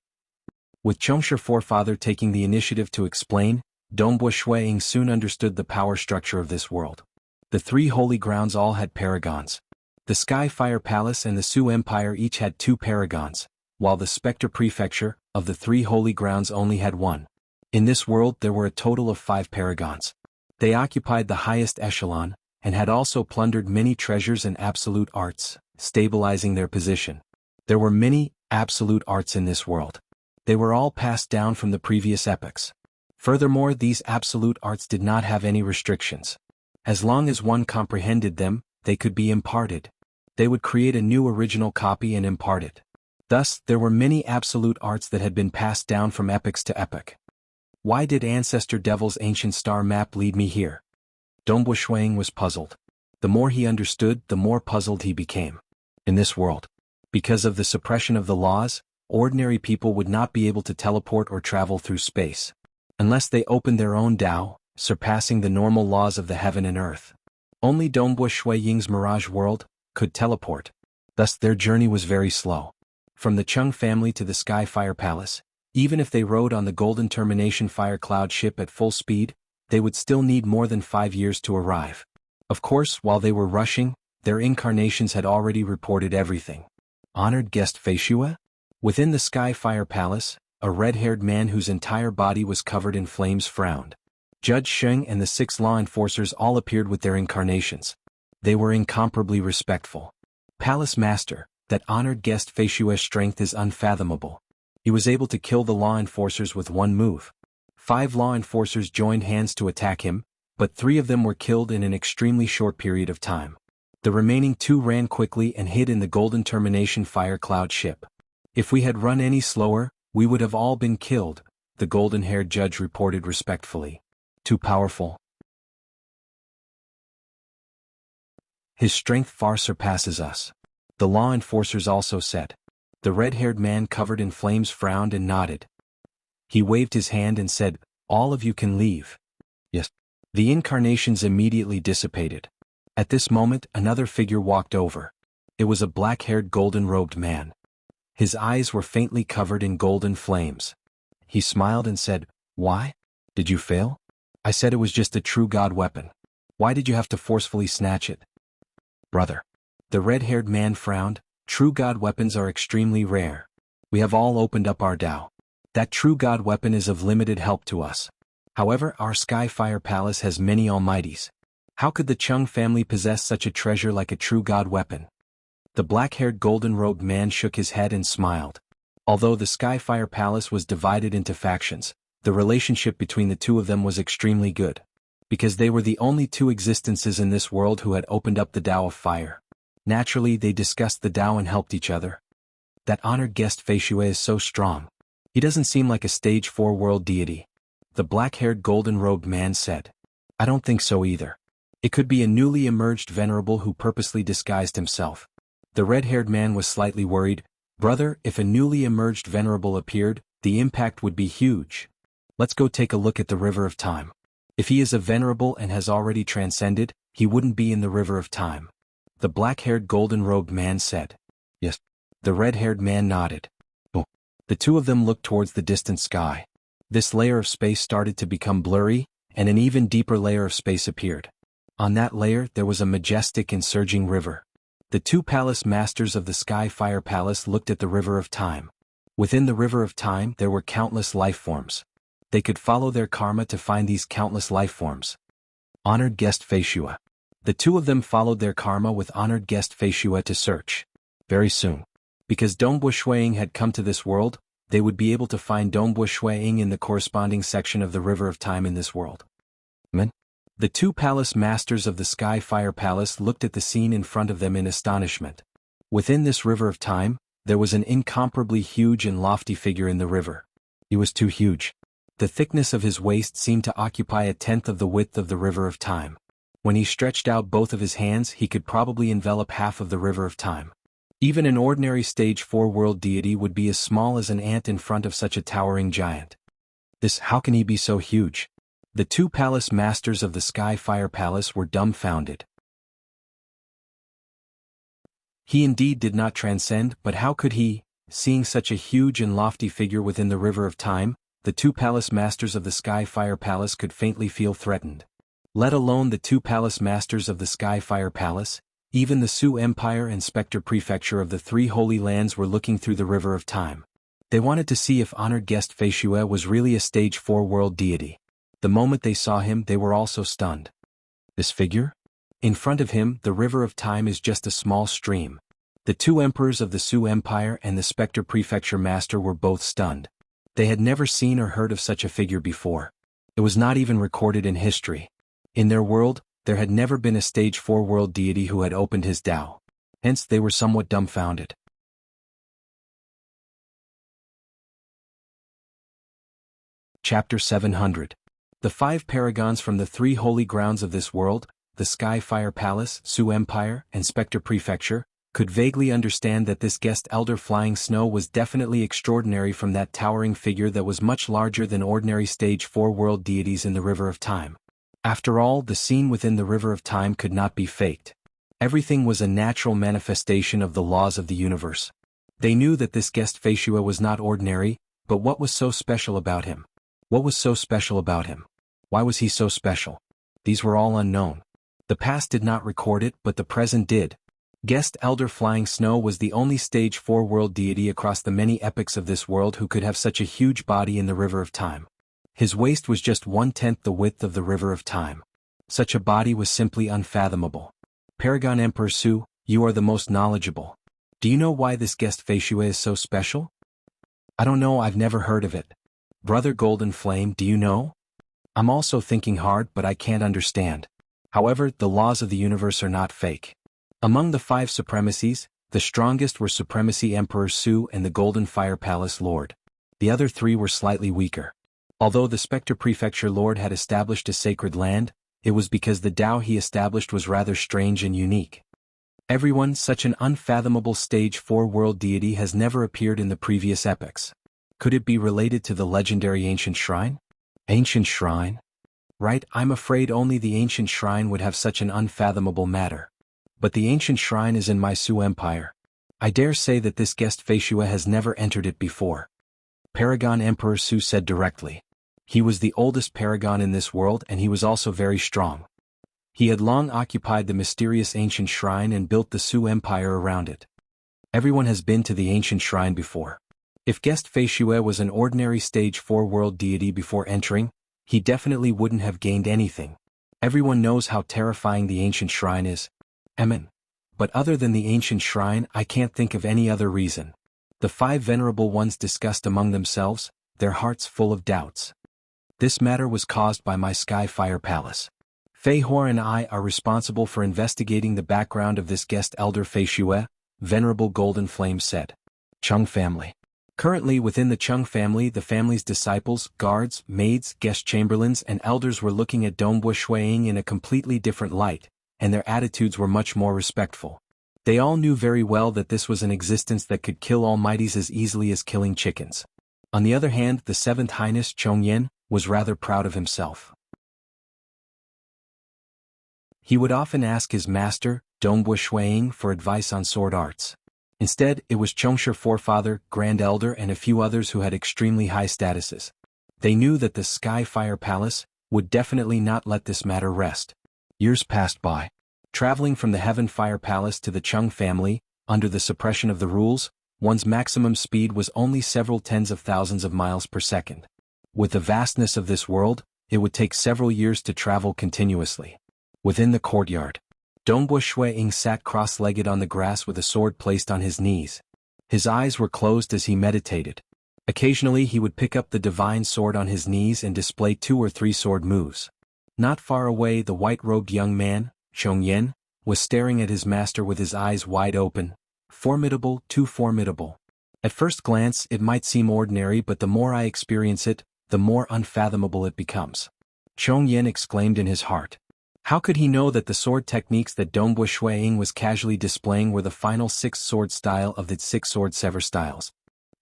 With Chongshi forefather taking the initiative to explain, Dongbo Shuang soon understood the power structure of this world. The 3 holy grounds all had paragons. The Sky Fire Palace and the Su Empire each had 2 paragons, while the Spectre Prefecture, of the 3 holy grounds only had 1. In this world there were a total of 5 paragons. They occupied the highest echelon, and had also plundered many treasures and absolute arts, stabilizing their position. There were many absolute arts in this world. They were all passed down from the previous epochs. Furthermore, these absolute arts did not have any restrictions. As long as one comprehended them, they could be imparted. They would create a new original copy and impart it. Thus, there were many absolute arts that had been passed down from epochs to epoch. Why did Ancestor Devil's ancient star map lead me here? Dongbo Shuang was puzzled. The more he understood, the more puzzled he became. In this world, Because of the suppression of the laws, ordinary people would not be able to teleport or travel through space. Unless they opened their own Tao, surpassing the normal laws of the heaven and earth. Only Dongbo Shui Ying's Mirage World could teleport. Thus their journey was very slow. From the Chung family to the Sky Fire Palace, even if they rode on the Golden Termination Fire Cloud ship at full speed, they would still need more than 5 years to arrive. Of course, while they were rushing, their incarnations had already reported everything. Honored guest Feishue? Within the Sky Fire Palace, a red-haired man whose entire body was covered in flames frowned. Judge Sheng and the 6 law enforcers all appeared with their incarnations. They were incomparably respectful. Palace Master, that honored guest Feishue's strength is unfathomable. He was able to kill the law enforcers with one move. 5 law enforcers joined hands to attack him, but 3 of them were killed in an extremely short period of time. The remaining 2 ran quickly and hid in the Golden Termination Fire Cloud ship. If we had run any slower, we would have all been killed, the golden-haired judge reported respectfully. Too powerful. His strength far surpasses us. The law enforcers also said. The red-haired man covered in flames frowned and nodded. He waved his hand and said, "All of you can leave." Yes. The incarnations immediately dissipated. At this moment another figure walked over. It was a black-haired golden-robed man. His eyes were faintly covered in golden flames. He smiled and said, "Why? Did you fail? I said it was just a true god weapon. Why did you have to forcefully snatch it?" "Brother." The red-haired man frowned. "True god weapons are extremely rare. We have all opened up our Tao. That true god weapon is of limited help to us. However, our Sky Fire Palace has many almighties. How could the Chung family possess such a treasure like a true god weapon?" The black-haired golden-robed man shook his head and smiled. Although the Sky Fire Palace was divided into factions, the relationship between the 2 of them was extremely good. Because they were the only 2 existences in this world who had opened up the Tao of Fire. Naturally, they discussed the Tao and helped each other. That honored guest Feishue is so strong. He doesn't seem like a stage 4 world deity. The black-haired golden-robed man said. I don't think so either. It could be a newly emerged venerable who purposely disguised himself. The red-haired man was slightly worried. Brother, if a newly emerged venerable appeared, the impact would be huge. Let's go take a look at the River of Time. If he is a venerable and has already transcended, he wouldn't be in the River of Time. The black-haired golden-robed man said. Yes. The red-haired man nodded. Oh. The 2 of them looked towards the distant sky. This layer of space started to become blurry, and an even deeper layer of space appeared. On that layer there was a majestic and surging river. The 2 palace masters of the Sky Fire Palace looked at the River of Time. Within the River of Time there were countless life forms. They could follow their karma to find these countless life forms. Honored guest Feishue. The 2 of them followed their karma with honored guest Feishue to search. Very soon. Because Dongbo Shuiying had come to this world, they would be able to find Dongbo Shuiying in the corresponding section of the River of Time in this world. The 2 palace masters of the Sky Fire Palace looked at the scene in front of them in astonishment. Within this River of Time, there was an incomparably huge and lofty figure in the river. He was too huge. The thickness of his waist seemed to occupy 1/10 of the width of the River of Time. When he stretched out both of his hands, he could probably envelop half of the River of Time. Even an ordinary stage 4 world deity would be as small as an ant in front of such a towering giant. How can he be so huge? The 2 palace masters of the Sky Fire Palace were dumbfounded. He indeed did not transcend, but how could he, seeing such a huge and lofty figure within the River of Time? The 2 palace masters of the Sky Fire Palace could faintly feel threatened. Let alone the 2 palace masters of the Sky Fire Palace, even the Su Empire and Spectre Prefecture of the 3 Holy Lands were looking through the River of Time. They wanted to see if honored guest Feishue was really a stage 4 world deity. The moment they saw him, they were also stunned. This figure? In front of him, the River of Time is just a small stream. The 2 emperors of the Su Empire and the Spectre Prefecture Master were both stunned. They had never seen or heard of such a figure before. It was not even recorded in history. In their world, there had never been a stage 4 world deity who had opened his Tao. Hence they were somewhat dumbfounded. Chapter 700. The 5 paragons from the 3 holy grounds of this world, the Sky Fire Palace, Su Empire, and Spectre Prefecture, could vaguely understand that this guest elder flying snow was definitely extraordinary from that towering figure that was much larger than ordinary stage 4 world deities in the River of Time. After all, the scene within the River of Time could not be faked. Everything was a natural manifestation of the laws of the universe. They knew that this guest Feishue was not ordinary, but what was so special about him? What was so special about him? Why was he so special? These were all unknown. The past did not record it, but the present did. Guest Elder Flying Snow was the only stage 4 world deity across the many epochs of this world who could have such a huge body in the River of Time. His waist was just 1/10 the width of the River of Time. Such a body was simply unfathomable. Paragon Emperor Su, you are the most knowledgeable. Do you know why this guest Feishue is so special? I don't know, I've never heard of it. Brother Golden Flame, do you know? I'm also thinking hard, but I can't understand. However, the laws of the universe are not fake. Among the 5 supremacies, the strongest were Supremacy Emperor Su and the Golden Fire Palace Lord. The other 3 were slightly weaker. Although the Spectre Prefecture Lord had established a sacred land, it was because the Tao he established was rather strange and unique. Everyone, such an unfathomable stage 4 world deity has never appeared in the previous epochs. Could it be related to the legendary ancient shrine? Ancient shrine? Right, I'm afraid only the ancient shrine would have such an unfathomable matter. But the ancient shrine is in my Su Empire. I dare say that this guest Feishue has never entered it before. Paragon Emperor Su said directly. He was the oldest paragon in this world and he was also very strong. He had long occupied the mysterious ancient shrine and built the Su Empire around it. Everyone has been to the ancient shrine before. If guest Feishue was an ordinary stage 4 world deity before entering, he definitely wouldn't have gained anything. Everyone knows how terrifying the ancient shrine is. But other than the ancient shrine, I can't think of any other reason. The 5 venerable ones discussed among themselves, their hearts full of doubts. This matter was caused by my Sky Fire Palace. Fei Hor and I are responsible for investigating the background of this guest elder Feishue, Venerable Golden Flame said. Chung family. Currently within the Chung family, the family's disciples, guards, maids, guest chamberlains and elders were looking at Dongbue Shuiying in a completely different light, and their attitudes were much more respectful. They all knew very well that this was an existence that could kill almighties as easily as killing chickens. On the other hand, the 7th Highness Chongyan was rather proud of himself. He would often ask his master, Dongbue Shuiying, for advice on sword arts. Instead, it was Chongsher Forefather, Grand Elder and a few others who had extremely high statuses. They knew that the Sky Fire Palace would definitely not let this matter rest. Years passed by. Traveling from the Heaven Fire Palace to the Chung family, under the suppression of the rules, one's maximum speed was only several tens of thousands of miles per second. With the vastness of this world, it would take several years to travel continuously. Within the courtyard, Dongbue Shuiying sat cross-legged on the grass with a sword placed on his knees. His eyes were closed as he meditated. Occasionally he would pick up the divine sword on his knees and display 2 or 3 sword moves. Not far away, the white-robed young man, Chongyan, was staring at his master with his eyes wide open. Formidable, too formidable. At first glance, it might seem ordinary, but the more I experience it, the more unfathomable it becomes. Chongyan exclaimed in his heart. How could he know that the sword techniques that Dongbue Shuiying was casually displaying were the final 6th sword style of the 6 sword sever styles?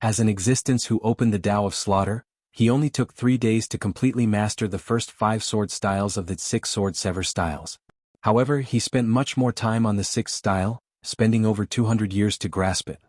As an existence who opened the Tao of Slaughter, he only took 3 days to completely master the first 5 sword styles of the 6 sword sever styles. However, he spent much more time on the 6th style, spending over 200 years to grasp it.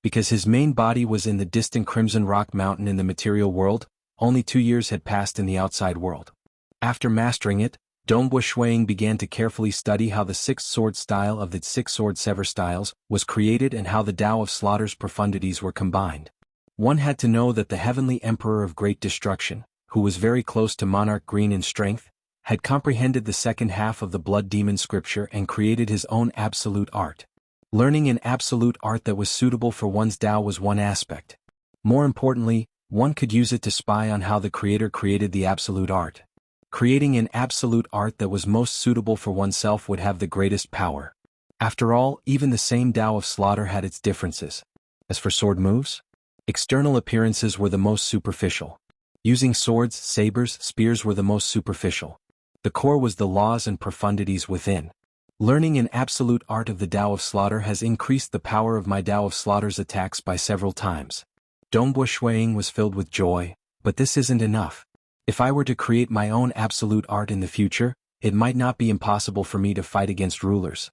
Because his main body was in the distant Crimson Rock Mountain in the material world, only 2 years had passed in the outside world. After mastering it, Dongbue Shuiying began to carefully study how the 6th sword style of the 6 sword sever styles was created and how the Tao of Slaughter's profundities were combined. One had to know that the Heavenly Emperor of Great Destruction, who was very close to Monarch Green in strength, had comprehended the second half of the Blood Demon scripture and created his own absolute art. Learning an absolute art that was suitable for one's Tao was one aspect. More importantly, one could use it to spy on how the Creator created the absolute art. Creating an absolute art that was most suitable for oneself would have the greatest power. After all, even the same Tao of Slaughter had its differences. As for sword moves, external appearances were the most superficial. Using swords, sabers, spears were the most superficial. The core was the laws and profundities within. Learning an absolute art of the Tao of Slaughter has increased the power of my Tao of Slaughter's attacks by several times. Dongbo Shuiying was filled with joy, but this isn't enough. If I were to create my own absolute art in the future, it might not be impossible for me to fight against rulers.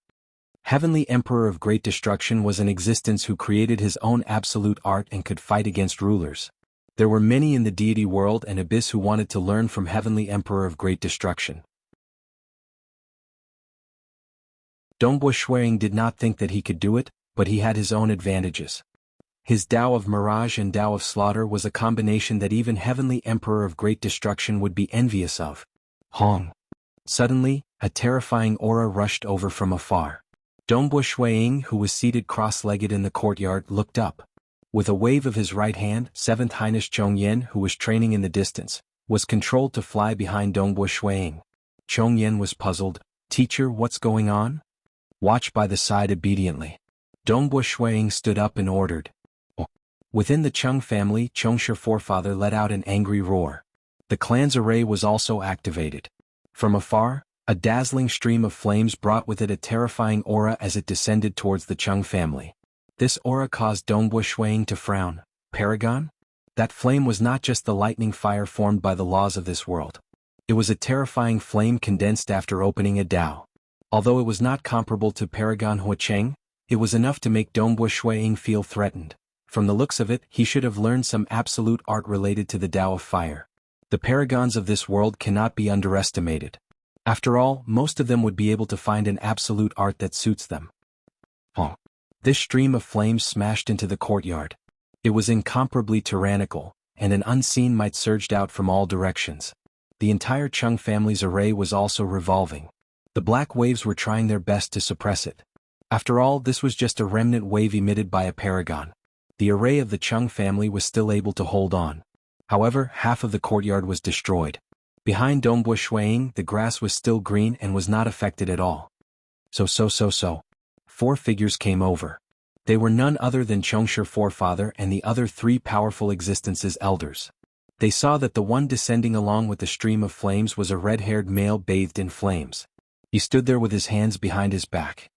Heavenly Emperor of Great Destruction was in existence who created his own absolute art and could fight against rulers. There were many in the deity world and abyss who wanted to learn from Heavenly Emperor of Great Destruction. Dongbo Shuiying did not think that he could do it, but he had his own advantages. His Tao of Mirage and Tao of Slaughter was a combination that even Heavenly Emperor of Great Destruction would be envious of. Hong. Suddenly, a terrifying aura rushed over from afar. Dongbo Shuiying, who was seated cross-legged in the courtyard, looked up. With a wave of his right hand, 7th Highness Chongyan, who was training in the distance, was controlled to fly behind Dongbo Shuiying. Chongyan was puzzled. "Teacher, what's going on?" "Watch by the side obediently." Dongbo Shuiying stood up and ordered. Within the Cheng family, Chongshi forefather let out an angry roar. The clan's array was also activated. From afar, a dazzling stream of flames brought with it a terrifying aura as it descended towards the Cheng family. This aura caused Dongbo Shuiying to frown. Paragon? That flame was not just the lightning fire formed by the laws of this world. It was a terrifying flame condensed after opening a Tao. Although it was not comparable to Paragon Huacheng, it was enough to make Dongbo Shuiying feel threatened. From the looks of it, he should have learned some absolute art related to the Tao of Fire. The paragons of this world cannot be underestimated. After all, most of them would be able to find an absolute art that suits them. This stream of flames smashed into the courtyard. It was incomparably tyrannical, and an unseen might surged out from all directions. The entire Cheng family's array was also revolving. The black waves were trying their best to suppress it. After all, this was just a remnant wave emitted by a paragon. The array of the Cheng family was still able to hold on. However, half of the courtyard was destroyed. Behind Dongbo Shuiying, the grass was still green and was not affected at all. So. 4 figures came over. They were none other than Chongshi forefather and the other 3 powerful existences elders. They saw that the one descending along with the stream of flames was a red-haired male bathed in flames. He stood there with his hands behind his back.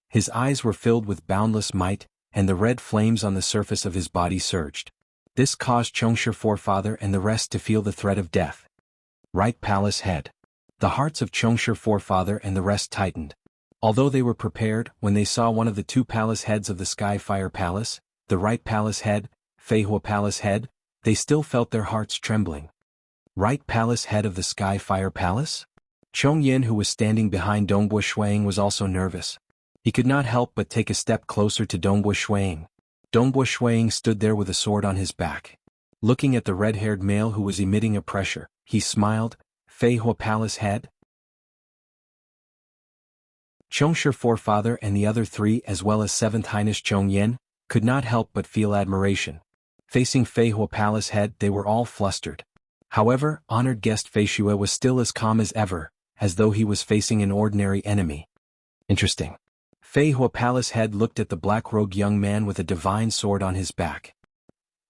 His eyes were filled with boundless might, and the red flames on the surface of his body surged. This caused Chongshi forefather and the rest to feel the threat of death. Right palace head. The hearts of Chongshi forefather and the rest tightened. Although they were prepared, when they saw one of the 2 palace heads of the Sky Fire Palace, the right palace head, Feihua Palace head, they still felt their hearts trembling. Right palace head of the Sky Fire Palace? Chongyan, who was standing behind Dongbo Shuiying, was also nervous. He could not help but take a step closer to Dongbo Shuiying. Dongbo Shuiying stood there with a sword on his back. Looking at the red-haired male who was emitting a pressure, he smiled. "Feihua Palace head?" Chongshi forefather and the other 3 as well as 7th Highness Chongyan, could not help but feel admiration. Facing Feihua Palace head, they were all flustered. However, honored guest Feishue was still as calm as ever, as though he was facing an ordinary enemy. Interesting. Feihua Palace head looked at the black-robed young man with a divine sword on his back.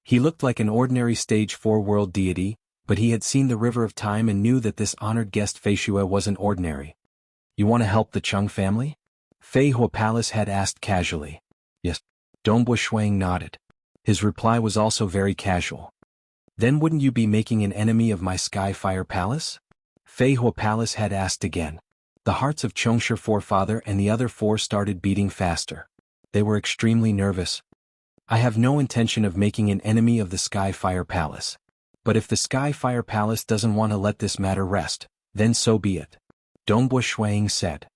He looked like an ordinary stage 4 world deity, but he had seen the river of time and knew that this honored guest Feishue wasn't ordinary. "You want to help the Cheng family?" Feihua Palace head asked casually. "Yes." Dongbo Shuiying nodded. His reply was also very casual. "Then wouldn't you be making an enemy of my Sky Fire Palace?" Feihua Palace head asked again. The hearts of Chongshi forefather and the other 4 started beating faster. They were extremely nervous. "I have no intention of making an enemy of the Sky Fire Palace. But if the Sky Fire Palace doesn't want to let this matter rest, then so be it," Dongbo Shuiying said.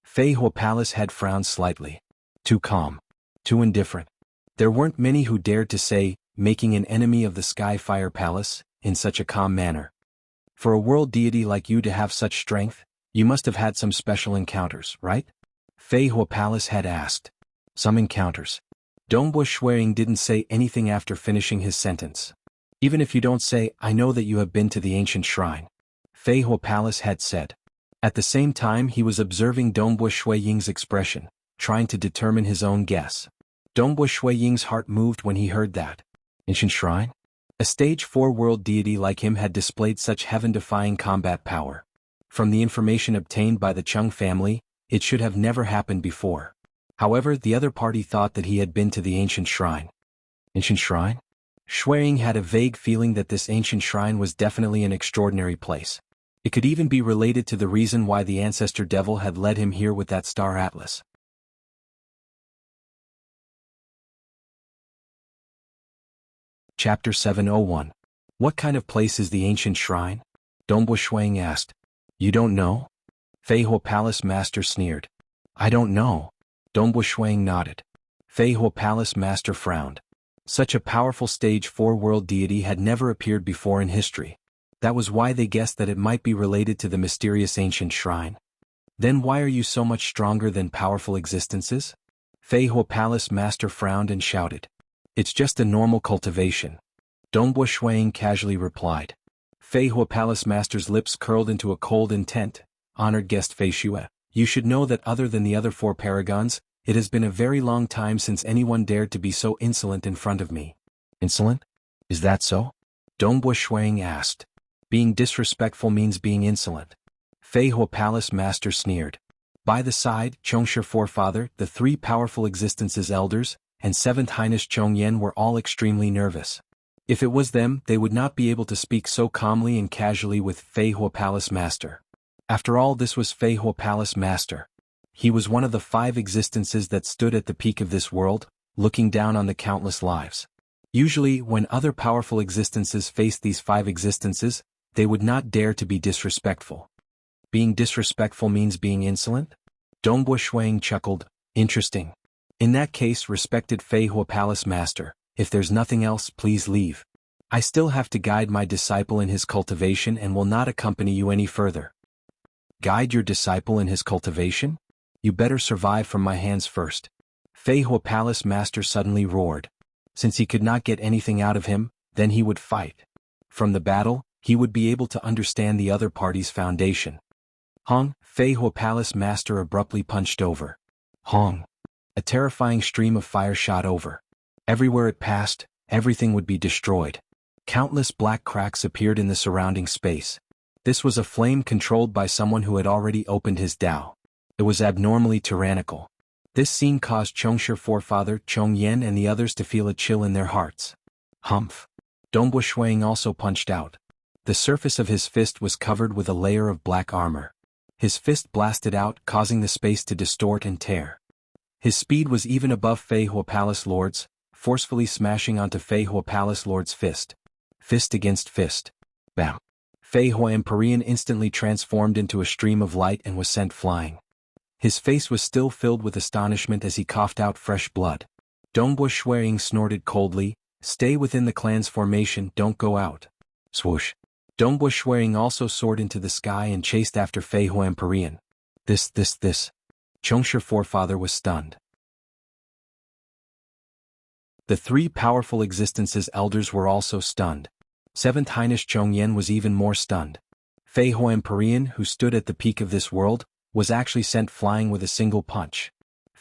Feihua Palace head frowned slightly. Too calm. Too indifferent. There weren't many who dared to say, "making an enemy of the Sky Fire Palace," in such a calm manner. For a world deity like you to have such strength, you must have had some special encounters, right? Feihua Palace head asked. "Some encounters." Dongbo Shuiying didn't say anything after finishing his sentence. "Even if you don't say, I know that you have been to the ancient shrine," Feihua Palace head said. At the same time he was observing Dongbo Shuiying's expression, trying to determine his own guess. Dongbo Shuiying's heart moved when he heard that. Ancient shrine? A stage 4 world deity like him had displayed such heaven-defying combat power. From the information obtained by the Cheng family, it should have never happened before. However, the other party thought that he had been to the ancient shrine. Ancient shrine? Shuang had a vague feeling that this ancient shrine was definitely an extraordinary place. It could even be related to the reason why the ancestor devil had led him here with that star atlas. Chapter 701. What kind of place is the ancient shrine? Dongbo Shuang asked. You don't know? Feihua Palace Master sneered. I don't know. Dongbo Shuang nodded. Feihua Palace Master frowned. Such a powerful stage 4 world deity had never appeared before in history. That was why they guessed that it might be related to the mysterious ancient shrine. Then why are you so much stronger than powerful existences? Feihua Palace Master frowned and shouted. It's just a normal cultivation. Dongbo Shuang casually replied. Feihua Palace Master's lips curled into a cold intent. Honored guest Feishue, you should know that other than the other 4 paragons, it has been a very long time since anyone dared to be so insolent in front of me. Insolent? Is that so? Dongbo Shuang asked. Being disrespectful means being insolent. Feihua Palace Master sneered. By the side, Chongshe Forefather, the 3 powerful existences elders, and 7th Highness Chongyan were all extremely nervous. If it was them, they would not be able to speak so calmly and casually with Feihua Palace Master. After all, this was Feihua Palace Master. He was one of the 5 existences that stood at the peak of this world, looking down on the countless lives. Usually, when other powerful existences faced these 5 existences, they would not dare to be disrespectful. Being disrespectful means being insolent? Dongbo Shuang chuckled. Interesting. In that case, respected Feihua Palace Master, if there's nothing else, please leave. I still have to guide my disciple in his cultivation and will not accompany you any further. Guide your disciple in his cultivation? You better survive from my hands first. Feihua Palace Master suddenly roared. Since he could not get anything out of him, then he would fight. From the battle, he would be able to understand the other party's foundation. Hong, Feihua Palace Master abruptly punched over. Hong. A terrifying stream of fire shot over. Everywhere it passed, everything would be destroyed. Countless black cracks appeared in the surrounding space. This was a flame controlled by someone who had already opened his Dao. It was abnormally tyrannical. This scene caused Chongshe Forefather, Chongyan and the others to feel a chill in their hearts. Humph. Dongbo Shuang also punched out. The surface of his fist was covered with a layer of black armor. His fist blasted out, causing the space to distort and tear. His speed was even above Feihua Palace Lord's, forcefully smashing onto Feihua Palace Lord's fist. Fist against fist. Bam. Feihua Empyrean instantly transformed into a stream of light and was sent flying. His face was still filled with astonishment as he coughed out fresh blood. Dongbo Shuang snorted coldly, stay within the clan's formation, don't go out. Swoosh. Dongbo Shuang also soared into the sky and chased after Feihua Empyrean. This. Chongshe Forefather was stunned. The 3 powerful existences elders were also stunned. 7th Highness Chongyan was even more stunned. Feihua Empyrean, who stood at the peak of this world, was actually sent flying with a single punch.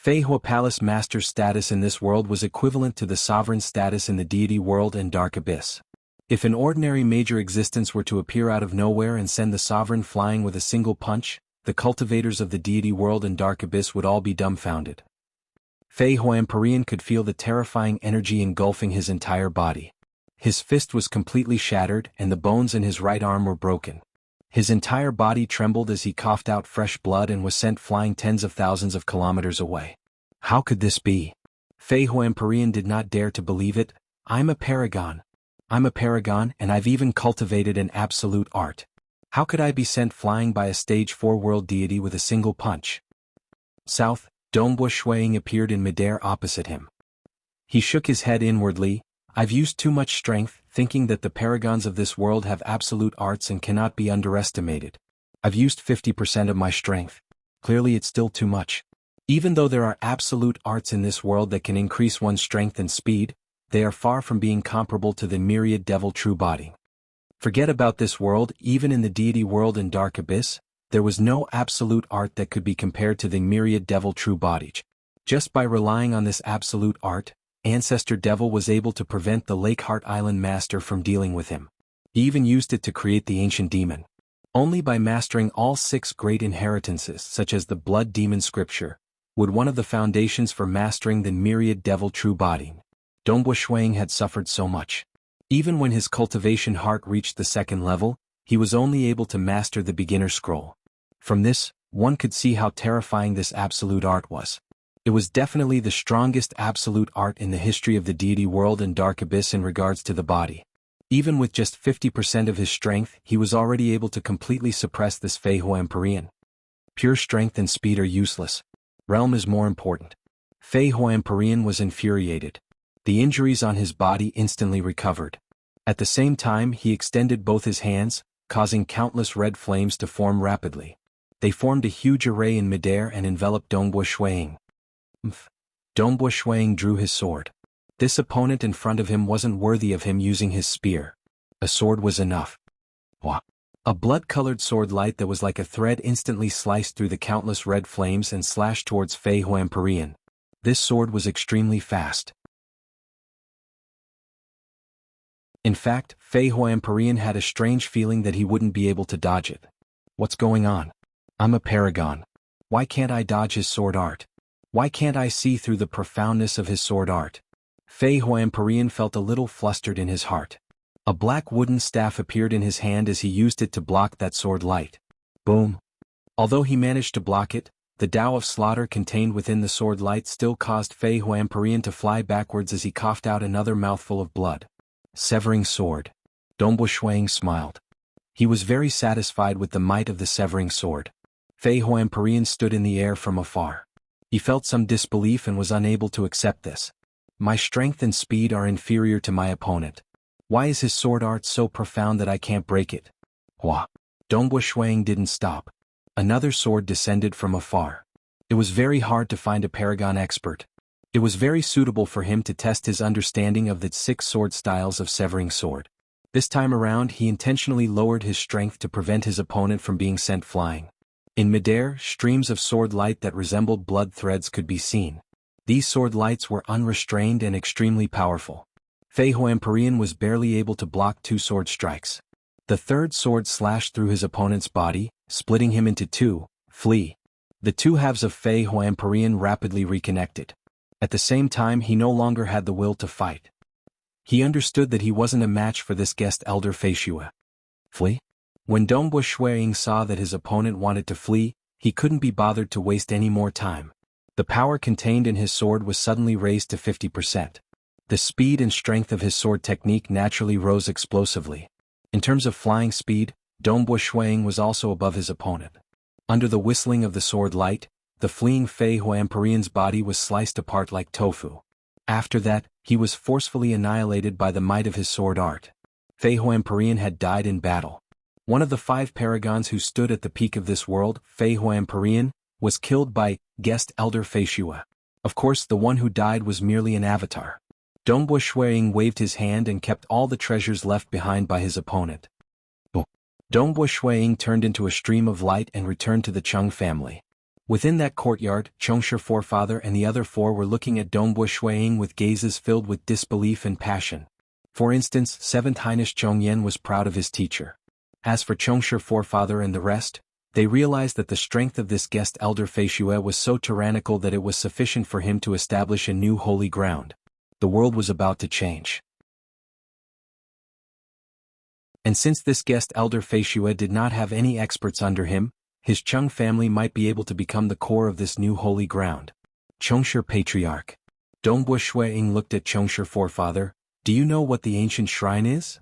Feihua Palace Master's status in this world was equivalent to the sovereign status in the deity world and Dark Abyss. If an ordinary major existence were to appear out of nowhere and send the sovereign flying with a single punch, the cultivators of the deity world and Dark Abyss would all be dumbfounded. Feihua Empyrean could feel the terrifying energy engulfing his entire body. His fist was completely shattered and the bones in his right arm were broken. His entire body trembled as he coughed out fresh blood and was sent flying tens of thousands of kilometers away. How could this be? Feihua Empyrean did not dare to believe it. I'm a paragon. I'm a paragon and I've even cultivated an absolute art. How could I be sent flying by a stage 4 world deity with a single punch? South, Dongbo Shuang appeared in midair opposite him. He shook his head inwardly. I've used too much strength, thinking that the paragons of this world have absolute arts and cannot be underestimated. I've used 50% of my strength. Clearly it's still too much. Even though there are absolute arts in this world that can increase one's strength and speed, they are far from being comparable to the myriad devil true body. Forget about this world, even in the deity world and Dark Abyss, there was no absolute art that could be compared to the myriad devil true body. Just by relying on this absolute art, Ancestor Devil was able to prevent the Lakeheart Island Master from dealing with him. He even used it to create the ancient demon. Only by mastering all 6 great inheritances such as the blood demon scripture, would one of the foundations for mastering the myriad devil true body. Dongbo Shuang had suffered so much. Even when his cultivation heart reached the 2nd level, he was only able to master the beginner scroll. From this, one could see how terrifying this absolute art was. It was definitely the strongest absolute art in the history of the deity world and dark abyss in regards to the body. Even with just 50% of his strength, he was already able to completely suppress this Fei Hua Empyrean. Pure strength and speed are useless. Realm is more important. Fei Hua Empyrean was infuriated. The injuries on his body instantly recovered. At the same time, he extended both his hands, causing countless red flames to form rapidly. They formed a huge array in midair and enveloped Dongbo Shuang. Dongbo Shuang drew his sword. This opponent in front of him wasn't worthy of him using his spear. A sword was enough. A blood-colored sword light that was like a thread instantly sliced through the countless red flames and slashed towards Fei Hua Empyrean. This sword was extremely fast. In fact, Fei Hua Empyrean had a strange feeling that he wouldn't be able to dodge it. What's going on? I'm a paragon. Why can't I dodge his sword art? Why can't I see through the profoundness of his sword art? Fei Hua Empyrean felt a little flustered in his heart. A black wooden staff appeared in his hand as he used it to block that sword light. Boom. Although he managed to block it, the Tao of slaughter contained within the sword light still caused Fei Hua Empyrean to fly backwards as he coughed out another mouthful of blood. Severing sword. Dongbo Shuang smiled. He was very satisfied with the might of the severing sword. Fei Hua Empyrean stood in the air from afar. He felt some disbelief and was unable to accept this. My strength and speed are inferior to my opponent. Why is his sword art so profound that I can't break it? Hua. Dongbo Shuang didn't stop. Another sword descended from afar. It was very hard to find a paragon expert. It was very suitable for him to test his understanding of the 6 sword styles of severing sword. This time around he intentionally lowered his strength to prevent his opponent from being sent flying. In midair, streams of sword light that resembled blood threads could be seen. These sword lights were unrestrained and extremely powerful. Fei Hua Empyrean was barely able to block 2 sword strikes. The 3rd sword slashed through his opponent's body, splitting him into 2. Flee. The 2 halves of Fei Hua Empyrean rapidly reconnected. At the same time, he no longer had the will to fight. He understood that he wasn't a match for this guest elder Fei Hua. Flee? When Dongbo Shuang saw that his opponent wanted to flee, he couldn't be bothered to waste any more time. The power contained in his sword was suddenly raised to 50%. The speed and strength of his sword technique naturally rose explosively. In terms of flying speed, Dongbo Shuang was also above his opponent. Under the whistling of the sword light, the fleeing Fei Hua Empyrean's body was sliced apart like tofu. After that, he was forcefully annihilated by the might of his sword art. Fei Hua Empyrean had died in battle. One of the 5 paragons who stood at the peak of this world, Fei Hua Empyrean, was killed by guest elder Fei Hua. Of course, the one who died was merely an avatar. Dongbo Shuang waved his hand and kept all the treasures left behind by his opponent. Dongbo Shuang turned into a stream of light and returned to the Cheng family. Within that courtyard, Chengshi forefather and the other 4 were looking at Dongbo Shuang with gazes filled with disbelief and passion. For instance, 7th Highness Chongyan was proud of his teacher. As for Chengshi forefather and the rest, they realized that the strength of this guest elder Fei Hua was so tyrannical that it was sufficient for him to establish a new holy ground. The world was about to change. And since this guest elder Fei Hua did not have any experts under him, his Cheng family might be able to become the core of this new holy ground. Chengshi Patriarch. Dongbo Shuang looked at Chengshi forefather. Do you know what the ancient shrine is?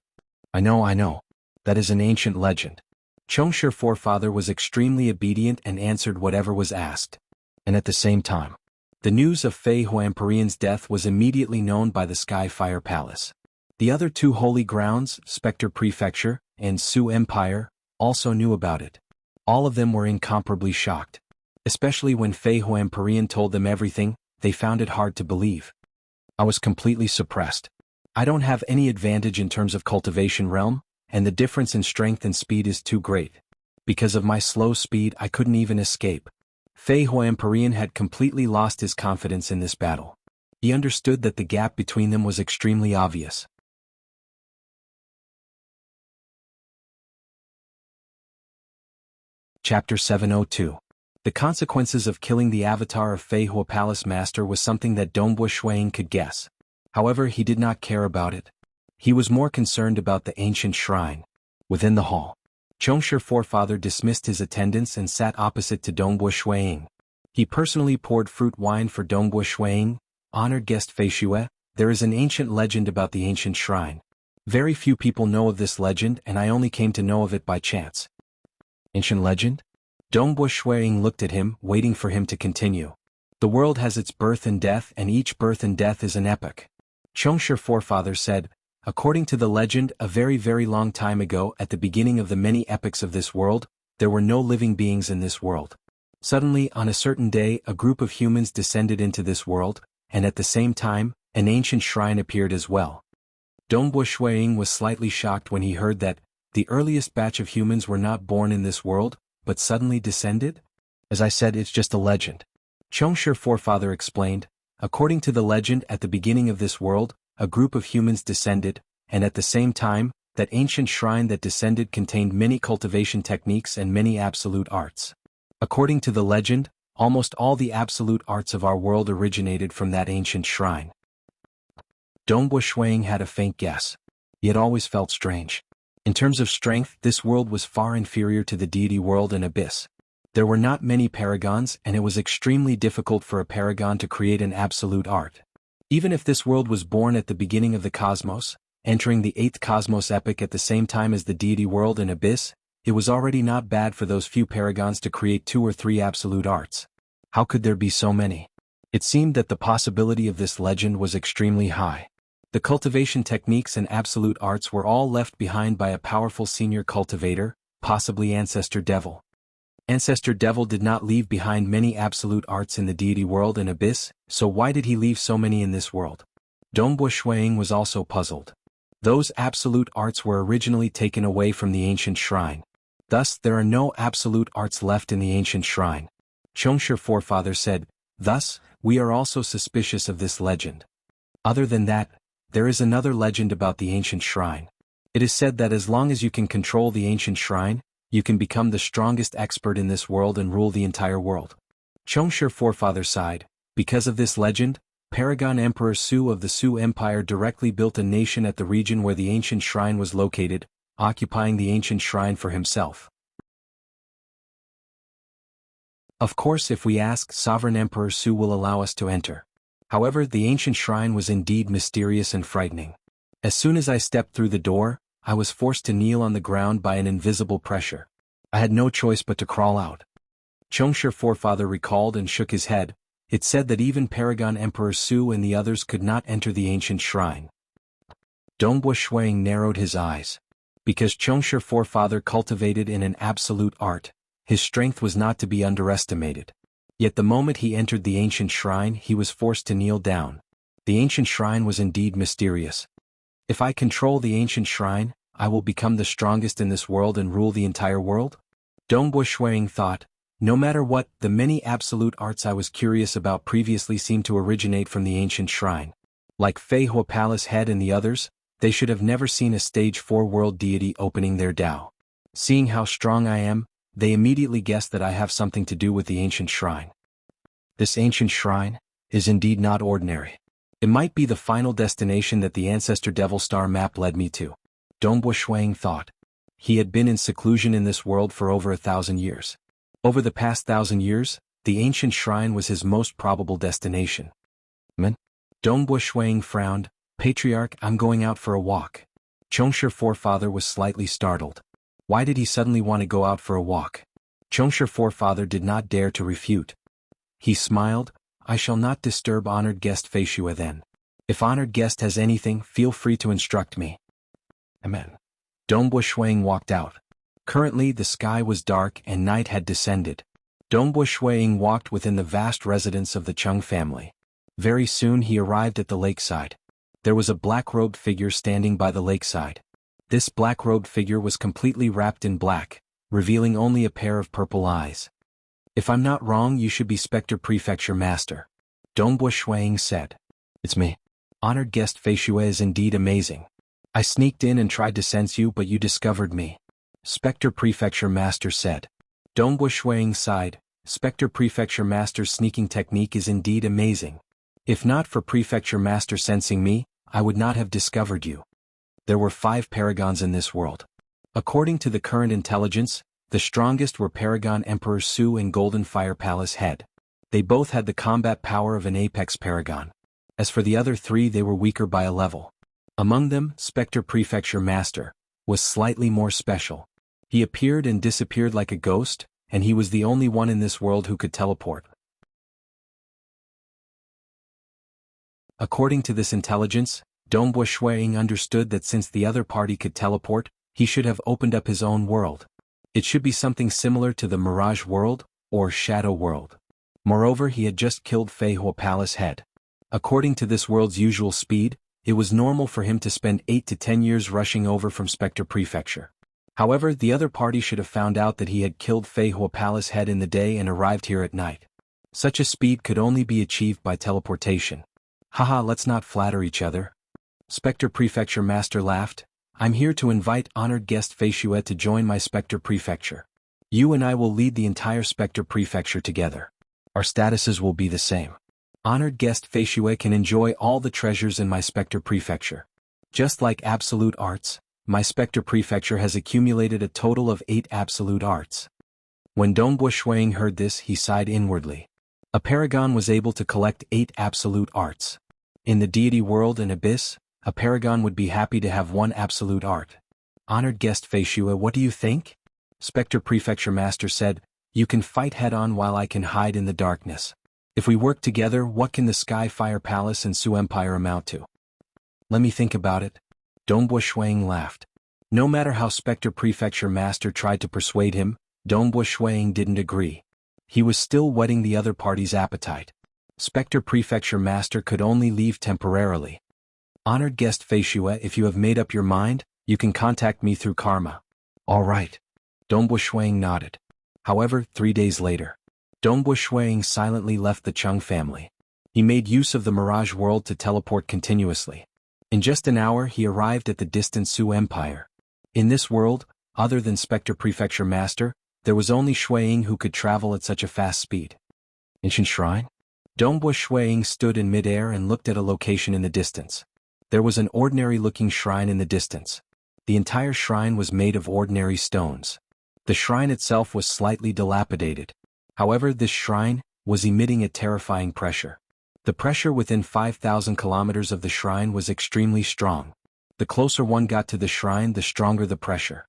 I know. That is an ancient legend. Chengshi forefather was extremely obedient and answered whatever was asked. And at the same time, the news of Fei Hua Empyrean's death was immediately known by the Sky Fire Palace. The other 2 holy grounds, Spectre Prefecture and Su Empire, also knew about it. All of them were incomparably shocked. Especially when Fei Hua Empyrean told them everything, they found it hard to believe. I was completely suppressed. I don't have any advantage in terms of cultivation realm, and the difference in strength and speed is too great. Because of my slow speed, I couldn't even escape. Fei Hua Empyrean had completely lost his confidence in this battle. He understood that the gap between them was extremely obvious. Chapter 702. The consequences of killing the avatar of Fei Hua Palace Master was something that Dongbua Shuiying could guess. However, he did not care about it. He was more concerned about the ancient shrine. Within the hall, Chongshi forefather dismissed his attendants and sat opposite to Dongbua Shuiying. He personally poured fruit wine for Dongbua Shuiying. Honored guest Fei Xue, there is an ancient legend about the ancient shrine. Very few people know of this legend, and I only came to know of it by chance. Ancient legend? Dongbua Shuiying looked at him, waiting for him to continue. The world has its birth and death, and each birth and death is an epoch. Chongshi forefather said, according to the legend, a very very long time ago, at the beginning of the many epochs of this world, there were no living beings in this world. Suddenly, on a certain day, a group of humans descended into this world, and at the same time, an ancient shrine appeared as well. Dongbua Shuiying was slightly shocked when he heard that the earliest batch of humans were not born in this world, but suddenly descended? As I said, it's just a legend. Chongshi forefather explained, according to the legend, at the beginning of this world, a group of humans descended, and at the same time, that ancient shrine that descended contained many cultivation techniques and many absolute arts. According to the legend, almost all the absolute arts of our world originated from that ancient shrine. Dongbua Shuiying had a faint guess. He had always felt strange. In terms of strength, this world was far inferior to the deity world and abyss. There were not many paragons, and it was extremely difficult for a paragon to create an absolute art. Even if this world was born at the beginning of the cosmos, entering the 8th cosmos epoch at the same time as the deity world and abyss, it was already not bad for those few paragons to create 2 or 3 absolute arts. How could there be so many? It seemed that the possibility of this legend was extremely high. The cultivation techniques and absolute arts were all left behind by a powerful senior cultivator, possibly Ancestor Devil. Ancestor Devil did not leave behind many absolute arts in the deity world and abyss, so why did he leave so many in this world? Dongbua Shuiying was also puzzled. Those absolute arts were originally taken away from the ancient shrine. Thus, there are no absolute arts left in the ancient shrine. Chongshi forefather said, thus, we are also suspicious of this legend. Other than that, there is another legend about the ancient shrine. It is said that as long as you can control the ancient shrine, you can become the strongest expert in this world and rule the entire world. Chongshi forefather sighed. Because of this legend, Paragon Emperor Su of the Su Empire directly built a nation at the region where the ancient shrine was located, occupying the ancient shrine for himself. Of course, if we ask, Sovereign Emperor Su will allow us to enter. However, the ancient shrine was indeed mysterious and frightening. As soon as I stepped through the door, I was forced to kneel on the ground by an invisible pressure. I had no choice but to crawl out. Chongshi forefather recalled and shook his head. It said that even Paragon Emperor Su and the others could not enter the ancient shrine. Dongbua Shuiying narrowed his eyes. Because Chongshi forefather cultivated in an absolute art, his strength was not to be underestimated. Yet the moment he entered the ancient shrine, he was forced to kneel down. The ancient shrine was indeed mysterious. If I control the ancient shrine, I will become the strongest in this world and rule the entire world? Dongbua Shuiying thought, no matter what, the many absolute arts I was curious about previously seemed to originate from the ancient shrine. Like Fei Hua Palace Head and the others, they should have never seen a stage 4 world deity opening their Tao. Seeing how strong I am, they immediately guessed that I have something to do with the ancient shrine. This ancient shrine is indeed not ordinary. It might be the final destination that the Ancestor Devil Star map led me to. Dongbua Shuiying thought. He had been in seclusion in this world for over 1,000 years. Over the past 1,000 years, the ancient shrine was his most probable destination. Man? Dongbua Shuiying frowned. Patriarch, I'm going out for a walk. Chongshi forefather was slightly startled. Why did he suddenly want to go out for a walk? Chongshi forefather did not dare to refute. He smiled. I shall not disturb honored guest Fei Xue then. If honored guest has anything, feel free to instruct me. Amen. Dongbua Shuiying walked out. Currently the sky was dark and night had descended. Dongbua Shuiying walked within the vast residence of the Chung family. Very soon he arrived at the lakeside. There was a black-robed figure standing by the lakeside. This black-robed figure was completely wrapped in black, revealing only a pair of purple eyes. If I'm not wrong, you should be Spectre Prefecture Master. Dongbua Shuiying said. It's me. Honored guest Fei Xue is indeed amazing. I sneaked in and tried to sense you, but you discovered me. Spectre Prefecture Master said. Dongbu Shuang sighed. Spectre Prefecture Master's sneaking technique is indeed amazing. If not for Prefecture Master sensing me, I would not have discovered you. There were 5 paragons in this world. According to the current intelligence, the strongest were Paragon Emperor Su and Golden Fire Palace Head. They both had the combat power of an apex paragon. As for the other 3, they were weaker by a level. Among them, Spectre Prefecture Master was slightly more special. He appeared and disappeared like a ghost, and he was the only one in this world who could teleport. According to this intelligence, Dongbu Shuang understood that since the other party could teleport, he should have opened up his own world. It should be something similar to the Mirage World, or Shadow World. Moreover, he had just killed Fei Hua Palace Head. According to this world's usual speed, it was normal for him to spend 8 to 10 years rushing over from Spectre Prefecture. However, the other party should have found out that he had killed Fei Hua Palace Head in the day and arrived here at night. Such a speed could only be achieved by teleportation. Haha, let's not flatter each other. Spectre Prefecture Master laughed. I'm here to invite honored guest Fei Xue to join my Spectre Prefecture. You and I will lead the entire Spectre Prefecture together. Our statuses will be the same. Honored guest Fei Xue can enjoy all the treasures in my Spectre Prefecture. Just like absolute arts, my Spectre Prefecture has accumulated a total of 8 absolute arts. When Dongbu Shuang heard this, he sighed inwardly. A paragon was able to collect 8 absolute arts. In the deity world and abyss, a paragon would be happy to have 1 absolute art. Honored guest Fei Xue, what do you think? Spectre Prefecture Master said, you can fight head-on while I can hide in the darkness. If we work together, what can the Sky Fire Palace and Su Empire amount to? Let me think about it. Dongbu Shuang laughed. No matter how Spectre Prefecture Master tried to persuade him, Dongbu Shuang didn't agree. He was still whetting the other party's appetite. Spectre Prefecture Master could only leave temporarily. Honored guest Fei Xue, if you have made up your mind, you can contact me through Karma. All right. Dongbu Shuang nodded. However, 3 days later, Dongbu Shuang silently left the Chung family. He made use of the Mirage World to teleport continuously. In just an hour he arrived at the distant Su Empire. In this world, other than Spectre Prefecture Master, there was only Shuang who could travel at such a fast speed. Ancient Shrine? Dongbu Shuang stood in midair and looked at a location in the distance. There was an ordinary-looking shrine in the distance. The entire shrine was made of ordinary stones. The shrine itself was slightly dilapidated. However, this shrine was emitting a terrifying pressure. The pressure within 5,000 kilometers of the shrine was extremely strong. The closer one got to the shrine, the stronger the pressure.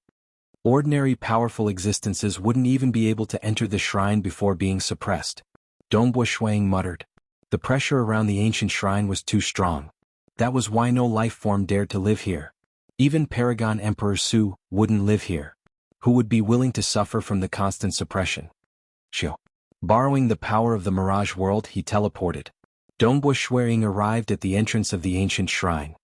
Ordinary powerful existences wouldn't even be able to enter the shrine before being suppressed. Dongbu Shuang muttered. The pressure around the ancient shrine was too strong. That was why no life form dared to live here. Even Paragon Emperor Su wouldn't live here. Who would be willing to suffer from the constant suppression? Shio. Borrowing the power of the Mirage World, he teleported. Dongbu Shuang arrived at the entrance of the ancient shrine.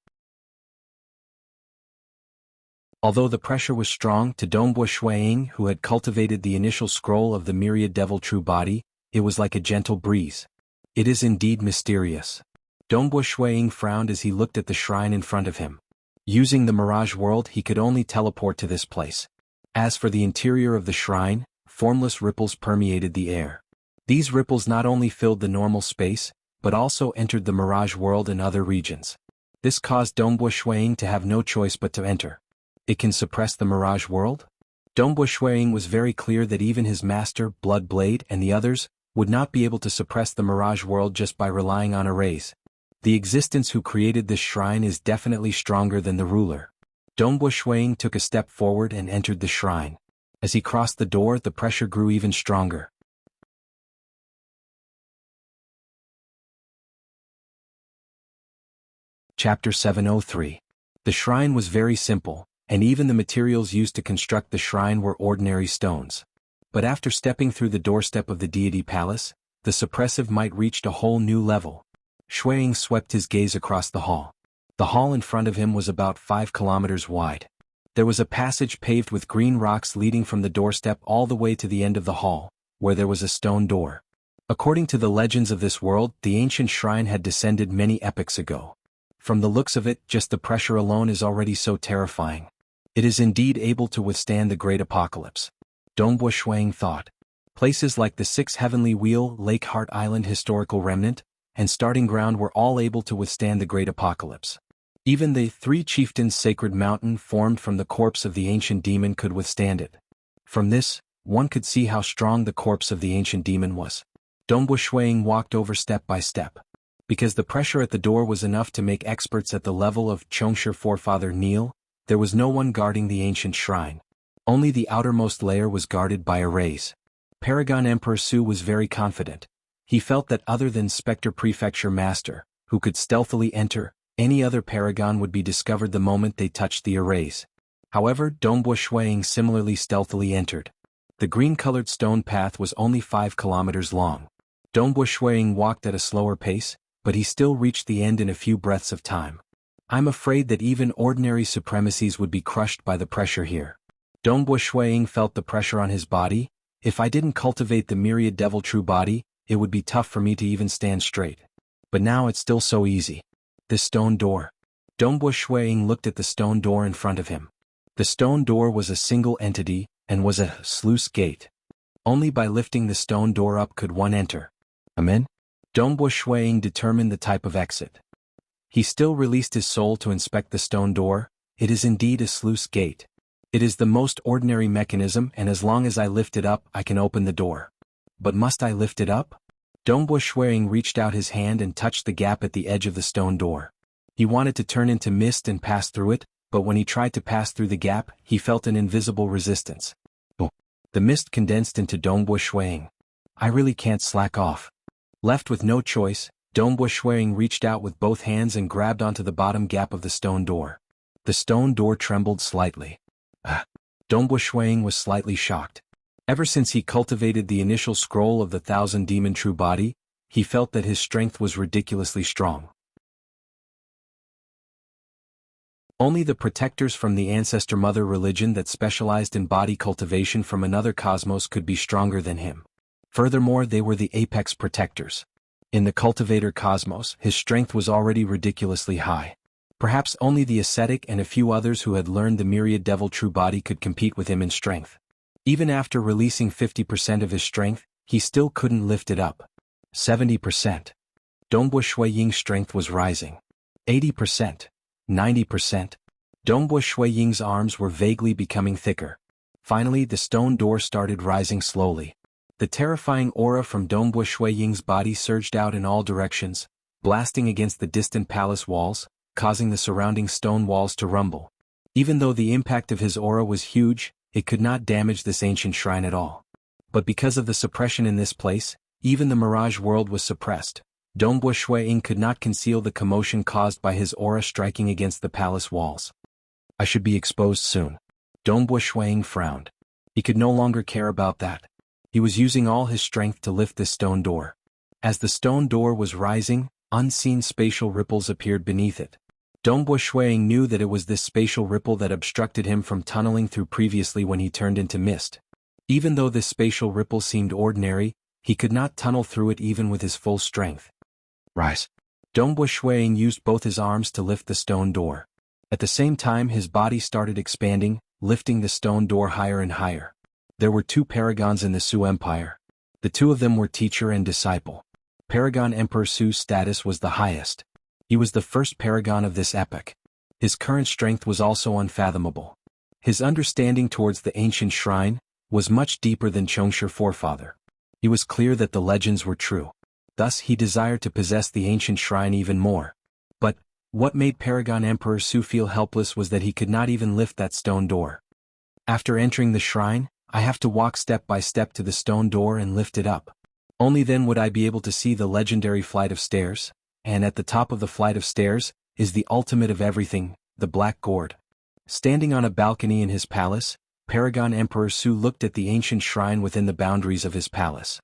Although the pressure was strong to Dongbu Shuang, who had cultivated the initial scroll of the myriad devil true body, it was like a gentle breeze. It is indeed mysterious. Dongbu Shuang frowned as he looked at the shrine in front of him. Using the Mirage World, he could only teleport to this place. As for the interior of the shrine, formless ripples permeated the air. These ripples not only filled the normal space, but also entered the Mirage World and other regions. This caused Dongbu Shuang to have no choice but to enter. It can suppress the Mirage World? Dongbu Shuang was very clear that even his master, Blood Blade, and the others would not be able to suppress the Mirage World just by relying on arrays. The existence who created this shrine is definitely stronger than the ruler. Dongbu Shuang took a step forward and entered the shrine. As he crossed the door, the pressure grew even stronger. Chapter 703. The shrine was very simple, and even the materials used to construct the shrine were ordinary stones. But after stepping through the doorstep of the deity palace, the suppressive might reached a whole new level. Shuang swept his gaze across the hall. The hall in front of him was about 5 kilometers wide. There was a passage paved with green rocks leading from the doorstep all the way to the end of the hall, where there was a stone door. According to the legends of this world, the ancient shrine had descended many epochs ago. From the looks of it, just the pressure alone is already so terrifying. It is indeed able to withstand the great apocalypse. Dongbo Shuang thought. Places like the Six Heavenly Wheel, Lake Heart Island Historical Remnant, and Starting Ground were all able to withstand the Great Apocalypse. Even the Three Chieftains' sacred mountain formed from the corpse of the ancient demon could withstand it. From this, one could see how strong the corpse of the ancient demon was. Dongbo Shuang walked over step by step. Because the pressure at the door was enough to make experts at the level of Chongsher forefather kneel, there was no one guarding the ancient shrine. Only the outermost layer was guarded by arrays. Paragon Emperor Su was very confident. He felt that other than Spectre Prefecture Master, who could stealthily enter, any other paragon would be discovered the moment they touched the arrays. However, Dongbo Shuang similarly stealthily entered. The green-colored stone path was only 5 kilometers long. Dongbo Shuang walked at a slower pace, but he still reached the end in a few breaths of time. I'm afraid that even ordinary supremacies would be crushed by the pressure here. Dongbo Shuang felt the pressure on his body. If I didn't cultivate the myriad devil true body, it would be tough for me to even stand straight. But now it's still so easy. This stone door. Dongbo Shuang looked at the stone door in front of him. The stone door was a single entity, and was a sluice gate. Only by lifting the stone door up could one enter. Amen? Dongbo Shuang determined the type of exit. He still released his soul to inspect the stone door. It is indeed a sluice gate. It is the most ordinary mechanism, and as long as I lift it up, I can open the door. But must I lift it up? Dongbo Shuang reached out his hand and touched the gap at the edge of the stone door. He wanted to turn into mist and pass through it, but when he tried to pass through the gap, he felt an invisible resistance. Oh. The mist condensed into Dongbo Shuang. I really can't slack off. Left with no choice, Dongbo Shuang reached out with both hands and grabbed onto the bottom gap of the stone door. The stone door trembled slightly. Dongbo Shuang was slightly shocked. Ever since he cultivated the initial scroll of the 1,000 demon true body, he felt that his strength was ridiculously strong. Only the protectors from the ancestor mother religion that specialized in body cultivation from another cosmos could be stronger than him. Furthermore, they were the apex protectors. In the cultivator cosmos, his strength was already ridiculously high. Perhaps only the ascetic and a few others who had learned the myriad devil true body could compete with him in strength. Even after releasing 50% of his strength, he still couldn't lift it up. 70%. Dongbo Shuaying's strength was rising. 80%. 90%. Dongbo Shuaying's arms were vaguely becoming thicker. Finally, the stone door started rising slowly. The terrifying aura from Dongbo Shuaying's body surged out in all directions, blasting against the distant palace walls, causing the surrounding stone walls to rumble. Even though the impact of his aura was huge, it could not damage this ancient shrine at all. But because of the suppression in this place, even the mirage world was suppressed. Dongbo Shuaying could not conceal the commotion caused by his aura striking against the palace walls. I should be exposed soon. Dongbo Shuaying frowned. He could no longer care about that. He was using all his strength to lift this stone door. As the stone door was rising, unseen spatial ripples appeared beneath it. Dongbo Shuaying knew that it was this spatial ripple that obstructed him from tunneling through previously when he turned into mist. Even though this spatial ripple seemed ordinary, he could not tunnel through it even with his full strength. Rise. Dongbo Shuaying used both his arms to lift the stone door. At the same time, his body started expanding, lifting the stone door higher and higher. There were 2 paragons in the Su Empire. The 2 of them were teacher and disciple. Paragon Emperor Su's status was the highest. He was the first paragon of this epoch. His current strength was also unfathomable. His understanding towards the ancient shrine was much deeper than Chongsher forefather. He was clear that the legends were true. Thus he desired to possess the ancient shrine even more. But what made Paragon Emperor Su feel helpless was that he could not even lift that stone door. After entering the shrine, I have to walk step by step to the stone door and lift it up. Only then would I be able to see the legendary flight of stairs, and at the top of the flight of stairs is the ultimate of everything, the Black Gourd. Standing on a balcony in his palace, Paragon Emperor Su looked at the ancient shrine within the boundaries of his palace.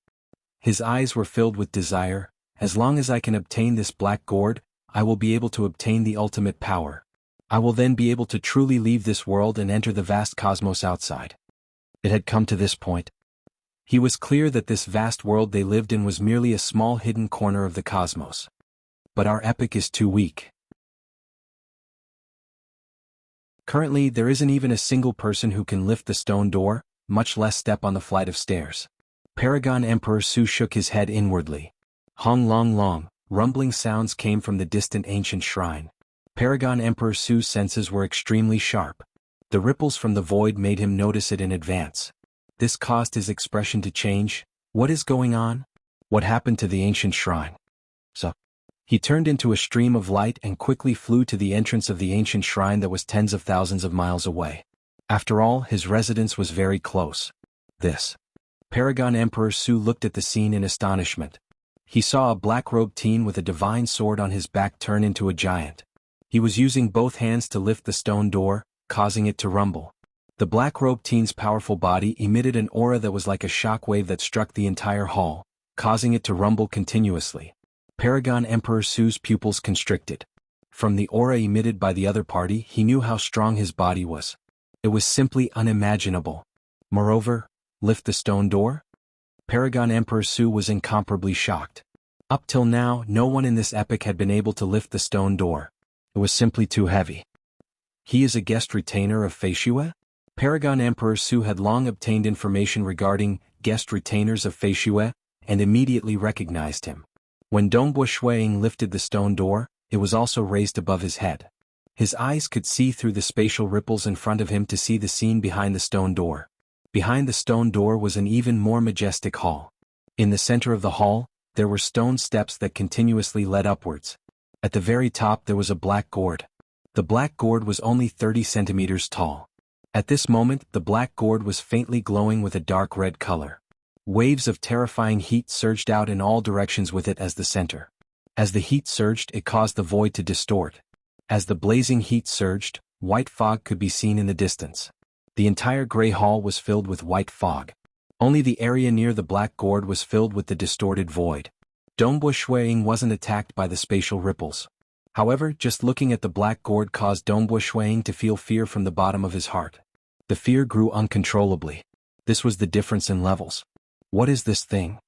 His eyes were filled with desire. As long as I can obtain this Black Gourd, I will be able to obtain the ultimate power. I will then be able to truly leave this world and enter the vast cosmos outside. It had come to this point. He was clear that this vast world they lived in was merely a small hidden corner of the cosmos. But our epic is too weak. Currently, there isn't even a single person who can lift the stone door, much less step on the flight of stairs. Paragon Emperor Su shook his head inwardly. Hong long long, rumbling sounds came from the distant ancient shrine. Paragon Emperor Su's senses were extremely sharp. The ripples from the void made him notice it in advance. This caused his expression to change. What is going on? What happened to the ancient shrine? He turned into a stream of light and quickly flew to the entrance of the ancient shrine that was tens of thousands of miles away. After all, his residence was very close. Paragon Emperor Su looked at the scene in astonishment. He saw a black-robed teen with a divine sword on his back turn into a giant. He was using both hands to lift the stone door, causing it to rumble. The black-robed teen's powerful body emitted an aura that was like a shockwave that struck the entire hall, causing it to rumble continuously. Paragon Emperor Su's pupils constricted. From the aura emitted by the other party, he knew how strong his body was. It was simply unimaginable. Moreover, lift the stone door? Paragon Emperor Su was incomparably shocked. Up till now, no one in this epoch had been able to lift the stone door. It was simply too heavy. He is a guest retainer of Feishue? Paragon Emperor Su had long obtained information regarding guest retainers of Feishue, and immediately recognized him. When Dongbo Shuiying lifted the stone door, it was also raised above his head. His eyes could see through the spatial ripples in front of him to see the scene behind the stone door. Behind the stone door was an even more majestic hall. In the center of the hall, there were stone steps that continuously led upwards. At the very top there was a black gourd. The black gourd was only 30 centimeters tall. At this moment, the black gourd was faintly glowing with a dark red color. Waves of terrifying heat surged out in all directions with it as the center. As the heat surged, it caused the void to distort. As the blazing heat surged, white fog could be seen in the distance. The entire gray hall was filled with white fog. Only the area near the black gourd was filled with the distorted void. Dongbo Shuiying wasn't attacked by the spatial ripples. However, just looking at the black gourd caused Dongbo Shuiying to feel fear from the bottom of his heart. The fear grew uncontrollably. This was the difference in levels. What is this thing?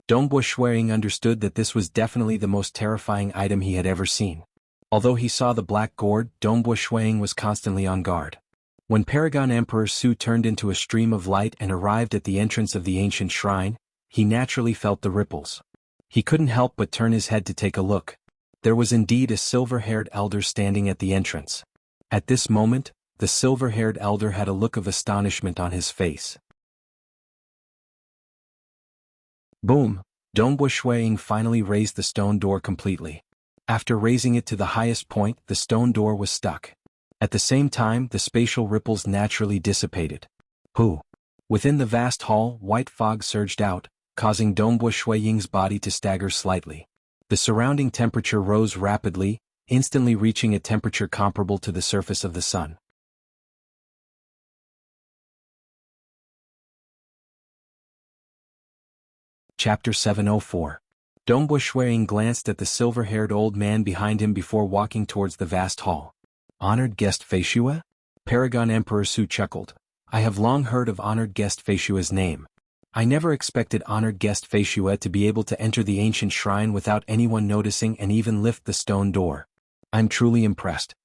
Dongbo Shuiying understood that this was definitely the most terrifying item he had ever seen. Although he saw the black gourd, Dongbo Shuiying was constantly on guard. When Paragon Emperor Su turned into a stream of light and arrived at the entrance of the ancient shrine, he naturally felt the ripples. He couldn't help but turn his head to take a look. There was indeed a silver-haired elder standing at the entrance. At this moment, the silver-haired elder had a look of astonishment on his face. Boom! Dongbo Shuiying finally raised the stone door completely. After raising it to the highest point, the stone door was stuck. At the same time, the spatial ripples naturally dissipated. Within the vast hall, white fog surged out, causing Dongbo Shuiying's body to stagger slightly. The surrounding temperature rose rapidly, instantly reaching a temperature comparable to the surface of the sun. Chapter 704. Dongbo Shuiying glanced at the silver-haired old man behind him before walking towards the vast hall. Honored guest Feishue? Paragon Emperor Su chuckled. I have long heard of honored guest Feishue's name. I never expected honored guest Feishue to be able to enter the ancient shrine without anyone noticing and even lift the stone door. I'm truly impressed.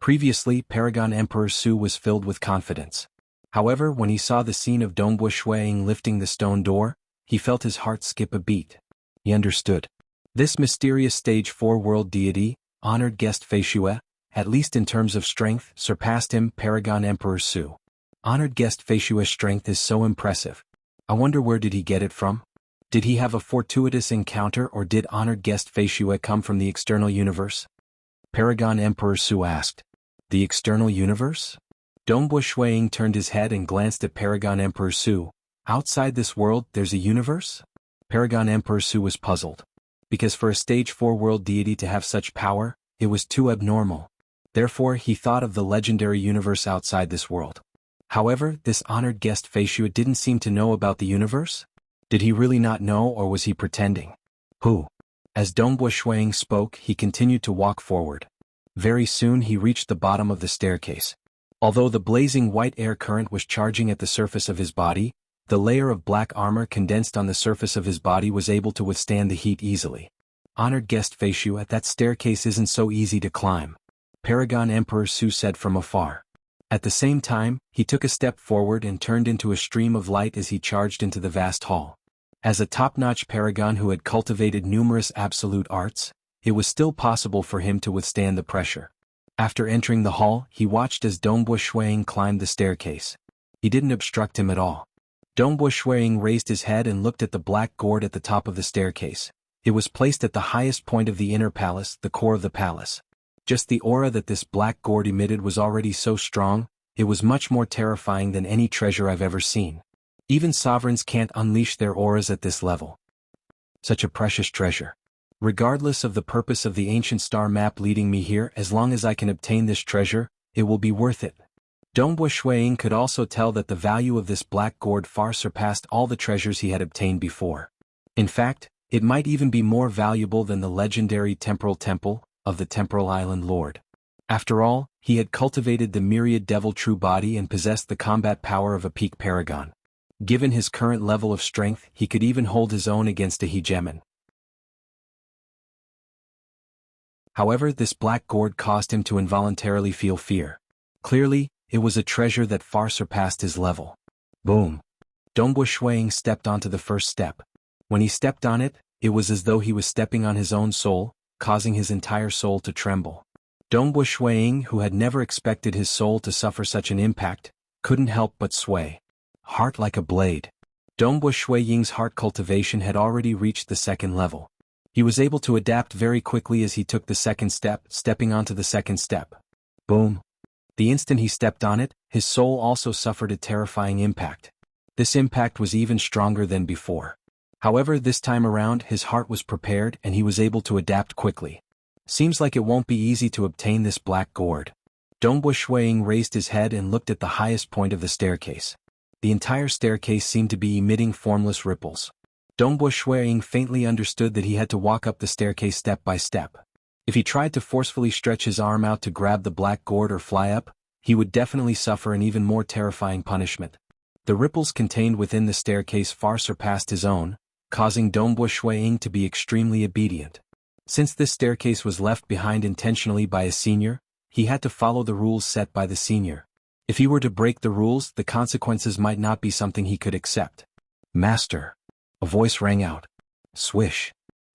Previously, Paragon Emperor Su was filled with confidence. However, when he saw the scene of Dongbo Shuiying lifting the stone door, he felt his heart skip a beat. He understood. This mysterious stage 4 world deity, honored guest Feishue, at least in terms of strength, surpassed him, Paragon Emperor Su. Honored guest Feishue's strength is so impressive. I wonder where did he get it from? Did he have a fortuitous encounter or did honored guest Feishue come from the external universe? Paragon Emperor Su asked. The external universe? Dongbo Shuiying turned his head and glanced at Paragon Emperor Su. Outside this world, there's a universe? Paragon Emperor Su was puzzled. Because for a stage 4 world deity to have such power, it was too abnormal. Therefore, he thought of the legendary universe outside this world. However, this honored guest Feishue didn't seem to know about the universe? Did he really not know or was he pretending? As Dongbo Shuiying spoke, he continued to walk forward. Very soon he reached the bottom of the staircase. Although the blazing white air current was charging at the surface of his body, the layer of black armor condensed on the surface of his body was able to withstand the heat easily. Honored guest Feishue, that staircase isn't so easy to climb. Paragon Emperor Su said from afar. At the same time, he took a step forward and turned into a stream of light as he charged into the vast hall. As a top-notch paragon who had cultivated numerous absolute arts, it was still possible for him to withstand the pressure. After entering the hall, he watched as Dongbo Shuiying climbed the staircase. He didn't obstruct him at all. Dongbo Shuiying raised his head and looked at the black gourd at the top of the staircase. It was placed at the highest point of the inner palace, the core of the palace. Just the aura that this black gourd emitted was already so strong, it was much more terrifying than any treasure I've ever seen. Even sovereigns can't unleash their auras at this level. Such a precious treasure. Regardless of the purpose of the ancient star map leading me here, as long as I can obtain this treasure, it will be worth it. Dongbo Shuiying could also tell that the value of this black gourd far surpassed all the treasures he had obtained before. In fact, it might even be more valuable than the legendary temporal temple of the Temporal Island Lord. After all, he had cultivated the myriad devil true body and possessed the combat power of a peak paragon. Given his current level of strength, he could even hold his own against a hegemon. However, this black gourd caused him to involuntarily feel fear. Clearly, it was a treasure that far surpassed his level. Boom! Dongbo Shuiying stepped onto the first step. When he stepped on it, it was as though he was stepping on his own soul, causing his entire soul to tremble. Dongbo Shuiying, who had never expected his soul to suffer such an impact, couldn't help but sway. Heart like a blade. Dongbo Shuiying's heart cultivation had already reached the second level. He was able to adapt very quickly as he took the second step, stepping onto the second step. Boom! The instant he stepped on it, his soul also suffered a terrifying impact. This impact was even stronger than before. However, this time around his heart was prepared and he was able to adapt quickly. Seems like it won't be easy to obtain this black gourd. Dongbo Shuiying raised his head and looked at the highest point of the staircase. The entire staircase seemed to be emitting formless ripples. Dongbo Shuiying faintly understood that he had to walk up the staircase step by step. If he tried to forcefully stretch his arm out to grab the black gourd or fly up, he would definitely suffer an even more terrifying punishment. The ripples contained within the staircase far surpassed his own, causing Dongbo Shuiying to be extremely obedient. Since this staircase was left behind intentionally by a senior, he had to follow the rules set by the senior. If he were to break the rules, the consequences might not be something he could accept. Master! A voice rang out. Swish!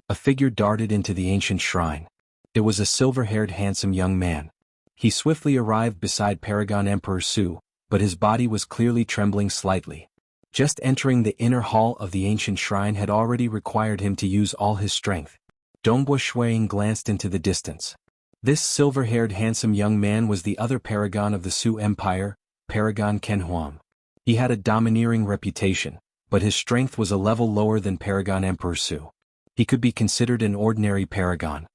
A figure darted into the ancient shrine. It was a silver-haired handsome young man. He swiftly arrived beside Paragon Emperor Su, but his body was clearly trembling slightly. Just entering the inner hall of the ancient shrine had already required him to use all his strength. Dongbo Shuiying glanced into the distance. This silver-haired handsome young man was the other paragon of the Su Empire, Paragon Kenhuang. He had a domineering reputation, but his strength was a level lower than Paragon Emperor Su. He could be considered an ordinary paragon.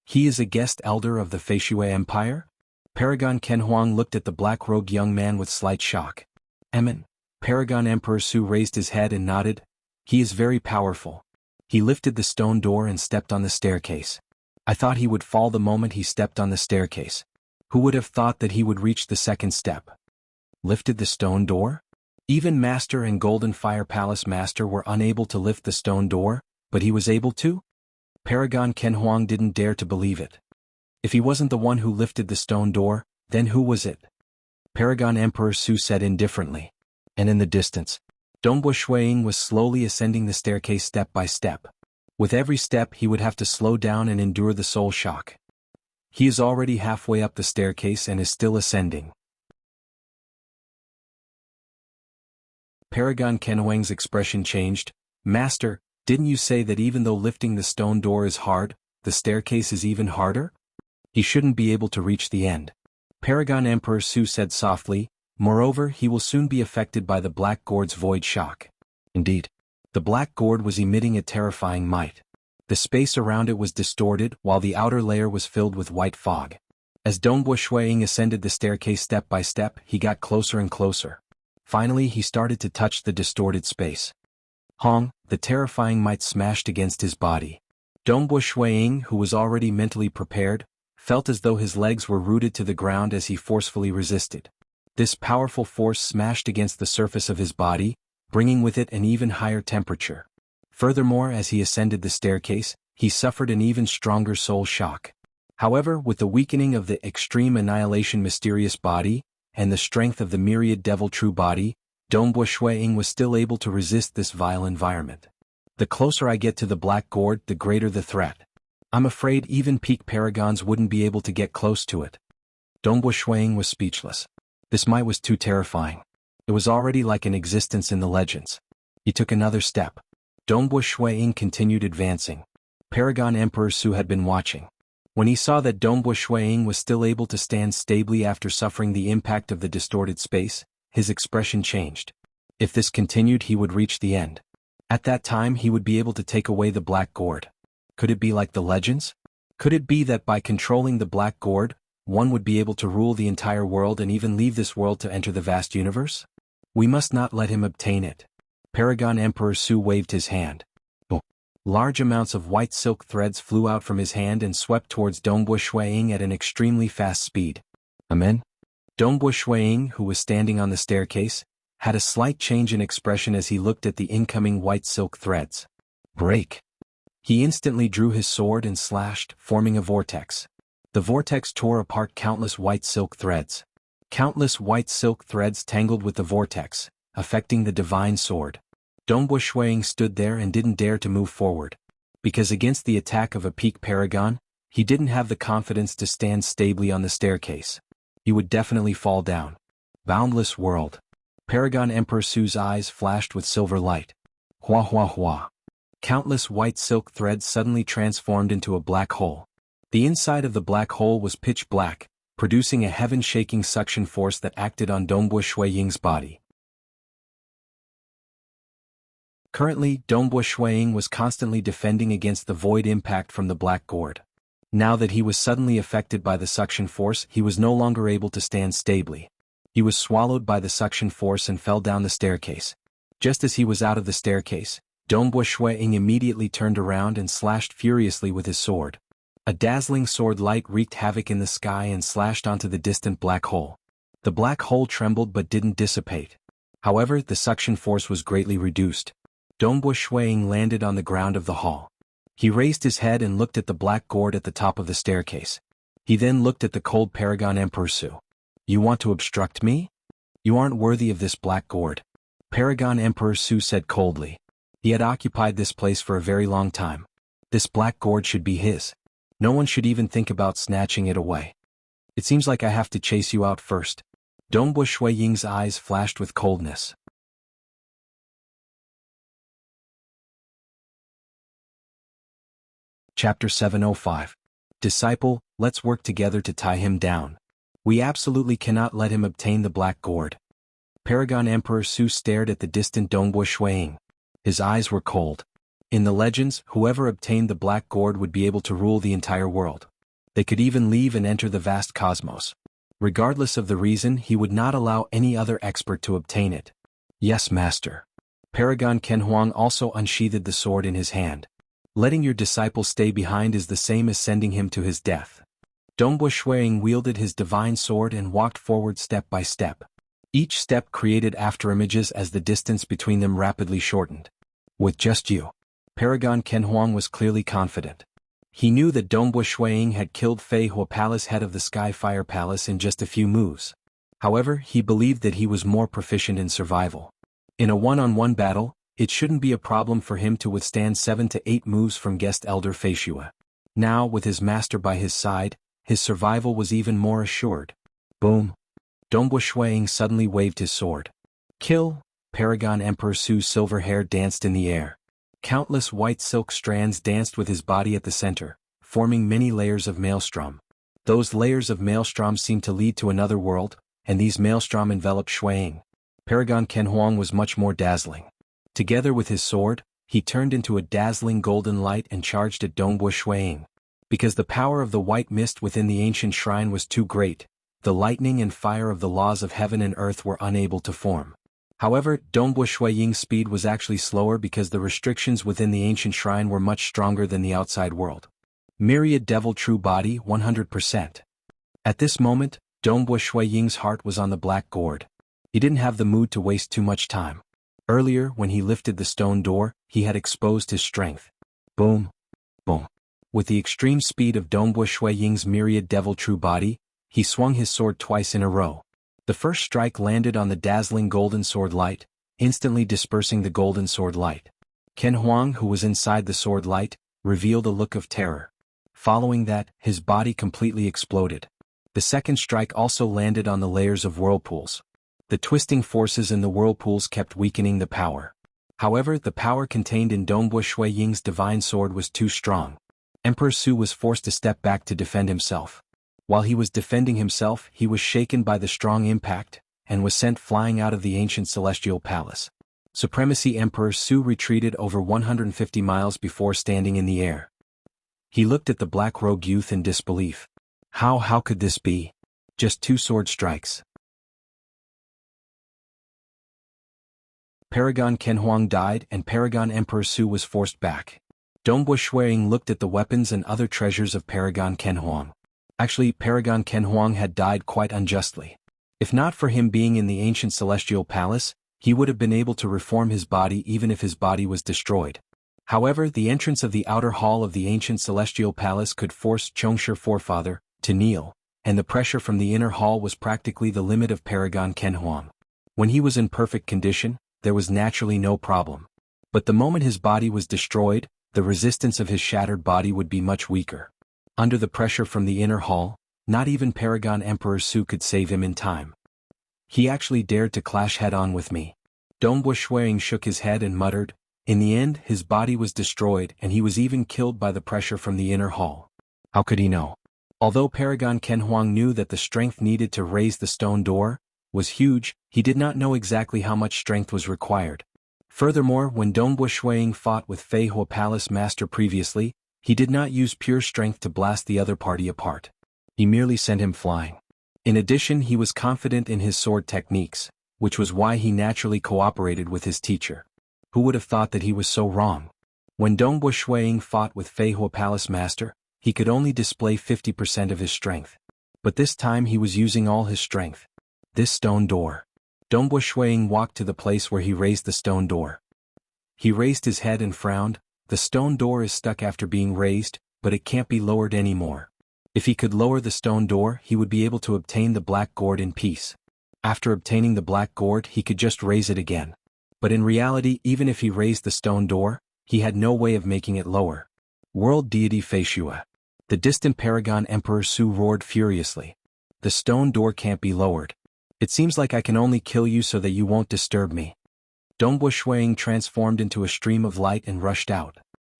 He is a guest elder of the Feishui Empire? Paragon Kenhuang looked at the black-robed young man with slight shock. Emin. Paragon Emperor Su raised his head and nodded. He is very powerful. He lifted the stone door and stepped on the staircase. I thought he would fall the moment he stepped on the staircase. Who would have thought that he would reach the second step? Lifted the stone door? Even Master and Golden Fire Palace Master were unable to lift the stone door, but he was able to? Paragon Kenhuang didn't dare to believe it. If he wasn't the one who lifted the stone door, then who was it? Paragon Emperor Su said indifferently. And in the distance, Dongbo Shuiying was slowly ascending the staircase step by step. With every step he would have to slow down and endure the soul shock. He is already halfway up the staircase and is still ascending. Paragon Kenhuang's expression changed. Master, didn't you say that even though lifting the stone door is hard, the staircase is even harder? He shouldn't be able to reach the end. Paragon Emperor Su said softly, moreover he will soon be affected by the black gourd's void shock. Indeed. The black gourd was emitting a terrifying might. The space around it was distorted while the outer layer was filled with white fog. As Dongbo Shuiying ascended the staircase step by step, he got closer and closer. Finally he started to touch the distorted space. Hong, the terrifying might smashed against his body. Dongbo Shuiying, who was already mentally prepared, felt as though his legs were rooted to the ground as he forcefully resisted. This powerful force smashed against the surface of his body, bringing with it an even higher temperature. Furthermore, as he ascended the staircase, he suffered an even stronger soul shock. However, with the weakening of the extreme annihilation mysterious body, and the strength of the myriad devil true body, Dongbo Shuiying was still able to resist this vile environment. The closer I get to the Black Gourd, the greater the threat. I'm afraid even peak paragons wouldn't be able to get close to it. Dongbo Shuiying was speechless. This might was too terrifying. It was already like an existence in the legends. He took another step. Dongbo Shuiying continued advancing. Paragon Emperor Su had been watching. When he saw that Dongbo Shuiying was still able to stand stably after suffering the impact of the distorted space, his expression changed. If this continued, he would reach the end. At that time he would be able to take away the Black Gourd. Could it be like the legends? Could it be that by controlling the Black Gourd, one would be able to rule the entire world and even leave this world to enter the vast universe? We must not let him obtain it. Paragon Emperor Su waved his hand. Large amounts of white silk threads flew out from his hand and swept towards Dongbo Shuiying at an extremely fast speed. Amen? Dongbo Shuiying, who was standing on the staircase, had a slight change in expression as he looked at the incoming white silk threads. Break! He instantly drew his sword and slashed, forming a vortex. The vortex tore apart countless white silk threads. Countless white silk threads tangled with the vortex, affecting the divine sword. Dongbo Shuiying stood there and didn't dare to move forward. Because against the attack of a peak paragon, he didn't have the confidence to stand stably on the staircase. He would definitely fall down. Boundless world. Paragon Emperor Su's eyes flashed with silver light. Hua hua hua. Countless white silk threads suddenly transformed into a black hole. The inside of the black hole was pitch black, producing a heaven-shaking suction force that acted on Dongbo Shuiying's body. Currently, Dongbo Shuiying was constantly defending against the void impact from the Black Gourd. Now that he was suddenly affected by the suction force, he was no longer able to stand stably. He was swallowed by the suction force and fell down the staircase. Just as he was out of the staircase, Dongbo Shuiying immediately turned around and slashed furiously with his sword. A dazzling sword light wreaked havoc in the sky and slashed onto the distant black hole. The black hole trembled but didn't dissipate. However, the suction force was greatly reduced. Dongbo Shuiying landed on the ground of the hall. He raised his head and looked at the Black Gourd at the top of the staircase. He then looked at the cold Paragon Emperor Su. You want to obstruct me? You aren't worthy of this Black Gourd. Paragon Emperor Su said coldly. He had occupied this place for a very long time. This Black Gourd should be his. No one should even think about snatching it away. It seems like I have to chase you out first. Dongbo Shuiying's eyes flashed with coldness. Chapter 705. Disciple, let's work together to tie him down. We absolutely cannot let him obtain the Black Gourd. Paragon Emperor Su stared at the distant Dongbo Shuiying. His eyes were cold. In the legends, whoever obtained the Black Gourd would be able to rule the entire world. They could even leave and enter the vast cosmos. Regardless of the reason, he would not allow any other expert to obtain it. Yes, master. Paragon Kenhuang also unsheathed the sword in his hand. Letting your disciple stay behind is the same as sending him to his death. Dongbo Shuiying wielded his divine sword and walked forward step by step. Each step created afterimages as the distance between them rapidly shortened. With just you. Paragon Kenhuang was clearly confident. He knew that Dongbo Shuiying had killed Fei Hua Palace, head of the Sky Fire Palace, in just a few moves. However, he believed that he was more proficient in survival. In a one-on-one battle, it shouldn't be a problem for him to withstand 7 to 8 moves from guest elder Fei Shua. Now, with his master by his side, his survival was even more assured. Boom! Dongbo Shuiying suddenly waved his sword. Kill! Paragon Emperor Su's silver hair danced in the air. Countless white silk strands danced with his body at the center, forming many layers of maelstrom. Those layers of maelstrom seemed to lead to another world, and these maelstrom enveloped Shuiying. Paragon Kenhuang was much more dazzling. Together with his sword, he turned into a dazzling golden light and charged at Dongbo Shuiying. Because the power of the white mist within the ancient shrine was too great, the lightning and fire of the laws of heaven and earth were unable to form. However, Dongbo Shuiying's speed was actually slower because the restrictions within the ancient shrine were much stronger than the outside world. Myriad Devil True Body 100%. At this moment, Dongbo Shuiying's heart was on the Black Gourd. He didn't have the mood to waste too much time. Earlier, when he lifted the stone door, he had exposed his strength. Boom! Boom! With the extreme speed of Dongbo Shuiying's myriad devil true body, he swung his sword twice in a row. The first strike landed on the dazzling golden sword light, instantly dispersing the golden sword light. Ken Huang, who was inside the sword light, revealed a look of terror. Following that, his body completely exploded. The second strike also landed on the layers of whirlpools. The twisting forces in the whirlpools kept weakening the power. However, the power contained in Dongbo Shui Ying's divine sword was too strong. Emperor Su was forced to step back to defend himself. While he was defending himself, he was shaken by the strong impact, and was sent flying out of the ancient celestial palace. Supremacy Emperor Su retreated over 150 miles before standing in the air. He looked at the black-robed youth in disbelief. How could this be? Just 2 sword strikes. Paragon Ken Huang died and Paragon Emperor Su was forced back. Dongbo Shuiying looked at the weapons and other treasures of Paragon Ken Huang. Actually, Paragon Ken Huang had died quite unjustly. If not for him being in the ancient celestial palace, he would have been able to reform his body even if his body was destroyed. However, the entrance of the outer hall of the ancient celestial palace could force Chongshi forefather to kneel, and the pressure from the inner hall was practically the limit of Paragon Ken Huang. When he was in perfect condition, there was naturally no problem. But the moment his body was destroyed, the resistance of his shattered body would be much weaker. Under the pressure from the inner hall, not even Paragon Emperor Su could save him in time. He actually dared to clash head-on with me. Dongbo Shuiying shook his head and muttered. In the end, his body was destroyed and he was even killed by the pressure from the inner hall. How could he know? Although Paragon Ken Huang knew that the strength needed to raise the stone door was huge, he did not know exactly how much strength was required. Furthermore, when Dongbo Shuiying fought with Fei Hua Palace Master previously, he did not use pure strength to blast the other party apart. He merely sent him flying. In addition, he was confident in his sword techniques, which was why he naturally cooperated with his teacher. Who would have thought that he was so wrong? When Dongbo Shuiying fought with Fei Hua Palace Master, he could only display 50% of his strength. But this time he was using all his strength. This stone door. Dongbo Shuiying walked to the place where he raised the stone door. He raised his head and frowned. The stone door is stuck after being raised, but it can't be lowered anymore. If he could lower the stone door, he would be able to obtain the black gourd in peace. After obtaining the black gourd, he could just raise it again. But in reality, even if he raised the stone door, he had no way of making it lower. World deity Fei Shua. The distant Paragon Emperor Su roared furiously. The stone door can't be lowered. It seems like I can only kill you so that you won't disturb me. Dongbo Shuiying transformed into a stream of light and rushed out.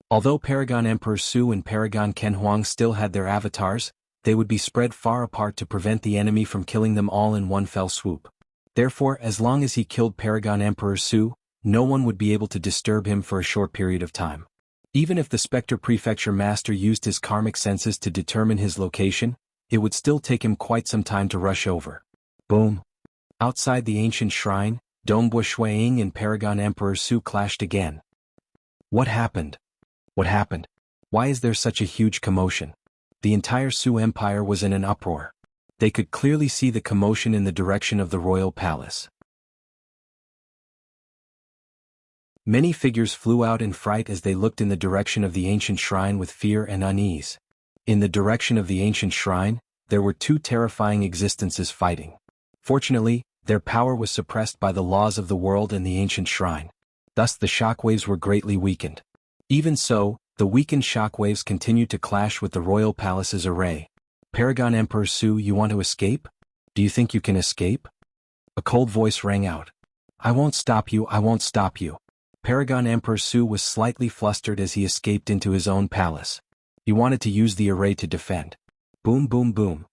Although Paragon Emperor Su and Paragon Ken Huang still had their avatars, they would be spread far apart to prevent the enemy from killing them all in one fell swoop. Therefore, as long as he killed Paragon Emperor Su, no one would be able to disturb him for a short period of time. Even if the Spectre Prefecture Master used his karmic senses to determine his location, it would still take him quite some time to rush over. Boom. Outside the ancient shrine, Dongbo Shuiying and Paragon Emperor Su clashed again. What happened? What happened? Why is there such a huge commotion? The entire Su Empire was in an uproar. They could clearly see the commotion in the direction of the royal palace. Many figures flew out in fright as they looked in the direction of the ancient shrine with fear and unease. In the direction of the ancient shrine, there were 2 terrifying existences fighting. Fortunately, their power was suppressed by the laws of the world and the ancient shrine. Thus the shockwaves were greatly weakened. Even so, the weakened shockwaves continued to clash with the royal palace's array. Paragon Emperor Su, you want to escape? Do you think you can escape? A cold voice rang out. I won't stop you, I won't stop you. Paragon Emperor Su was slightly flustered as he escaped into his own palace. He wanted to use the array to defend. Boom boom boom.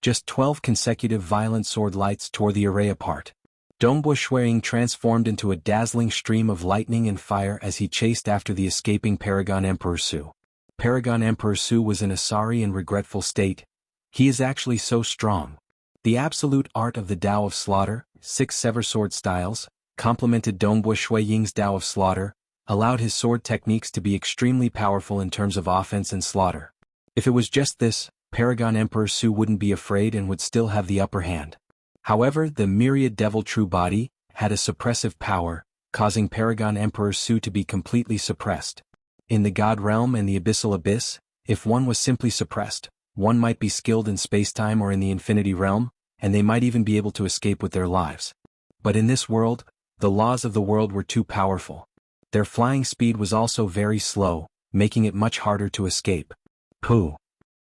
Just 12 consecutive violent sword lights tore the array apart. Dongbo Shuiying transformed into a dazzling stream of lightning and fire as he chased after the escaping Paragon Emperor Su. Paragon Emperor Su was in a sorry and regretful state. He is actually so strong. The absolute art of the Tao of Slaughter, 6 sever sword styles, complemented Dongbo Shuiying's Tao of Slaughter, allowed his sword techniques to be extremely powerful in terms of offense and slaughter. If it was just this, Paragon Emperor Su wouldn't be afraid and would still have the upper hand. However, the myriad devil true body had a suppressive power, causing Paragon Emperor Su to be completely suppressed. In the God realm and the abyssal abyss, if one was simply suppressed, one might be skilled in spacetime or in the infinity realm, and they might even be able to escape with their lives. But in this world, the laws of the world were too powerful. Their flying speed was also very slow, making it much harder to escape.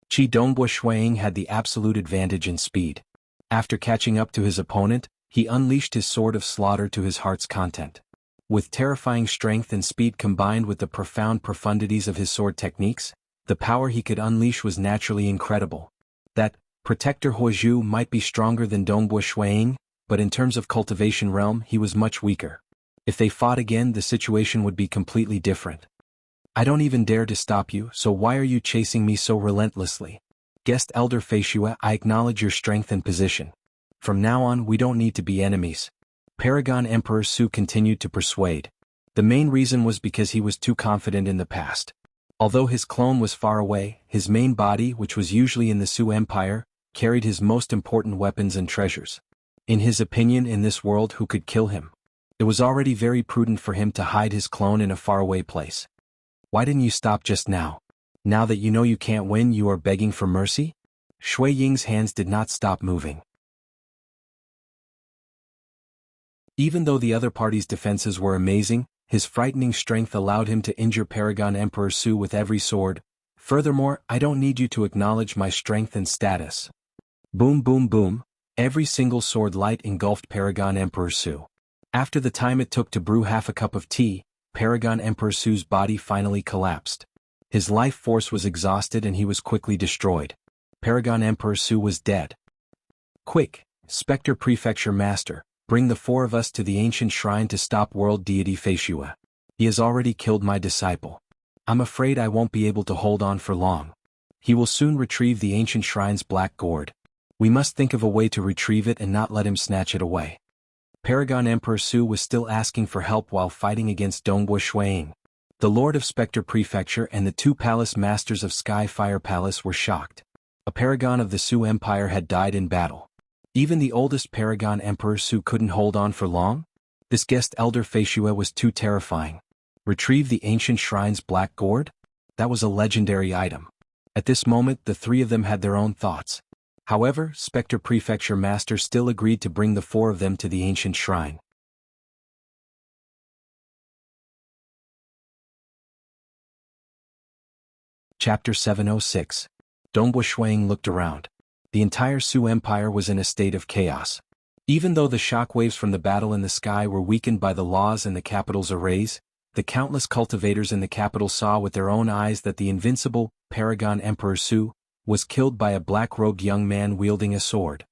Qi Dongbo Shuiying had the absolute advantage in speed. After catching up to his opponent, he unleashed his sword of slaughter to his heart's content. With terrifying strength and speed combined with the profound profundities of his sword techniques, the power he could unleash was naturally incredible. That Protector Huozhu might be stronger than Dongbo Shuiying, but in terms of cultivation realm he was much weaker. If they fought again, the situation would be completely different. I don't even dare to stop you, so why are you chasing me so relentlessly? Guest Elder Feishue, I acknowledge your strength and position. From now on we don't need to be enemies. Paragon Emperor Su continued to persuade. The main reason was because he was too confident in the past. Although his clone was far away, his main body, which was usually in the Su Empire, carried his most important weapons and treasures. In his opinion, in this world who could kill him? It was already very prudent for him to hide his clone in a faraway place. Why didn't you stop just now? Now that you know you can't win, you are begging for mercy? Shui Ying's hands did not stop moving. Even though the other party's defenses were amazing, his frightening strength allowed him to injure Paragon Emperor Su with every sword. Furthermore, I don't need you to acknowledge my strength and status. Boom boom boom, every single sword light engulfed Paragon Emperor Su. After the time it took to brew half a cup of tea, Paragon Emperor Su's body finally collapsed. His life force was exhausted and he was quickly destroyed. Paragon Emperor Su was dead. Quick, Spectre Prefecture Master, bring the four of us to the ancient shrine to stop world deity Feishue. He has already killed my disciple. I'm afraid I won't be able to hold on for long. He will soon retrieve the ancient shrine's black gourd. We must think of a way to retrieve it and not let him snatch it away. Paragon Emperor Su was still asking for help while fighting against Dongbo Shuiying. The Lord of Spectre Prefecture and the two palace masters of Sky Fire Palace were shocked. A paragon of the Su Empire had died in battle. Even the oldest Paragon Emperor Su couldn't hold on for long? This guest Elder Feishue was too terrifying. Retrieve the ancient shrine's black gourd? That was a legendary item. At this moment the three of them had their own thoughts. However, Spectre Prefecture Master still agreed to bring the four of them to the ancient shrine. Chapter 706. Dongbo Shuiying looked around. The entire Su Empire was in a state of chaos. Even though the shockwaves from the battle in the sky were weakened by the laws and the capital's arrays, the countless cultivators in the capital saw with their own eyes that the invincible Paragon Emperor Su was killed by a black-robed young man wielding a sword.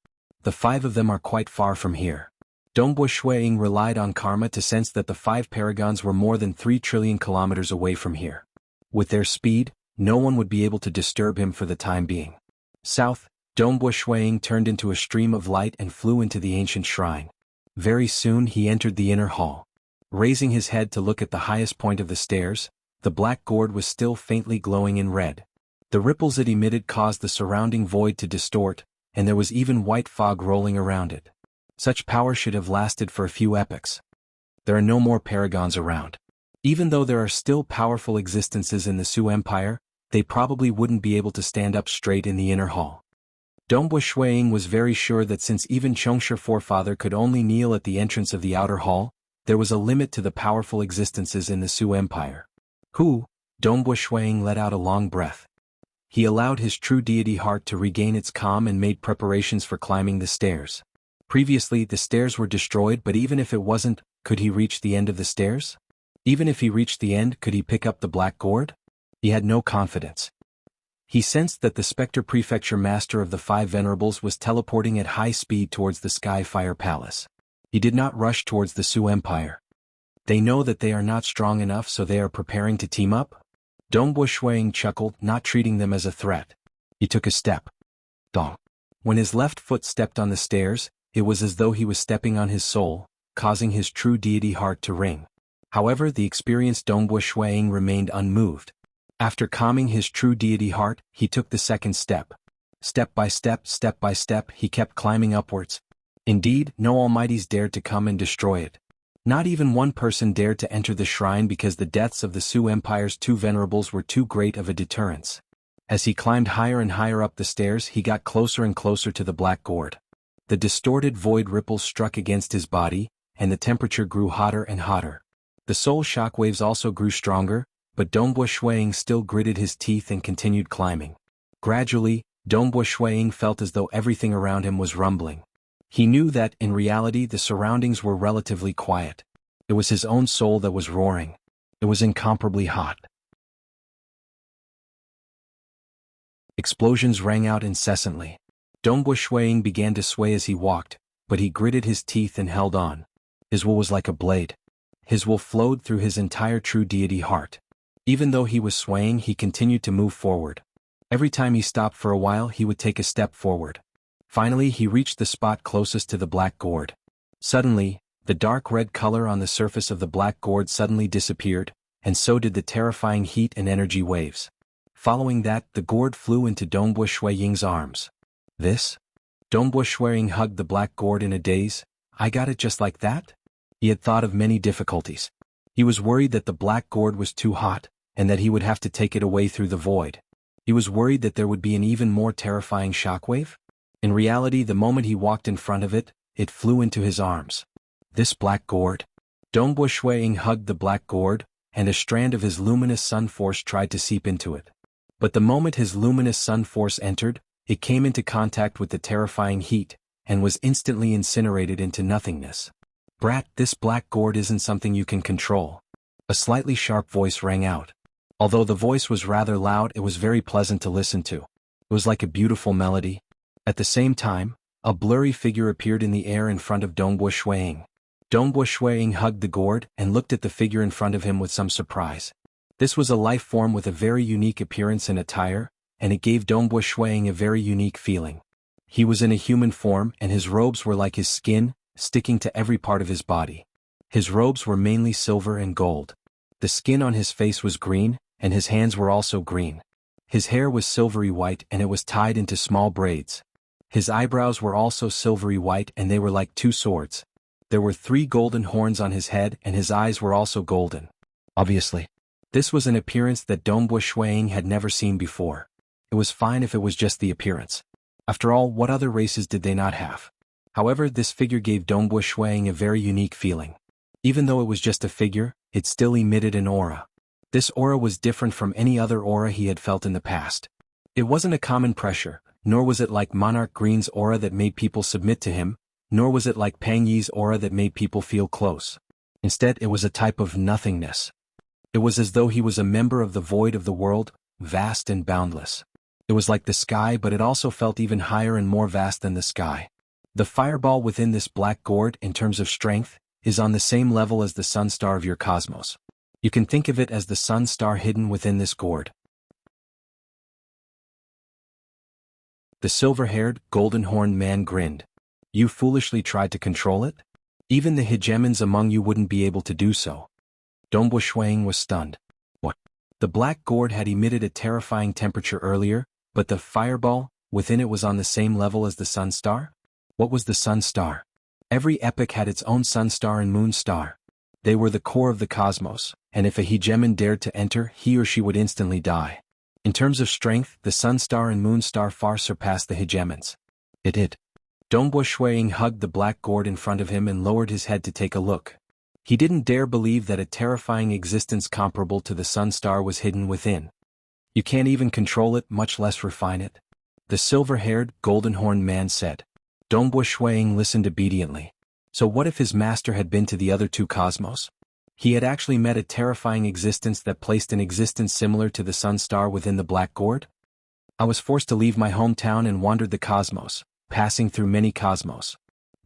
The five of them are quite far from here. Dongbo Shuiying relied on karma to sense that the five paragons were more than 3 trillion kilometers away from here. With their speed, no one would be able to disturb him for the time being. South, Dongbo Shuiying turned into a stream of light and flew into the ancient shrine. Very soon he entered the inner hall. Raising his head to look at the highest point of the stairs, the black gourd was still faintly glowing in red. The ripples it emitted caused the surrounding void to distort, and there was even white fog rolling around it. Such power should have lasted for a few epochs. There are no more paragons around. Even though there are still powerful existences in the Su Empire, they probably wouldn't be able to stand up straight in the inner hall. Dongbo Shuiying was very sure that since even Chongsha forefather could only kneel at the entrance of the outer hall, there was a limit to the powerful existences in the Su Empire. Dongbo Shuiying let out a long breath. He allowed his true deity heart to regain its calm and made preparations for climbing the stairs. Previously the stairs were destroyed, but even if it wasn't, could he reach the end of the stairs? Even if he reached the end, could he pick up the black gourd? He had no confidence. He sensed that the Spectre Prefecture Master of the Five Venerables was teleporting at high speed towards the Sky Fire Palace. He did not rush towards the Su Empire. They know that they are not strong enough, so they are preparing to team up? Dongbo Shuiying chuckled, not treating them as a threat. He took a step. Dong. When his left foot stepped on the stairs, it was as though he was stepping on his soul, causing his true deity heart to ring. However, the experienced Dongbo Shuiying remained unmoved. After calming his true deity heart, he took the second step. Step by step, he kept climbing upwards. Indeed, no almighties dared to come and destroy it. Not even one person dared to enter the shrine because the deaths of the Su Empire's two venerables were too great of a deterrence. As he climbed higher and higher up the stairs, he got closer and closer to the black gourd. The distorted void ripples struck against his body, and the temperature grew hotter and hotter. The soul shockwaves also grew stronger, but Dongbo Shuiying still gritted his teeth and continued climbing. Gradually, Dongbo Shuiying felt as though everything around him was rumbling. He knew that, in reality, the surroundings were relatively quiet. It was his own soul that was roaring. It was incomparably hot. Explosions rang out incessantly. Dongbo Shuiying began to sway as he walked, but he gritted his teeth and held on. His will was like a blade. His will flowed through his entire true deity heart. Even though he was swaying, he continued to move forward. Every time he stopped for a while, he would take a step forward. Finally, he reached the spot closest to the black gourd. Suddenly, the dark red color on the surface of the black gourd suddenly disappeared, and so did the terrifying heat and energy waves. Following that, the gourd flew into Dongbo Shuiying's arms. This? Dongbo Shuiying hugged the black gourd in a daze. I got it just like that? He had thought of many difficulties. He was worried that the black gourd was too hot, and that he would have to take it away through the void. He was worried that there would be an even more terrifying shockwave. In reality, the moment he walked in front of it, it flew into his arms. This black gourd? Dongbo Shuiying hugged the black gourd, and a strand of his luminous sun force tried to seep into it. But the moment his luminous sun force entered, it came into contact with the terrifying heat, and was instantly incinerated into nothingness. Brat, this black gourd isn't something you can control. A slightly sharp voice rang out. Although the voice was rather loud, it was very pleasant to listen to. It was like a beautiful melody. At the same time, a blurry figure appeared in the air in front of Dongbo Shuiying. Dongbo Shuiying hugged the gourd and looked at the figure in front of him with some surprise. This was a life form with a very unique appearance and attire, and it gave Dongbo Shuiying a very unique feeling. He was in a human form, and his robes were like his skin, sticking to every part of his body. His robes were mainly silver and gold. The skin on his face was green, and his hands were also green. His hair was silvery white, and it was tied into small braids. His eyebrows were also silvery white, and they were like two swords. There were 3 golden horns on his head, and his eyes were also golden. Obviously, this was an appearance that Dongbo Shuiying had never seen before. It was fine if it was just the appearance. After all, what other races did they not have? However, this figure gave Dongbo Shuiying a very unique feeling. Even though it was just a figure, it still emitted an aura. This aura was different from any other aura he had felt in the past. It wasn't a common pressure, nor was it like Monarch Green's aura that made people submit to him, nor was it like Pang Yi's aura that made people feel close. Instead, it was a type of nothingness. It was as though he was a member of the void of the world, vast and boundless. It was like the sky, but it also felt even higher and more vast than the sky. The fireball within this black gourd, in terms of strength, is on the same level as the sun star of your cosmos. You can think of it as the sun star hidden within this gourd. The silver-haired, golden-horned man grinned. You foolishly tried to control it? Even the hegemons among you wouldn't be able to do so. Dongbo Shuiying was stunned. What? The black gourd had emitted a terrifying temperature earlier, but the fireball within it was on the same level as the sun star? What was the sun star? Every epoch had its own sun star and moon star. They were the core of the cosmos, and if a hegemon dared to enter, he or she would instantly die. In terms of strength, the sun star and moon star far surpassed the hegemons. It did. Dongbo Shuiying hugged the black gourd in front of him and lowered his head to take a look. He didn't dare believe that a terrifying existence comparable to the sun star was hidden within. You can't even control it, much less refine it. The silver-haired, golden-horned man said. Dongbo Shuiying listened obediently. So what if his master had been to the other 2 cosmos? He had actually met a terrifying existence that placed an existence similar to the sun star within the black gourd? I was forced to leave my hometown and wandered the cosmos, passing through many cosmos.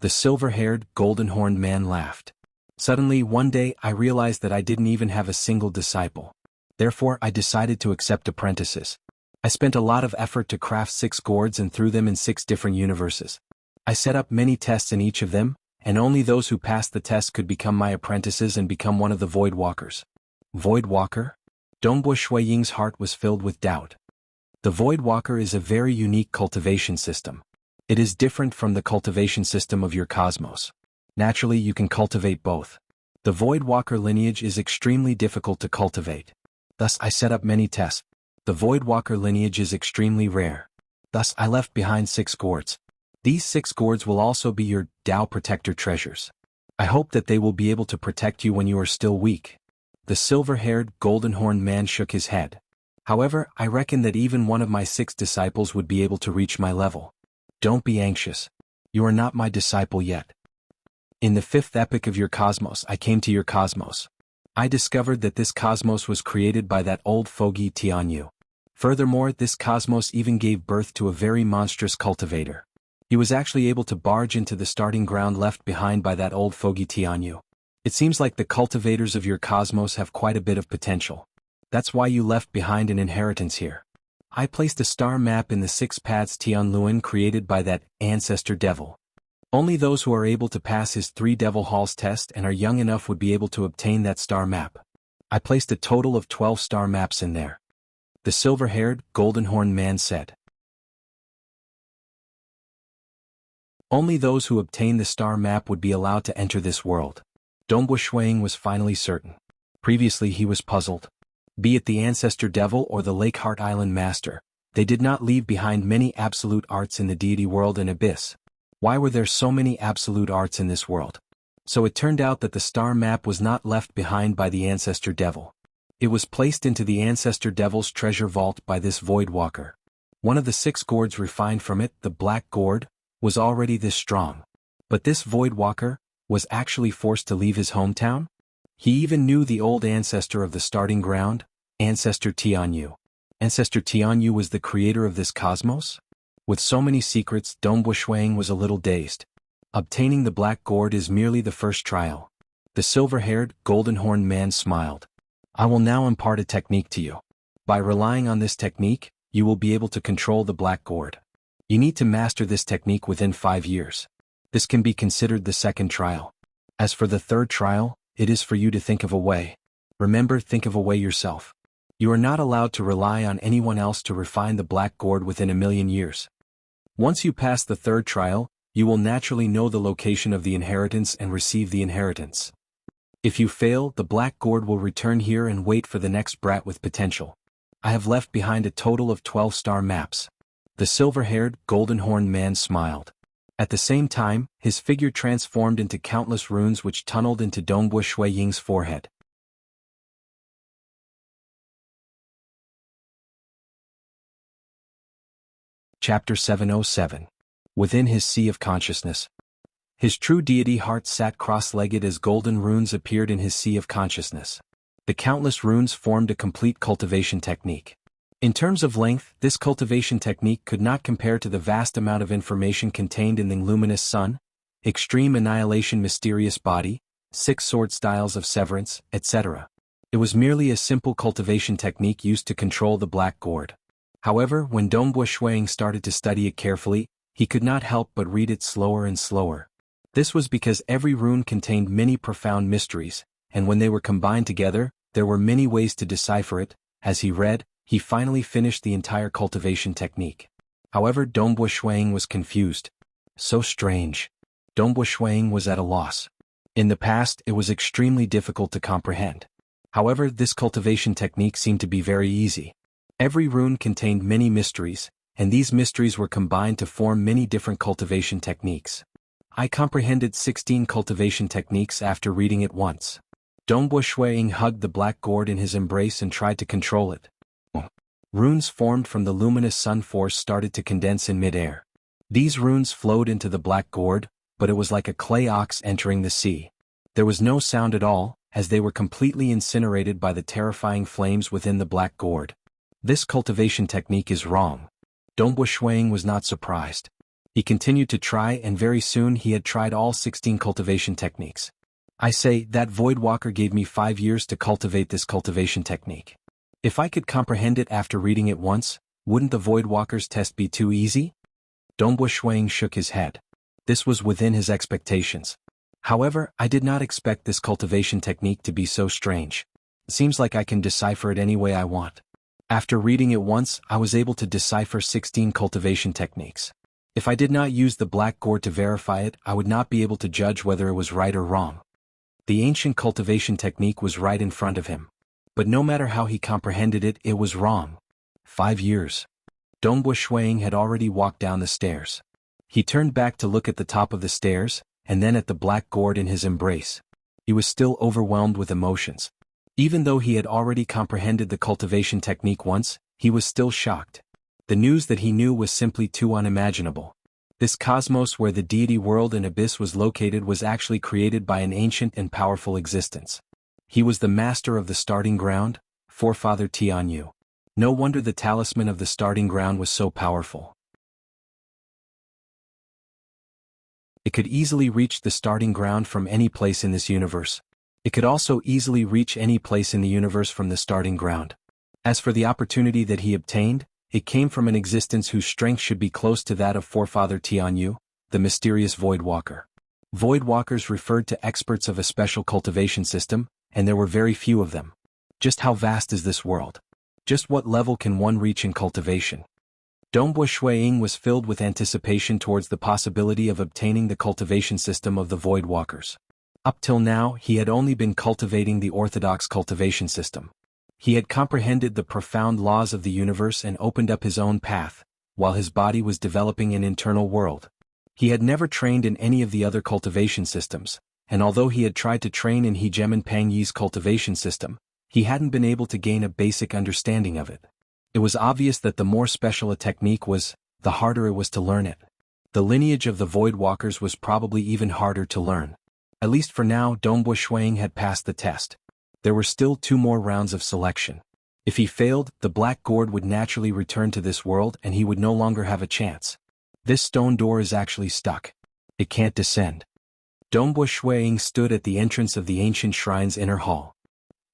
The silver-haired, golden-horned man laughed. Suddenly, one day, I realized that I didn't even have a single disciple. Therefore, I decided to accept apprentices. I spent a lot of effort to craft 6 gourds and threw them in 6 different universes. I set up many tests in each of them, and only those who passed the test could become my apprentices and become one of the Void Walkers. Void Walker? Dongbo Shuiying's heart was filled with doubt. The Void Walker is a very unique cultivation system. It is different from the cultivation system of your cosmos. Naturally, you can cultivate both. The Void Walker lineage is extremely difficult to cultivate. Thus, I set up many tests. The Void Walker lineage is extremely rare. Thus, I left behind 6 gourds. These 6 gourds will also be your Tao Protector treasures. I hope that they will be able to protect you when you are still weak. The silver-haired, golden-horned man shook his head. However, I reckon that even one of my 6 disciples would be able to reach my level. Don't be anxious. You are not my disciple yet. In the 5th epoch of your cosmos, I came to your cosmos. I discovered that this cosmos was created by that old fogey Tianyu. Furthermore, this cosmos even gave birth to a very monstrous cultivator. He was actually able to barge into the starting ground left behind by that old fogey Tianyu. It seems like the cultivators of your cosmos have quite a bit of potential. That's why you left behind an inheritance here. I placed a star map in the 6 paths Tianluan created by that ancestor devil. Only those who are able to pass his 3 devil halls test and are young enough would be able to obtain that star map. I placed a total of 12 star maps in there. The silver-haired, golden-horned man said. Only those who obtain the star map would be allowed to enter this world. Dongbu Shuang was finally certain. Previously he was puzzled. Be it the ancestor devil or the Lake Heart Island master, they did not leave behind many absolute arts in the deity world and abyss. Why were there so many absolute arts in this world? So it turned out that the star map was not left behind by the ancestor devil. It was placed into the ancestor devil's treasure vault by this void walker. One of the 6 gourds refined from it, the black gourd, was already this strong. But this void walker was actually forced to leave his hometown? He even knew the old ancestor of the starting ground, Ancestor Tianyu. Ancestor Tianyu was the creator of this cosmos? With so many secrets, Dongbu Shuang was a little dazed. Obtaining the black gourd is merely the first trial. The silver-haired, golden-horned man smiled. I will now impart a technique to you. By relying on this technique, you will be able to control the black gourd. You need to master this technique within 5 years. This can be considered the 2nd trial. As for the 3rd trial, it is for you to think of a way. Remember, think of a way yourself. You are not allowed to rely on anyone else to refine the black gourd within 1,000,000 years. Once you pass the 3rd trial, you will naturally know the location of the inheritance and receive the inheritance. If you fail, the black gourd will return here and wait for the next brat with potential. I have left behind a total of 12 star maps. The silver-haired, golden-horned man smiled. At the same time, his figure transformed into countless runes which tunneled into Dongbu Shui Ying's forehead. Chapter 707. Within his sea of consciousness. His true deity heart sat cross-legged as golden runes appeared in his sea of consciousness. The countless runes formed a complete cultivation technique. In terms of length, this cultivation technique could not compare to the vast amount of information contained in the luminous sun, extreme annihilation mysterious body, 6 sword styles of severance, etc. It was merely a simple cultivation technique used to control the black gourd. However, when Dongbu Shuang started to study it carefully, he could not help but read it slower and slower. This was because every rune contained many profound mysteries, and when they were combined together, there were many ways to decipher it. As he read, he finally finished the entire cultivation technique. However, Dongbu Shuang was confused. So strange. Dongbu Shuang was at a loss. In the past, it was extremely difficult to comprehend. However, this cultivation technique seemed to be very easy. Every rune contained many mysteries, and these mysteries were combined to form many different cultivation techniques. I comprehended 16 cultivation techniques after reading it once. Dongbu Shuang hugged the black gourd in his embrace and tried to control it. Runes formed from the luminous sun force started to condense in mid-air. These runes flowed into the black gourd, but it was like a clay ox entering the sea. There was no sound at all, as they were completely incinerated by the terrifying flames within the black gourd. This cultivation technique is wrong. Dongbu Shuang was not surprised. He continued to try and very soon he had tried all 16 cultivation techniques. I say, that void walker gave me 5 years to cultivate this cultivation technique. If I could comprehend it after reading it once, wouldn't the void walker's test be too easy? Dongbu Shuang shook his head. This was within his expectations. However, I did not expect this cultivation technique to be so strange. It seems like I can decipher it any way I want. After reading it once, I was able to decipher 16 cultivation techniques. If I did not use the black gourd to verify it, I would not be able to judge whether it was right or wrong. The ancient cultivation technique was right in front of him. But no matter how he comprehended it, it was wrong. 5 years. Dongbu Shuang had already walked down the stairs. He turned back to look at the top of the stairs, and then at the black gourd in his embrace. He was still overwhelmed with emotions. Even though he had already comprehended the cultivation technique once, he was still shocked. The news that he knew was simply too unimaginable. This cosmos where the deity world and abyss was located was actually created by an ancient and powerful existence. He was the master of the starting ground, forefather Tianyu. No wonder the talisman of the starting ground was so powerful. It could easily reach the starting ground from any place in this universe. It could also easily reach any place in the universe from the starting ground. As for the opportunity that he obtained, it came from an existence whose strength should be close to that of forefather Tianyu, the mysterious Voidwalker. Voidwalkers referred to experts of a special cultivation system, and there were very few of them. Just how vast is this world? Just what level can one reach in cultivation? Dongbui Shuiying was filled with anticipation towards the possibility of obtaining the cultivation system of the Voidwalkers. Up till now, he had only been cultivating the orthodox cultivation system. He had comprehended the profound laws of the universe and opened up his own path, while his body was developing an internal world. He had never trained in any of the other cultivation systems, and although he had tried to train in Hegeman Pangyi's cultivation system, he hadn't been able to gain a basic understanding of it. It was obvious that the more special a technique was, the harder it was to learn it. The lineage of the Voidwalkers was probably even harder to learn. At least for now, Dongbui Shuiying had passed the test. There were still 2 more rounds of selection. If he failed, the black gourd would naturally return to this world and he would no longer have a chance. This stone door is actually stuck. It can't descend. Dongbui Shuiying stood at the entrance of the ancient shrine's inner hall.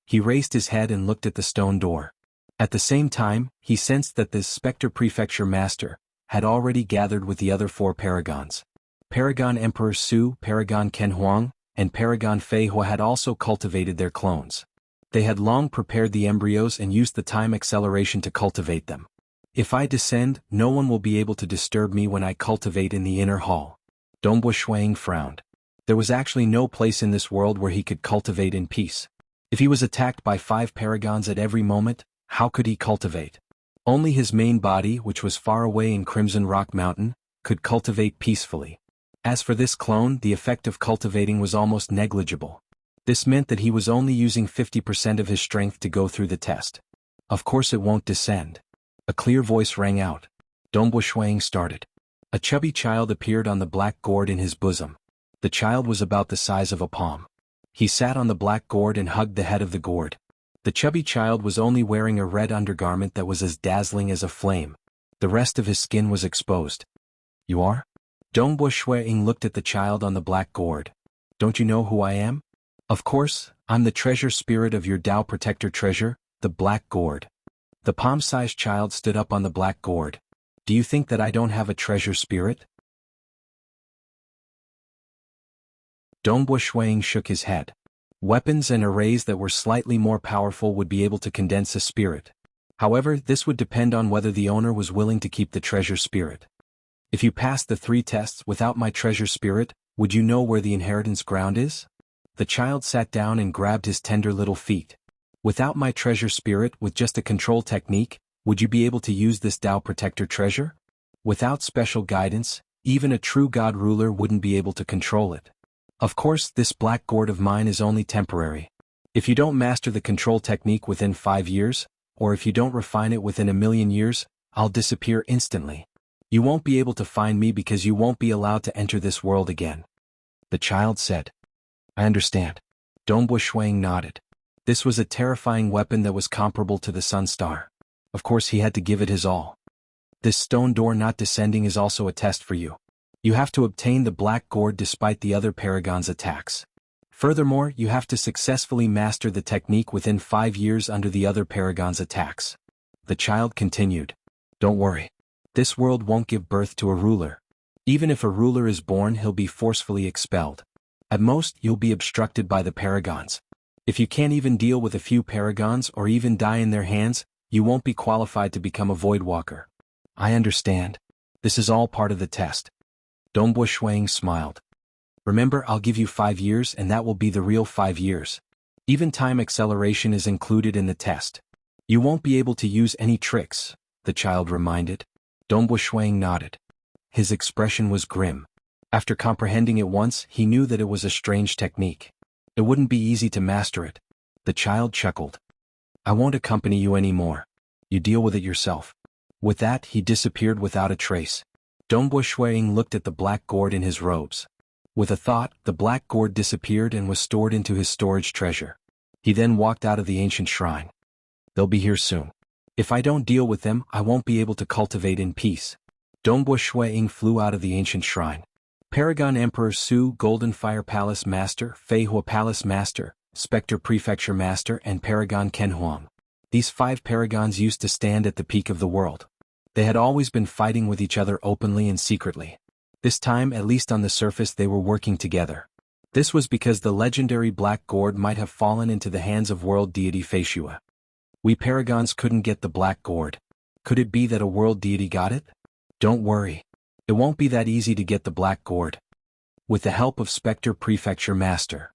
He raised his head and looked at the stone door. At the same time, he sensed that this Spectre Prefecture Master had already gathered with the other 4 paragons. Paragon Emperor Su, Paragon Ken Huang, and Paragon Fei Hua had also cultivated their clones. They had long prepared the embryos and used the time acceleration to cultivate them. If I descend, no one will be able to disturb me when I cultivate in the inner hall. Dongbui Shuiying frowned. There was actually no place in this world where he could cultivate in peace. If he was attacked by 5 paragons at every moment, how could he cultivate? Only his main body, which was far away in Crimson Rock Mountain, could cultivate peacefully. As for this clone, the effect of cultivating was almost negligible. This meant that he was only using 50% of his strength to go through the test. Of course it won't descend. A clear voice rang out. Dongbui Shuiying started. A chubby child appeared on the black gourd in his bosom. The child was about the size of a palm. He sat on the black gourd and hugged the head of the gourd. The chubby child was only wearing a red undergarment that was as dazzling as a flame. The rest of his skin was exposed. You are? Dongbui Shuiying looked at the child on the black gourd. Don't you know who I am? Of course, I'm the treasure spirit of your Tao Protector treasure, the black gourd. The palm-sized child stood up on the black gourd. Do you think that I don't have a treasure spirit? Dongbui Shuiying shook his head. Weapons and arrays that were slightly more powerful would be able to condense a spirit. However, this would depend on whether the owner was willing to keep the treasure spirit. If you passed the 3 tests without my treasure spirit, would you know where the inheritance ground is? The child sat down and grabbed his tender little feet. Without my treasure spirit, with just a control technique, would you be able to use this Tao Protector treasure? Without special guidance, even a true God ruler wouldn't be able to control it. Of course, this black gourd of mine is only temporary. If you don't master the control technique within 5 years, or if you don't refine it within 1,000,000 years, I'll disappear instantly. You won't be able to find me because you won't be allowed to enter this world again. The child said. I understand. Dongbui Shuiying nodded. This was a terrifying weapon that was comparable to the Sun Star. Of course he had to give it his all. This stone door not descending is also a test for you. You have to obtain the black gourd despite the other paragon's attacks. Furthermore, you have to successfully master the technique within 5 years under the other paragon's attacks. The child continued. Don't worry. This world won't give birth to a ruler. Even if a ruler is born, he'll be forcefully expelled. At most, you'll be obstructed by the paragons. If you can't even deal with a few paragons or even die in their hands, you won't be qualified to become a Voidwalker. I understand. This is all part of the test. Dongbui Shuiying smiled. Remember, I'll give you 5 years and that will be the real 5 years. Even time acceleration is included in the test. You won't be able to use any tricks, the child reminded. Dongbui Shuiying nodded. His expression was grim. After comprehending it once, he knew that it was a strange technique. It wouldn't be easy to master it. The child chuckled. I won't accompany you anymore. You deal with it yourself. With that, he disappeared without a trace. Dongbo Shuiying looked at the black gourd in his robes. With a thought, the black gourd disappeared and was stored into his storage treasure. He then walked out of the ancient shrine. They'll be here soon. If I don't deal with them, I won't be able to cultivate in peace. Dongbo Shuiying flew out of the ancient shrine. Paragon Emperor Su, Golden Fire Palace Master, Fei Hua Palace Master, Spectre Prefecture Master and Paragon Ken Huang. These 5 paragons used to stand at the peak of the world. They had always been fighting with each other openly and secretly. This time, at least on the surface, they were working together. This was because the legendary Black Gourd might have fallen into the hands of world deity Feishua. We paragons couldn't get the Black Gourd. Could it be that a world deity got it? Don't worry. It won't be that easy to get the Black Gourd. With the help of Spectre Prefecture Master.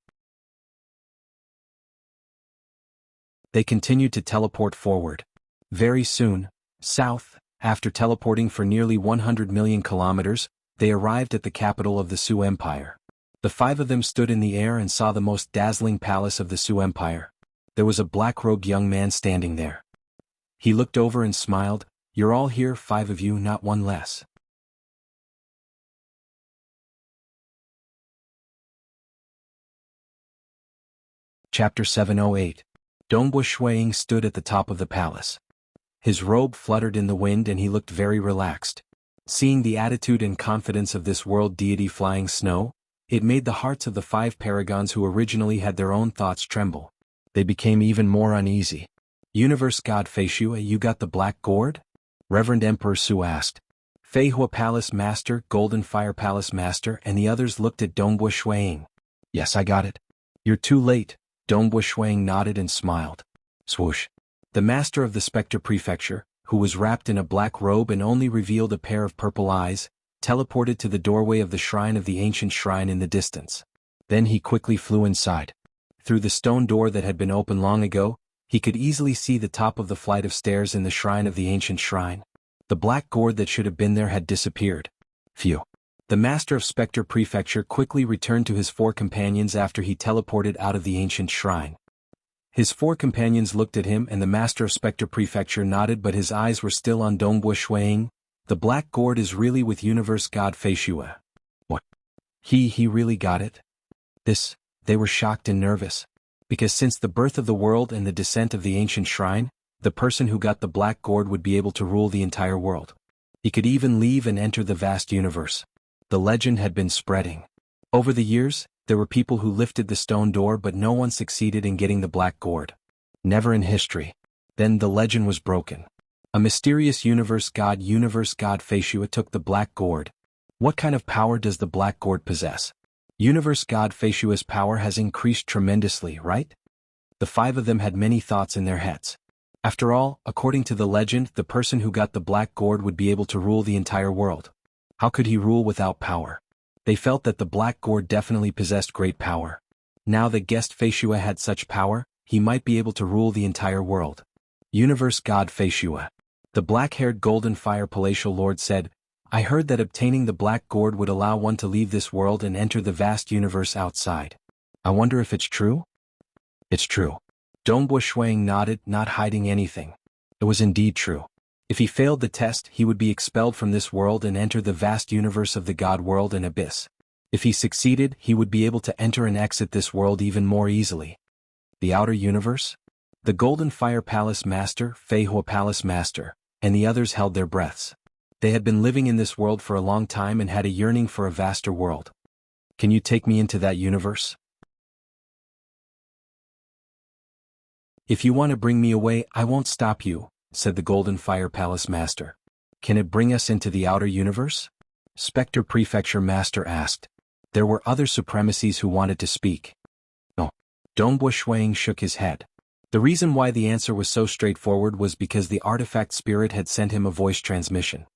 They continued to teleport forward. Very soon, south, after teleporting for nearly 100 million kilometers, they arrived at the capital of the Su Empire. The 5 of them stood in the air and saw the most dazzling palace of the Su Empire. There was a black-robed young man standing there. He looked over and smiled. You're all here, 5 of you, not one less. Chapter 708. Dongbo Shuiying stood at the top of the palace. His robe fluttered in the wind and he looked very relaxed. Seeing the attitude and confidence of this world deity Flying Snow, it made the hearts of the 5 paragons who originally had their own thoughts tremble. They became even more uneasy. Universe God Feishua, you got the Black Gourd? Reverend Emperor Su asked. Fei Hua Palace Master, Golden Fire Palace Master and the others looked at Dongbo Shuiying. Yes, I got it. You're too late. Dongbo Shuiying nodded and smiled. Swoosh. The master of the Spectre Prefecture, who was wrapped in a black robe and only revealed a pair of purple eyes, teleported to the doorway of the shrine of the ancient shrine in the distance. Then he quickly flew inside. Through the stone door that had been open long ago, he could easily see the top of the flight of stairs in the shrine of the ancient shrine. The black gourd that should have been there had disappeared. Phew. The master of Spectre Prefecture quickly returned to his 4 companions after he teleported out of the ancient shrine. His 4 companions looked at him and the master of Spectre Prefecture nodded, but his eyes were still on Dongbo Shuiying. The Black Gourd is really with Universe God Feishua. What? He really got it? They were shocked and nervous. Because since the birth of the world and the descent of the ancient shrine, the person who got the Black Gourd would be able to rule the entire world. He could even leave and enter the vast universe. The legend had been spreading. Over the years, there were people who lifted the stone door but no one succeeded in getting the Black Gourd. Never in history. Then the legend was broken. A mysterious universe god Feishua took the Black Gourd. What kind of power does the Black Gourd possess? Universe god Feishua's power has increased tremendously, right? The 5 of them had many thoughts in their heads. After all, according to the legend, the person who got the Black Gourd would be able to rule the entire world. How could he rule without power? They felt that the Black Gourd definitely possessed great power. Now that guest Feishua had such power, he might be able to rule the entire world. Universe God Feishua. The black-haired Golden Fire Palatial Lord said, I heard that obtaining the Black Gourd would allow one to leave this world and enter the vast universe outside. I wonder if it's true? It's true. Dongbo Shuiying nodded, not hiding anything. It was indeed true. If he failed the test, he would be expelled from this world and enter the vast universe of the God world and abyss. If he succeeded, he would be able to enter and exit this world even more easily. The outer universe? The Golden Fire Palace Master, Fei Hua Palace Master, and the others held their breaths. They had been living in this world for a long time and had a yearning for a vaster world. Can you take me into that universe? If you want to bring me away, I won't stop you, said the Golden Fire Palace Master. Can it bring us into the outer universe? Spectre Prefecture Master asked. There were other supremacies who wanted to speak. No. Dongbo Shuiying shook his head. The reason why the answer was so straightforward was because the artifact spirit had sent him a voice transmission.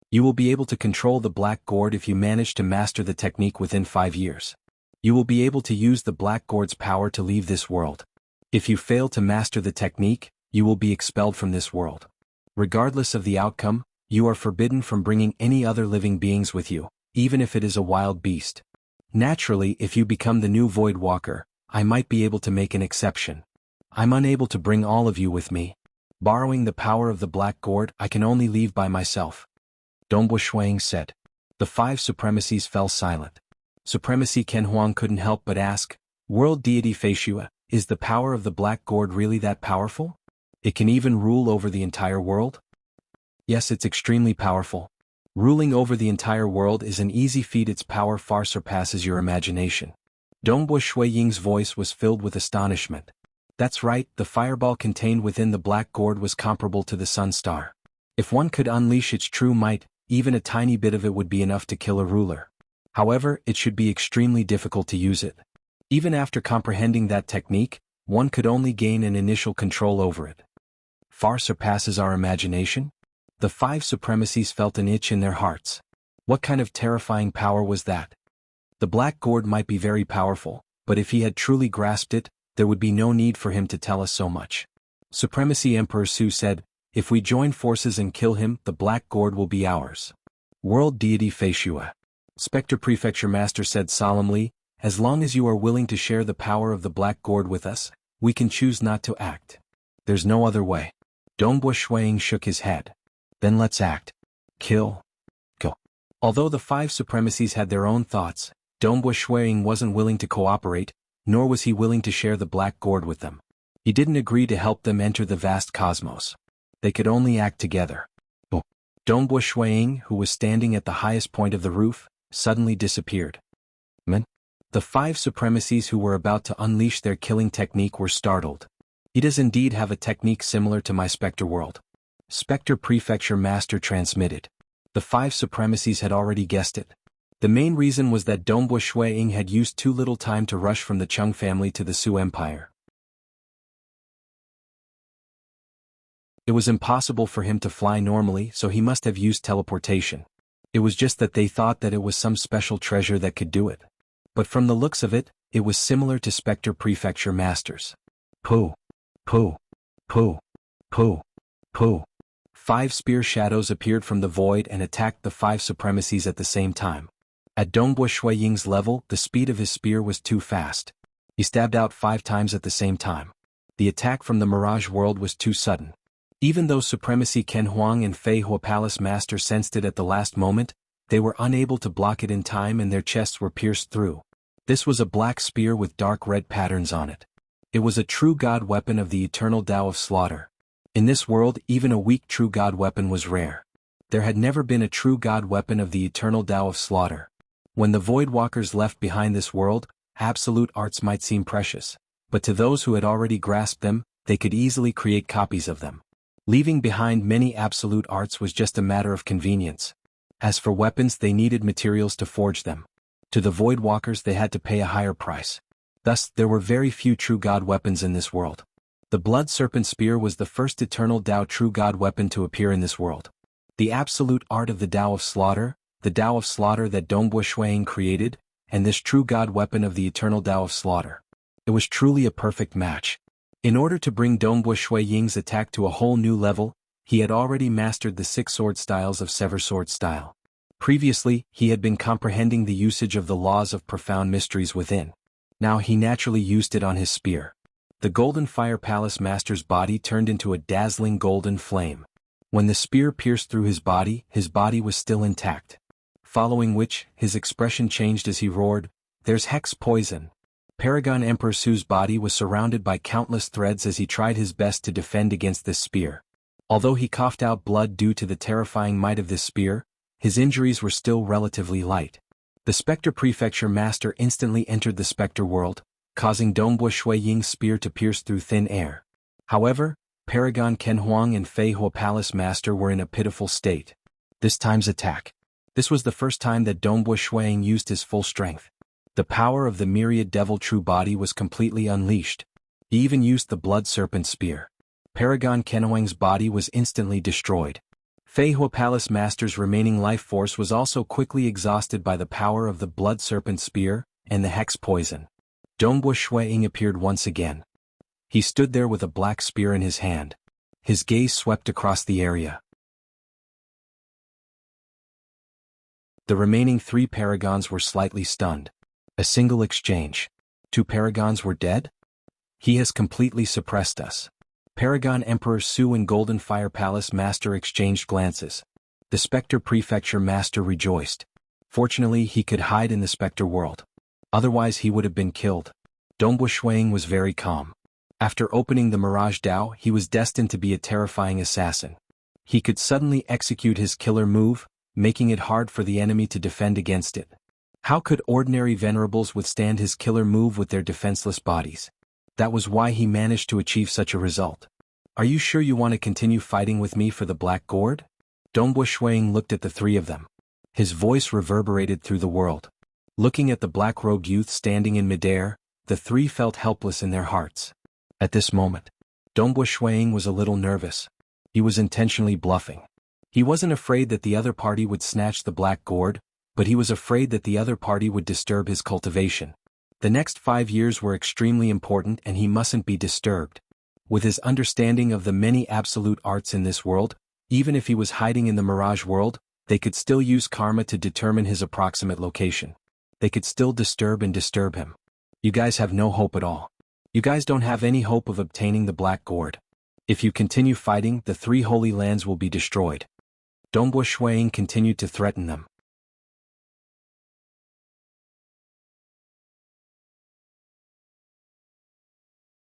You will be able to control the Black Gourd if you manage to master the technique within 5 years. You will be able to use the Black Gourd's power to leave this world. If you fail to master the technique, you will be expelled from this world. Regardless of the outcome, You are forbidden from bringing any other living beings with you, even if it is a wild beast. Naturally, if you become the new Void Walker, I might be able to make an exception. I'm unable to bring all of you with me. Borrowing the power of the Black Gourd, I can only leave by myself. Dongbo Shuang said. The 5 supremacies fell silent. Supremacy Ken Huang couldn't help but ask, World Deity Feishua, is the power of the Black Gourd really that powerful? It can even rule over the entire world? Yes, it's extremely powerful. Ruling over the entire world is an easy feat. Its power far surpasses your imagination. Dongbo Shui Ying's voice was filled with astonishment. That's right, the fireball contained within the Black Gourd was comparable to the Sun Star. If one could unleash its true might, even a tiny bit of it would be enough to kill a ruler. However, it should be extremely difficult to use it. Even after comprehending that technique, one could only gain an initial control over it. Far surpasses our imagination? The 5 supremacies felt an itch in their hearts. What kind of terrifying power was that? The Black Gourd might be very powerful, but if he had truly grasped it, there would be no need for him to tell us so much. Supremacy Emperor Su said, if we join forces and kill him, the Black Gourd will be ours. World Deity Feishua. Spectre Prefecture Master said solemnly, as long as you are willing to share the power of the Black Gourd with us, we can choose not to act. There's no other way. Dongbo Shuang shook his head. Then let's act. Kill. Go. Although the 5 supremacies had their own thoughts, Dongbo Shuang wasn't willing to cooperate, nor was he willing to share the Black Gourd with them. He didn't agree to help them enter the vast cosmos. They could only act together. Dongbo Shuang, who was standing at the highest point of the roof, suddenly disappeared. The 5 supremacies who were about to unleash their killing technique were startled. He does indeed have a technique similar to my Spectre World. Spectre Prefecture Master transmitted. The 5 supremacies had already guessed it. The main reason was that Dongbo Shuang had used too little time to rush from the Chung family to the Su Empire. It was impossible for him to fly normally, so he must have used teleportation. It was just that they thought that it was some special treasure that could do it. But from the looks of it, it was similar to Spectre Prefecture Masters. Pooh. Pooh. Pooh. Pooh. Pooh. 5 spear shadows appeared from the void and attacked the 5 supremacies at the same time. At Dongbo Shuiying's level, the speed of his spear was too fast. He stabbed out 5 times at the same time. The attack from the Mirage World was too sudden. Even though Supremacy Ken Huang and Fei Hua Palace Master sensed it at the last moment, they were unable to block it in time and their chests were pierced through. This was a black spear with dark red patterns on it. It was a true god weapon of the eternal Tao of slaughter. In this world, even a weak true god weapon was rare. There had never been a true god weapon of the eternal Tao of slaughter. When the Voidwalkers left behind this world, absolute arts might seem precious, but to those who had already grasped them, they could easily create copies of them. Leaving behind many absolute arts was just a matter of convenience. As for weapons, they needed materials to forge them. To the Voidwalkers they had to pay a higher price. Thus, there were very few true god weapons in this world. The Blood Serpent Spear was the first eternal Tao true god weapon to appear in this world. The absolute art of the Tao of slaughter, the Tao of slaughter that Dongbo Shuang created, and this true god weapon of the eternal Tao of slaughter. It was truly a perfect match. In order to bring Dongbo Shuiying's attack to a whole new level, he had already mastered the 6 sword styles of Sever Sword style. Previously, he had been comprehending the usage of the laws of profound mysteries within. Now he naturally used it on his spear. The Golden Fire Palace Master's body turned into a dazzling golden flame. When the spear pierced through his body was still intact. Following which, his expression changed as he roared, "There's hex poison." Paragon Emperor Su's body was surrounded by countless threads as he tried his best to defend against this spear. Although he coughed out blood due to the terrifying might of this spear, his injuries were still relatively light. The Spectre Prefecture Master instantly entered the Spectre World, causing Dongbo Shuiying's spear to pierce through thin air. However, Paragon Ken Huang and Fei Hua Palace Master were in a pitiful state. This time's attack. This was the first time that Dongbo Shuiying used his full strength. The power of the myriad devil true body was completely unleashed. He even used the Blood Serpent Spear. Paragon Ken Huang's body was instantly destroyed. Fei Hua Palace Master's remaining life force was also quickly exhausted by the power of the Blood Serpent Spear and the hex poison. Dongbo Shuiying appeared once again. He stood there with a black spear in his hand. His gaze swept across the area. The remaining 3 paragons were slightly stunned. A single exchange. 2 paragons were dead? He has completely suppressed us. Paragon Emperor Su and Golden Fire Palace Master exchanged glances. The Spectre Prefecture Master rejoiced. Fortunately, he could hide in the Spectre world. Otherwise he would have been killed. Dongbu Shuang was very calm. After opening the Mirage Dao, he was destined to be a terrifying assassin. He could suddenly execute his killer move, making it hard for the enemy to defend against it. How could ordinary venerables withstand his killer move with their defenseless bodies? That was why he managed to achieve such a result. Are you sure you want to continue fighting with me for the Black Gourd? Dongbu Shuang looked at the 3 of them. His voice reverberated through the world. Looking at the black-robed youth standing in midair, the 3 felt helpless in their hearts. At this moment, Dongbu Shuang was a little nervous. He was intentionally bluffing. He wasn't afraid that the other party would snatch the Black Gourd, but he was afraid that the other party would disturb his cultivation. The next 5 years were extremely important and he mustn't be disturbed. With his understanding of the many absolute arts in this world, even if he was hiding in the Mirage world, they could still use karma to determine his approximate location. They could still disturb him. You guys have no hope at all. You guys don't have any hope of obtaining the Black Gourd. If you continue fighting, the 3 holy lands will be destroyed. Dongbu Shuang continued to threaten them.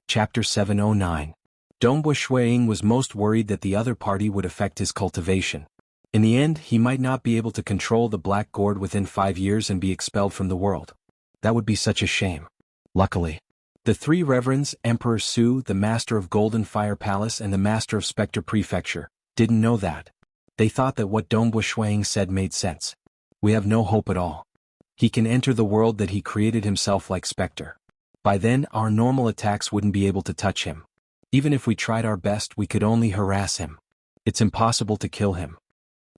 Chapter 709. Dongbu Shuang was most worried that the other party would affect his cultivation. In the end, he might not be able to control the Black Gourd within 5 years and be expelled from the world. That would be such a shame. Luckily, the 3 reverends, Emperor Su, the Master of Golden Fire Palace and the Master of Spectre Prefecture, didn't know that. They thought that what Dongbu Shuang said made sense. We have no hope at all. He can enter the world that he created himself like Spectre. By then, our normal attacks wouldn't be able to touch him. Even if we tried our best, we could only harass him. It's impossible to kill him.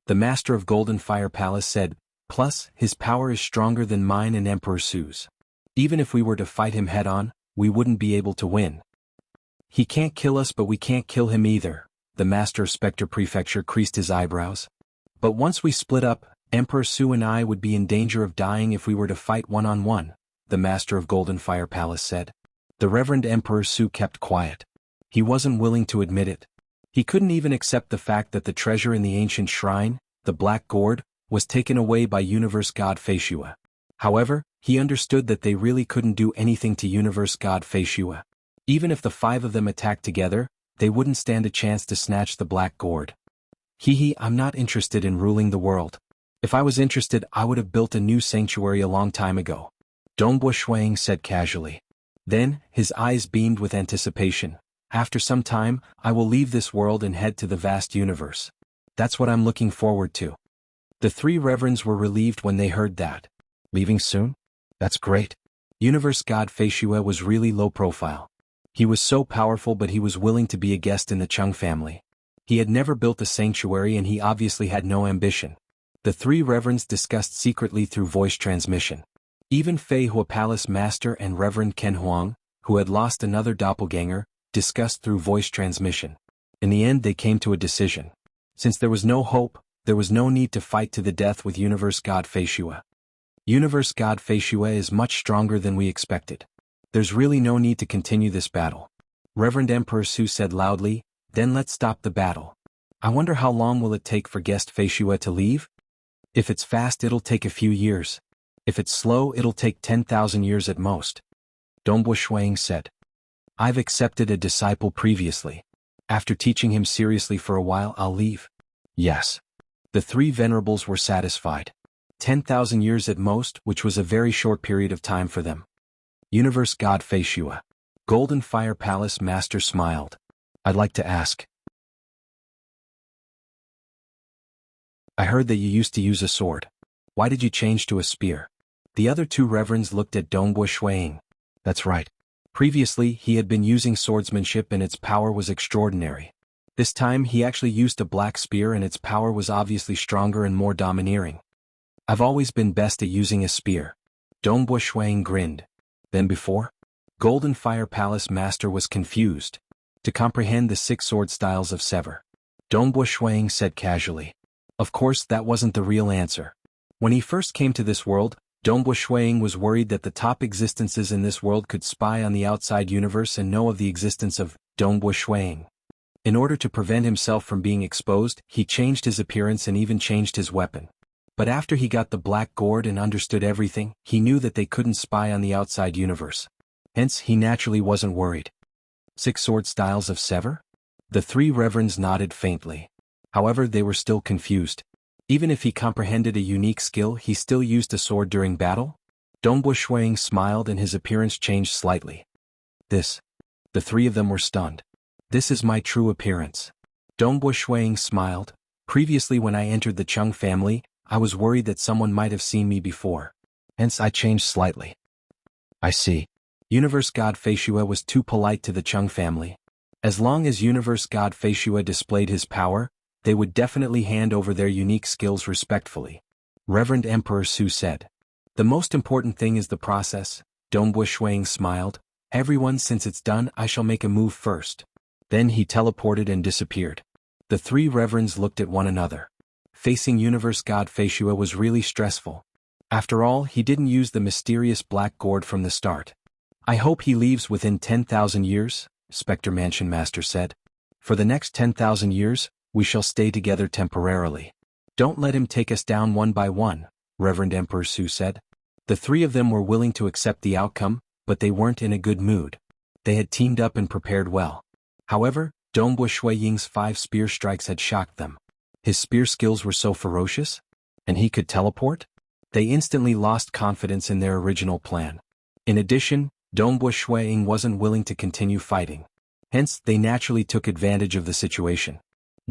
The Master of Golden Fire Palace said, plus, his power is stronger than mine and Emperor Su's. Even if we were to fight him head-on, we wouldn't be able to win. He can't kill us but we can't kill him either. The Master of Spectre Prefecture creased his eyebrows. But once we split up, Emperor Su and I would be in danger of dying if we were to fight one-on-one, the Master of Golden Fire Palace said. The Reverend Emperor Su kept quiet. He wasn't willing to admit it. He couldn't even accept the fact that the treasure in the ancient shrine, the Black Gourd, was taken away by Universe God Feishua. However, he understood that they really couldn't do anything to Universe God Feishua. Even if the 5 of them attacked together, they wouldn't stand a chance to snatch the Black Gourd. I'm not interested in ruling the world. If I was interested, I would have built a new sanctuary a long time ago. Dongbu Shuang said casually. Then, his eyes beamed with anticipation. After some time, I will leave this world and head to the vast universe. That's what I'm looking forward to. The 3 reverends were relieved when they heard that. Leaving soon? That's great. Universe God Feishua was really low profile. He was so powerful but he was willing to be a guest in the Chung family. He had never built a sanctuary and he obviously had no ambition. The 3 reverends discussed secretly through voice transmission. Even Fei Hua Palace Master and Reverend Ken Huang, who had lost another doppelganger, discussed through voice transmission. In the end they came to a decision. Since there was no hope, there was no need to fight to the death with Universe God Feishua. Universe God Feishua is much stronger than we expected. There's really no need to continue this battle. Reverend Emperor Su said loudly, then let's stop the battle. I wonder how long will it take for guest Feishua to leave? If it's fast it'll take a few years. If it's slow it'll take 10,000 years at most. Dongbu Shuang said. I've accepted a disciple previously. After teaching him seriously for a while I'll leave. Yes. The 3 venerables were satisfied. 10,000 years at most, which was a very short period of time for them. Universe God Feishua. Golden Fire Palace Master smiled. I'd like to ask. I heard that you used to use a sword. Why did you change to a spear? The other 2 reverends looked at Dongbu Shuang. That's right. Previously, he had been using swordsmanship and its power was extraordinary. This time he actually used a black spear and its power was obviously stronger and more domineering. I've always been best at using a spear. Dongbu Shuang grinned. Then before? Golden Fire Palace Master was confused. To comprehend the 6 sword styles of Sever. Dongbu Shuang said casually. Of course that wasn't the real answer. When he first came to this world, Dongbo Shuiying was worried that the top existences in this world could spy on the outside universe and know of the existence of Dongbo Shuiying. In order to prevent himself from being exposed, he changed his appearance and even changed his weapon. But after he got the black gourd and understood everything, he knew that they couldn't spy on the outside universe. Hence, he naturally wasn't worried. 6 sword styles of sever? The 3 reverends nodded faintly. However, they were still confused. Even if he comprehended a unique skill, he still used a sword during battle? Dongbo Shuiying smiled and his appearance changed slightly. This. The 3 of them were stunned. This is my true appearance. Dongbo Shuiying smiled. Previously when I entered the Chung family, I was worried that someone might have seen me before. Hence I changed slightly. I see. Universe God Feishue was too polite to the Chung family. As long as Universe God Feishue displayed his power, they would definitely hand over their unique skills respectfully. Reverend Emperor Su said. The most important thing is the process. Dongbo Shuiying smiled. Everyone, since it's done, I shall make a move first. Then he teleported and disappeared. The 3 reverends looked at one another. Facing Universe God Feishue was really stressful. After all, he didn't use the mysterious black gourd from the start. I hope he leaves within 10,000 years, Spectre Mansion Master said. For the next 10,000 years, we shall stay together temporarily. Don't let him take us down one by one, Reverend Emperor Su said. The 3 of them were willing to accept the outcome, but they weren't in a good mood. They had teamed up and prepared well. However, Dongbo Shuiying's 5 spear strikes had shocked them. His spear skills were so ferocious? And he could teleport? They instantly lost confidence in their original plan. In addition, Dongbo Shuiying wasn't willing to continue fighting. Hence, they naturally took advantage of the situation.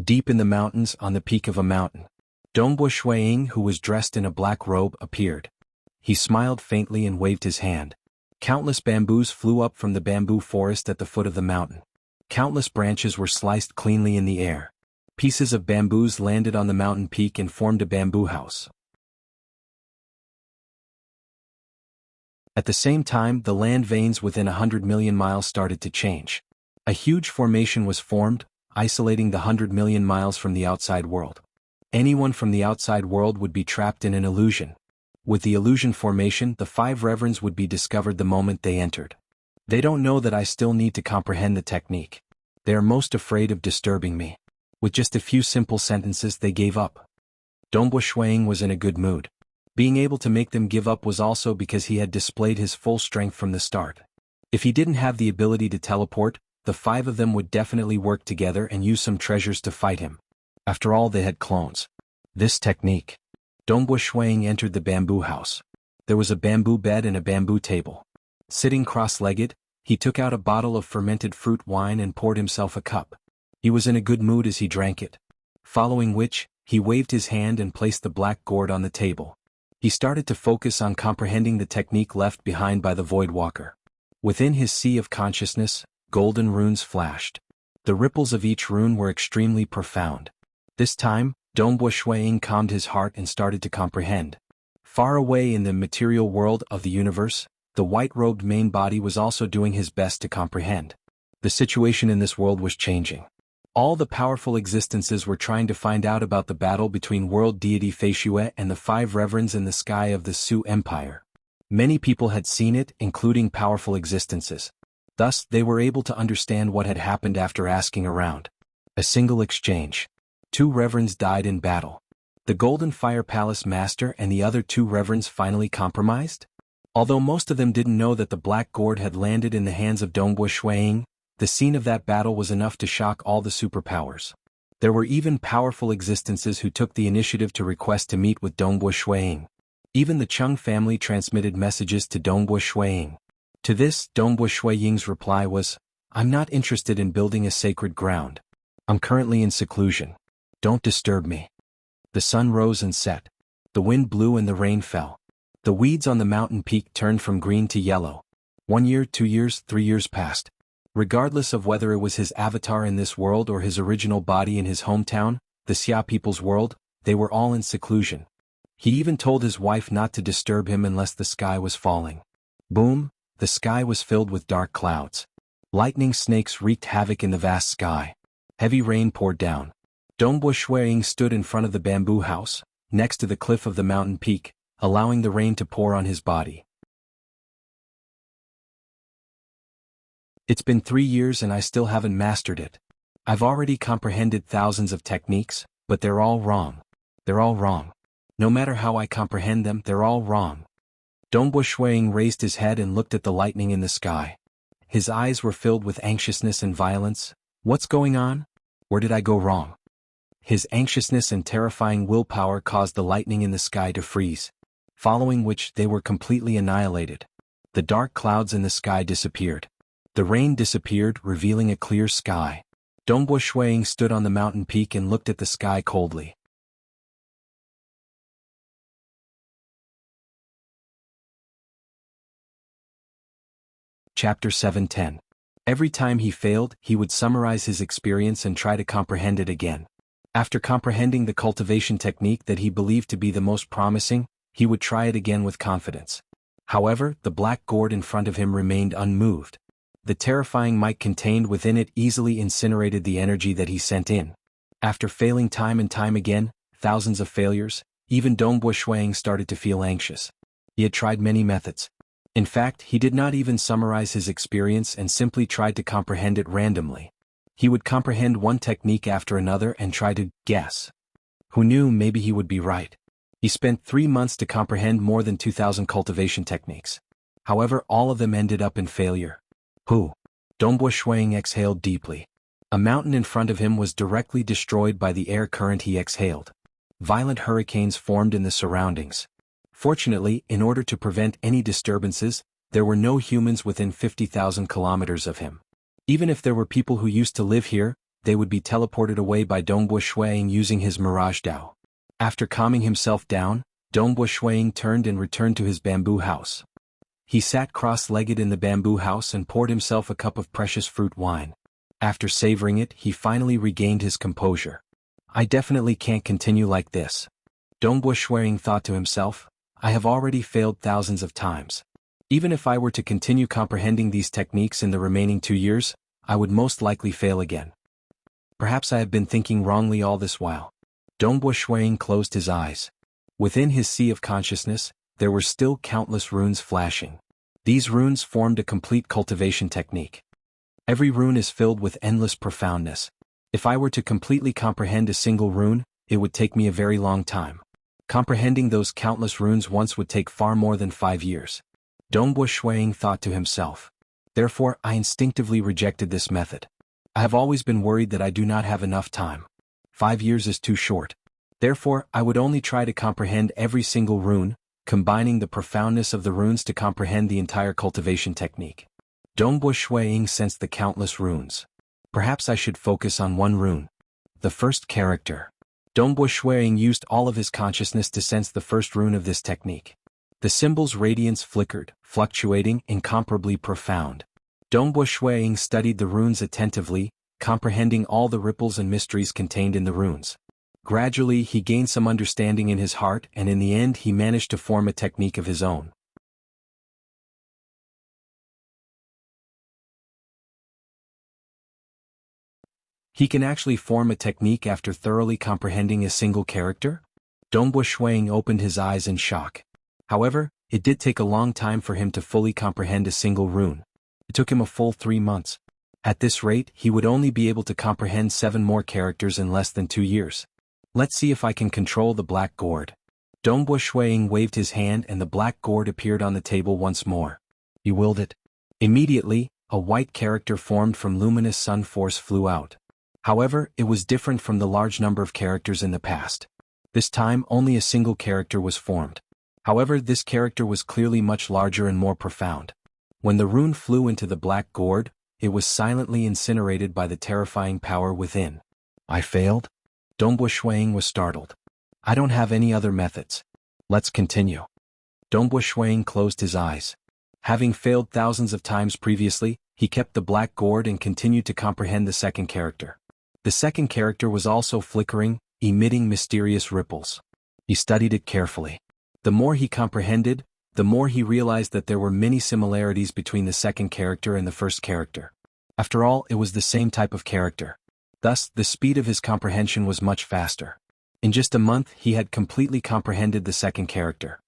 Deep in the mountains, on the peak of a mountain, Dongbo Shuiying, who was dressed in a black robe, appeared. He smiled faintly and waved his hand. Countless bamboos flew up from the bamboo forest at the foot of the mountain. Countless branches were sliced cleanly in the air. Pieces of bamboos landed on the mountain peak and formed a bamboo house. At the same time, the land veins within 100 million miles started to change. A huge formation was formed, isolating the 100 million miles from the outside world. Anyone from the outside world would be trapped in an illusion. With the illusion formation, the 5 reverends would be discovered the moment they entered. They don't know that I still need to comprehend the technique. They are most afraid of disturbing me. With just a few simple sentences, they gave up. Dongbo Shuiying was in a good mood. Being able to make them give up was also because he had displayed his full strength from the start. If he didn't have the ability to teleport, the 5 of them would definitely work together and use some treasures to fight him. After all, they had clones. This technique. Dongbo Shuiying entered the bamboo house. There was a bamboo bed and a bamboo table. Sitting cross-legged, he took out a bottle of fermented fruit wine and poured himself a cup. He was in a good mood as he drank it. Following which, he waved his hand and placed the black gourd on the table. He started to focus on comprehending the technique left behind by the Void Walker. Within his sea of consciousness, golden runes flashed. The ripples of each rune were extremely profound. This time, Dongbo Shuiying calmed his heart and started to comprehend. Far away in the material world of the universe, the white-robed main body was also doing his best to comprehend. The situation in this world was changing. All the powerful existences were trying to find out about the battle between world deity Feishue and the 5 reverends in the sky of the Su Empire. Many people had seen it, including powerful existences. Thus, they were able to understand what had happened after asking around. A single exchange. 2 reverends died in battle. The Golden Fire Palace Master and the other 2 reverends finally compromised? Although most of them didn't know that the black gourd had landed in the hands of Dongbo Shuiying, the scene of that battle was enough to shock all the superpowers. There were even powerful existences who took the initiative to request to meet with Dongbo Shuiying. Even the Chung family transmitted messages to Dongbo Shuiying. To this, Dongbo Shuiying's reply was, I'm not interested in building a sacred ground. I'm currently in seclusion. Don't disturb me. The sun rose and set. The wind blew and the rain fell. The weeds on the mountain peak turned from green to yellow. 1 year, 2 years, 3 years passed. Regardless of whether it was his avatar in this world or his original body in his hometown, the Xia people's world, they were all in seclusion. He even told his wife not to disturb him unless the sky was falling. Boom, the sky was filled with dark clouds. Lightning snakes wreaked havoc in the vast sky. Heavy rain poured down. Dongbo Shuiying stood in front of the bamboo house, next to the cliff of the mountain peak, allowing the rain to pour on his body. It's been 3 years and I still haven't mastered it. I've already comprehended thousands of techniques, but they're all wrong. They're all wrong. No matter how I comprehend them, they're all wrong. Dongbo Shuang raised his head and looked at the lightning in the sky. His eyes were filled with anxiousness and violence. What's going on? Where did I go wrong? His anxiousness and terrifying willpower caused the lightning in the sky to freeze, following which they were completely annihilated. The dark clouds in the sky disappeared. The rain disappeared, revealing a clear sky. Dongbo Shuang stood on the mountain peak and looked at the sky coldly. Chapter 7:10. Every time he failed, he would summarize his experience and try to comprehend it again. After comprehending the cultivation technique that he believed to be the most promising, he would try it again with confidence. However, the black gourd in front of him remained unmoved. The terrifying mic contained within it easily incinerated the energy that he sent in. After failing time and time again, thousands of failures, even Dongbo Shuang started to feel anxious. He had tried many methods. In fact, he did not even summarize his experience and simply tried to comprehend it randomly. He would comprehend one technique after another and try to guess. Who knew, maybe he would be right. He spent 3 months to comprehend more than 2,000 cultivation techniques. However, all of them ended up in failure. Dongbo Shuang exhaled deeply. A mountain in front of him was directly destroyed by the air current he exhaled. Violent hurricanes formed in the surroundings. Fortunately, in order to prevent any disturbances, there were no humans within 50,000 kilometers of him. Even if there were people who used to live here, they would be teleported away by Dongbo Shuang using his Mirage Dao. After calming himself down, Dongbo Shuang turned and returned to his bamboo house. He sat cross-legged in the bamboo house and poured himself a cup of precious fruit wine. After savoring it, he finally regained his composure. I definitely can't continue like this. Dongbo Shuang thought to himself, I have already failed thousands of times. Even if I were to continue comprehending these techniques in the remaining 2 years, I would most likely fail again. Perhaps I have been thinking wrongly all this while. Dongbo Shuang closed his eyes. Within his sea of consciousness, there were still countless runes flashing. These runes formed a complete cultivation technique. Every rune is filled with endless profoundness. If I were to completely comprehend a single rune, it would take me a very long time. Comprehending those countless runes once would take far more than 5 years. Dongbo Shuang thought to himself. Therefore, I instinctively rejected this method. I have always been worried that I do not have enough time. 5 years is too short. Therefore, I would only try to comprehend every single rune, combining the profoundness of the runes to comprehend the entire cultivation technique. Dongbo Shuang sensed the countless runes. Perhaps I should focus on one rune. The first character. Dongbo Shuang used all of his consciousness to sense the first rune of this technique. The symbol's radiance flickered, fluctuating, incomparably profound. Dongbo Shuang studied the runes attentively, comprehending all the ripples and mysteries contained in the runes. Gradually, he gained some understanding in his heart, and in the end he managed to form a technique of his own. He can actually form a technique after thoroughly comprehending a single character? Dongbo Shuang opened his eyes in shock. However, it did take a long time for him to fully comprehend a single rune. It took him a full 3 months. At this rate, he would only be able to comprehend 7 more characters in less than 2 years. Let's see if I can control the black gourd. Dongbo Shuang waved his hand and the black gourd appeared on the table once more. He willed it. Immediately, a white character formed from luminous sun force flew out. However, it was different from the large number of characters in the past. This time, only a single character was formed. However, this character was clearly much larger and more profound. When the rune flew into the black gourd, it was silently incinerated by the terrifying power within. I failed? Dongbo Shuang was startled. I don't have any other methods. Let's continue. Dongbo Shuang closed his eyes. Having failed thousands of times previously, he kept the black gourd and continued to comprehend the second character. The second character was also flickering, emitting mysterious ripples. He studied it carefully. The more he comprehended, the more he realized that there were many similarities between the second character and the first character. After all, it was the same type of character. Thus, the speed of his comprehension was much faster. In just a month he had completely comprehended the second character.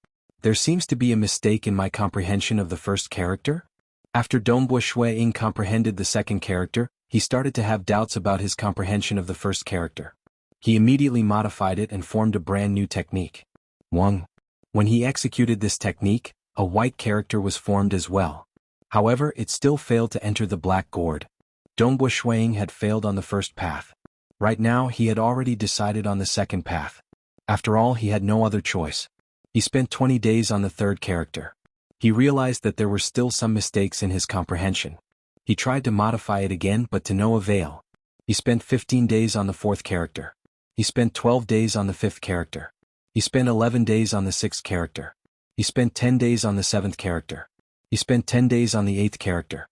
There seems to be a mistake in my comprehension of the first character? After Dongbo Shui-Ying comprehended the second character, he started to have doubts about his comprehension of the first character. He immediately modified it and formed a brand new technique. Wang. When he executed this technique, a white character was formed as well. However, it still failed to enter the black gourd. Dongbo Shui-Ying had failed on the first path. Right now he had already decided on the second path. After all, he had no other choice. He spent 20 days on the third character. He realized that there were still some mistakes in his comprehension. He tried to modify it again but to no avail. He spent 15 days on the fourth character. He spent 12 days on the fifth character. He spent 11 days on the sixth character. He spent 10 days on the seventh character. He spent 10 days on the eighth character.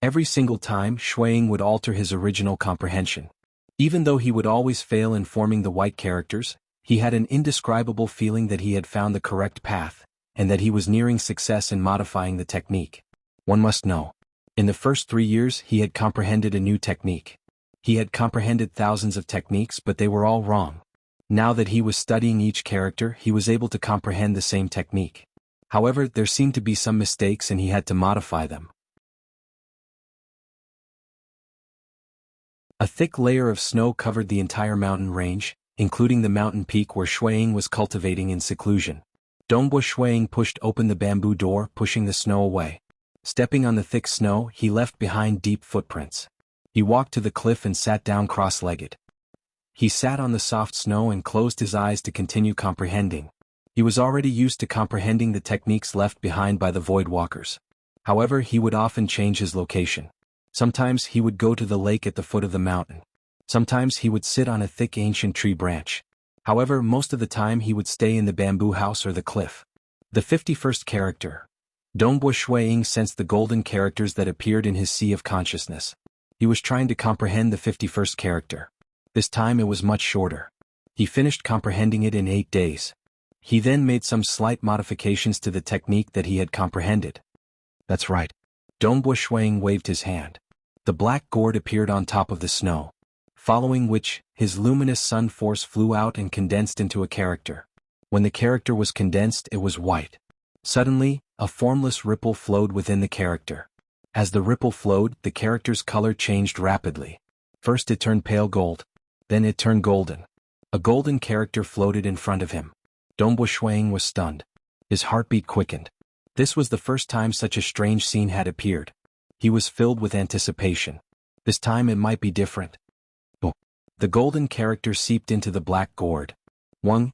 Every single time, Shui-Ying would alter his original comprehension. Even though he would always fail in forming the white characters, he had an indescribable feeling that he had found the correct path, and that he was nearing success in modifying the technique. One must know. In the first 3 years he had comprehended a new technique. He had comprehended thousands of techniques but they were all wrong. Now that he was studying each character he was able to comprehend the same technique. However, there seemed to be some mistakes and he had to modify them. A thick layer of snow covered the entire mountain range, including the mountain peak where Shui-Ying was cultivating in seclusion. Dongbo Shui-Ying pushed open the bamboo door, pushing the snow away. Stepping on the thick snow, he left behind deep footprints. He walked to the cliff and sat down cross-legged. He sat on the soft snow and closed his eyes to continue comprehending. He was already used to comprehending the techniques left behind by the Void Walkers. However, he would often change his location. Sometimes he would go to the lake at the foot of the mountain. Sometimes he would sit on a thick ancient tree branch. However, most of the time he would stay in the bamboo house or the cliff. The 51st character. Dongbo Shui-Ying sensed the golden characters that appeared in his sea of consciousness. He was trying to comprehend the 51st character. This time it was much shorter. He finished comprehending it in 8 days. He then made some slight modifications to the technique that he had comprehended. That's right. Dongbo Shui-Ying waved his hand. The black gourd appeared on top of the snow. Following which, his luminous sun force flew out and condensed into a character. When the character was condensed, it was white. Suddenly, a formless ripple flowed within the character. As the ripple flowed, the character's color changed rapidly. First it turned pale gold. Then it turned golden. A golden character floated in front of him. Dongbo Shui-Ying was stunned. His heartbeat quickened. This was the first time such a strange scene had appeared. He was filled with anticipation. This time it might be different. The golden character seeped into the black gourd.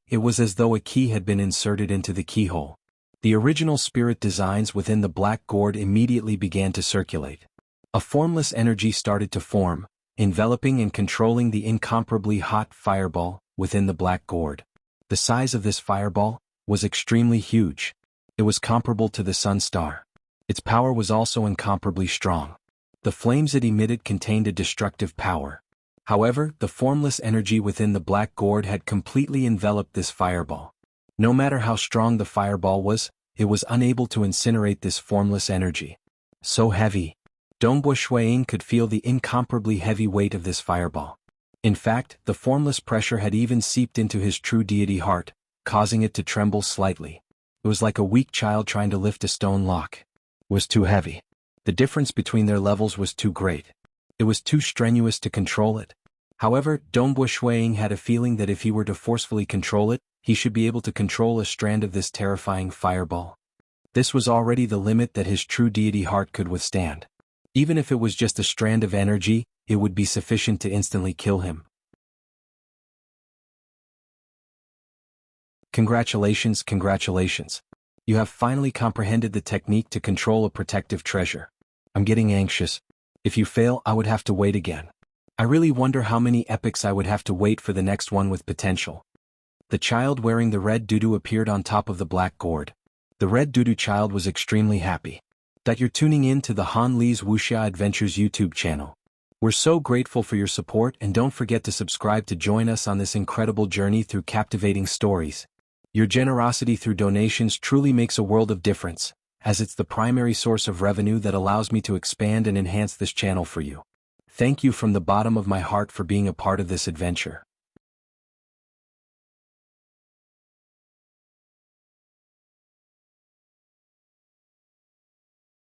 It was as though a key had been inserted into the keyhole. The original spirit designs within the black gourd immediately began to circulate. A formless energy started to form, enveloping and controlling the incomparably hot fireball within the black gourd. The size of this fireball was extremely huge. It was comparable to the sun star. Its power was also incomparably strong. The flames it emitted contained a destructive power. However, the formless energy within the black gourd had completely enveloped this fireball. No matter how strong the fireball was, it was unable to incinerate this formless energy. So heavy. Dongbo Shui-Ying could feel the incomparably heavy weight of this fireball. In fact, the formless pressure had even seeped into his true deity heart, causing it to tremble slightly. It was like a weak child trying to lift a stone lock. It was too heavy. The difference between their levels was too great. It was too strenuous to control it. However, Dongbo Shui-Ying had a feeling that if he were to forcefully control it, he should be able to control a strand of this terrifying fireball. This was already the limit that his true deity heart could withstand. Even if it was just a strand of energy, it would be sufficient to instantly kill him. Congratulations, congratulations. You have finally comprehended the technique to control a protective treasure. I'm getting anxious. If you fail, I would have to wait again. I really wonder how many epochs I would have to wait for the next one with potential. The child wearing the red doo-doo appeared on top of the black gourd. The red doo-doo child was extremely happy that you're tuning in to the Han Li's Wuxia Adventures YouTube channel. We're so grateful for your support, and don't forget to subscribe to join us on this incredible journey through captivating stories. Your generosity through donations truly makes a world of difference, as it's the primary source of revenue that allows me to expand and enhance this channel for you. Thank you from the bottom of my heart for being a part of this adventure.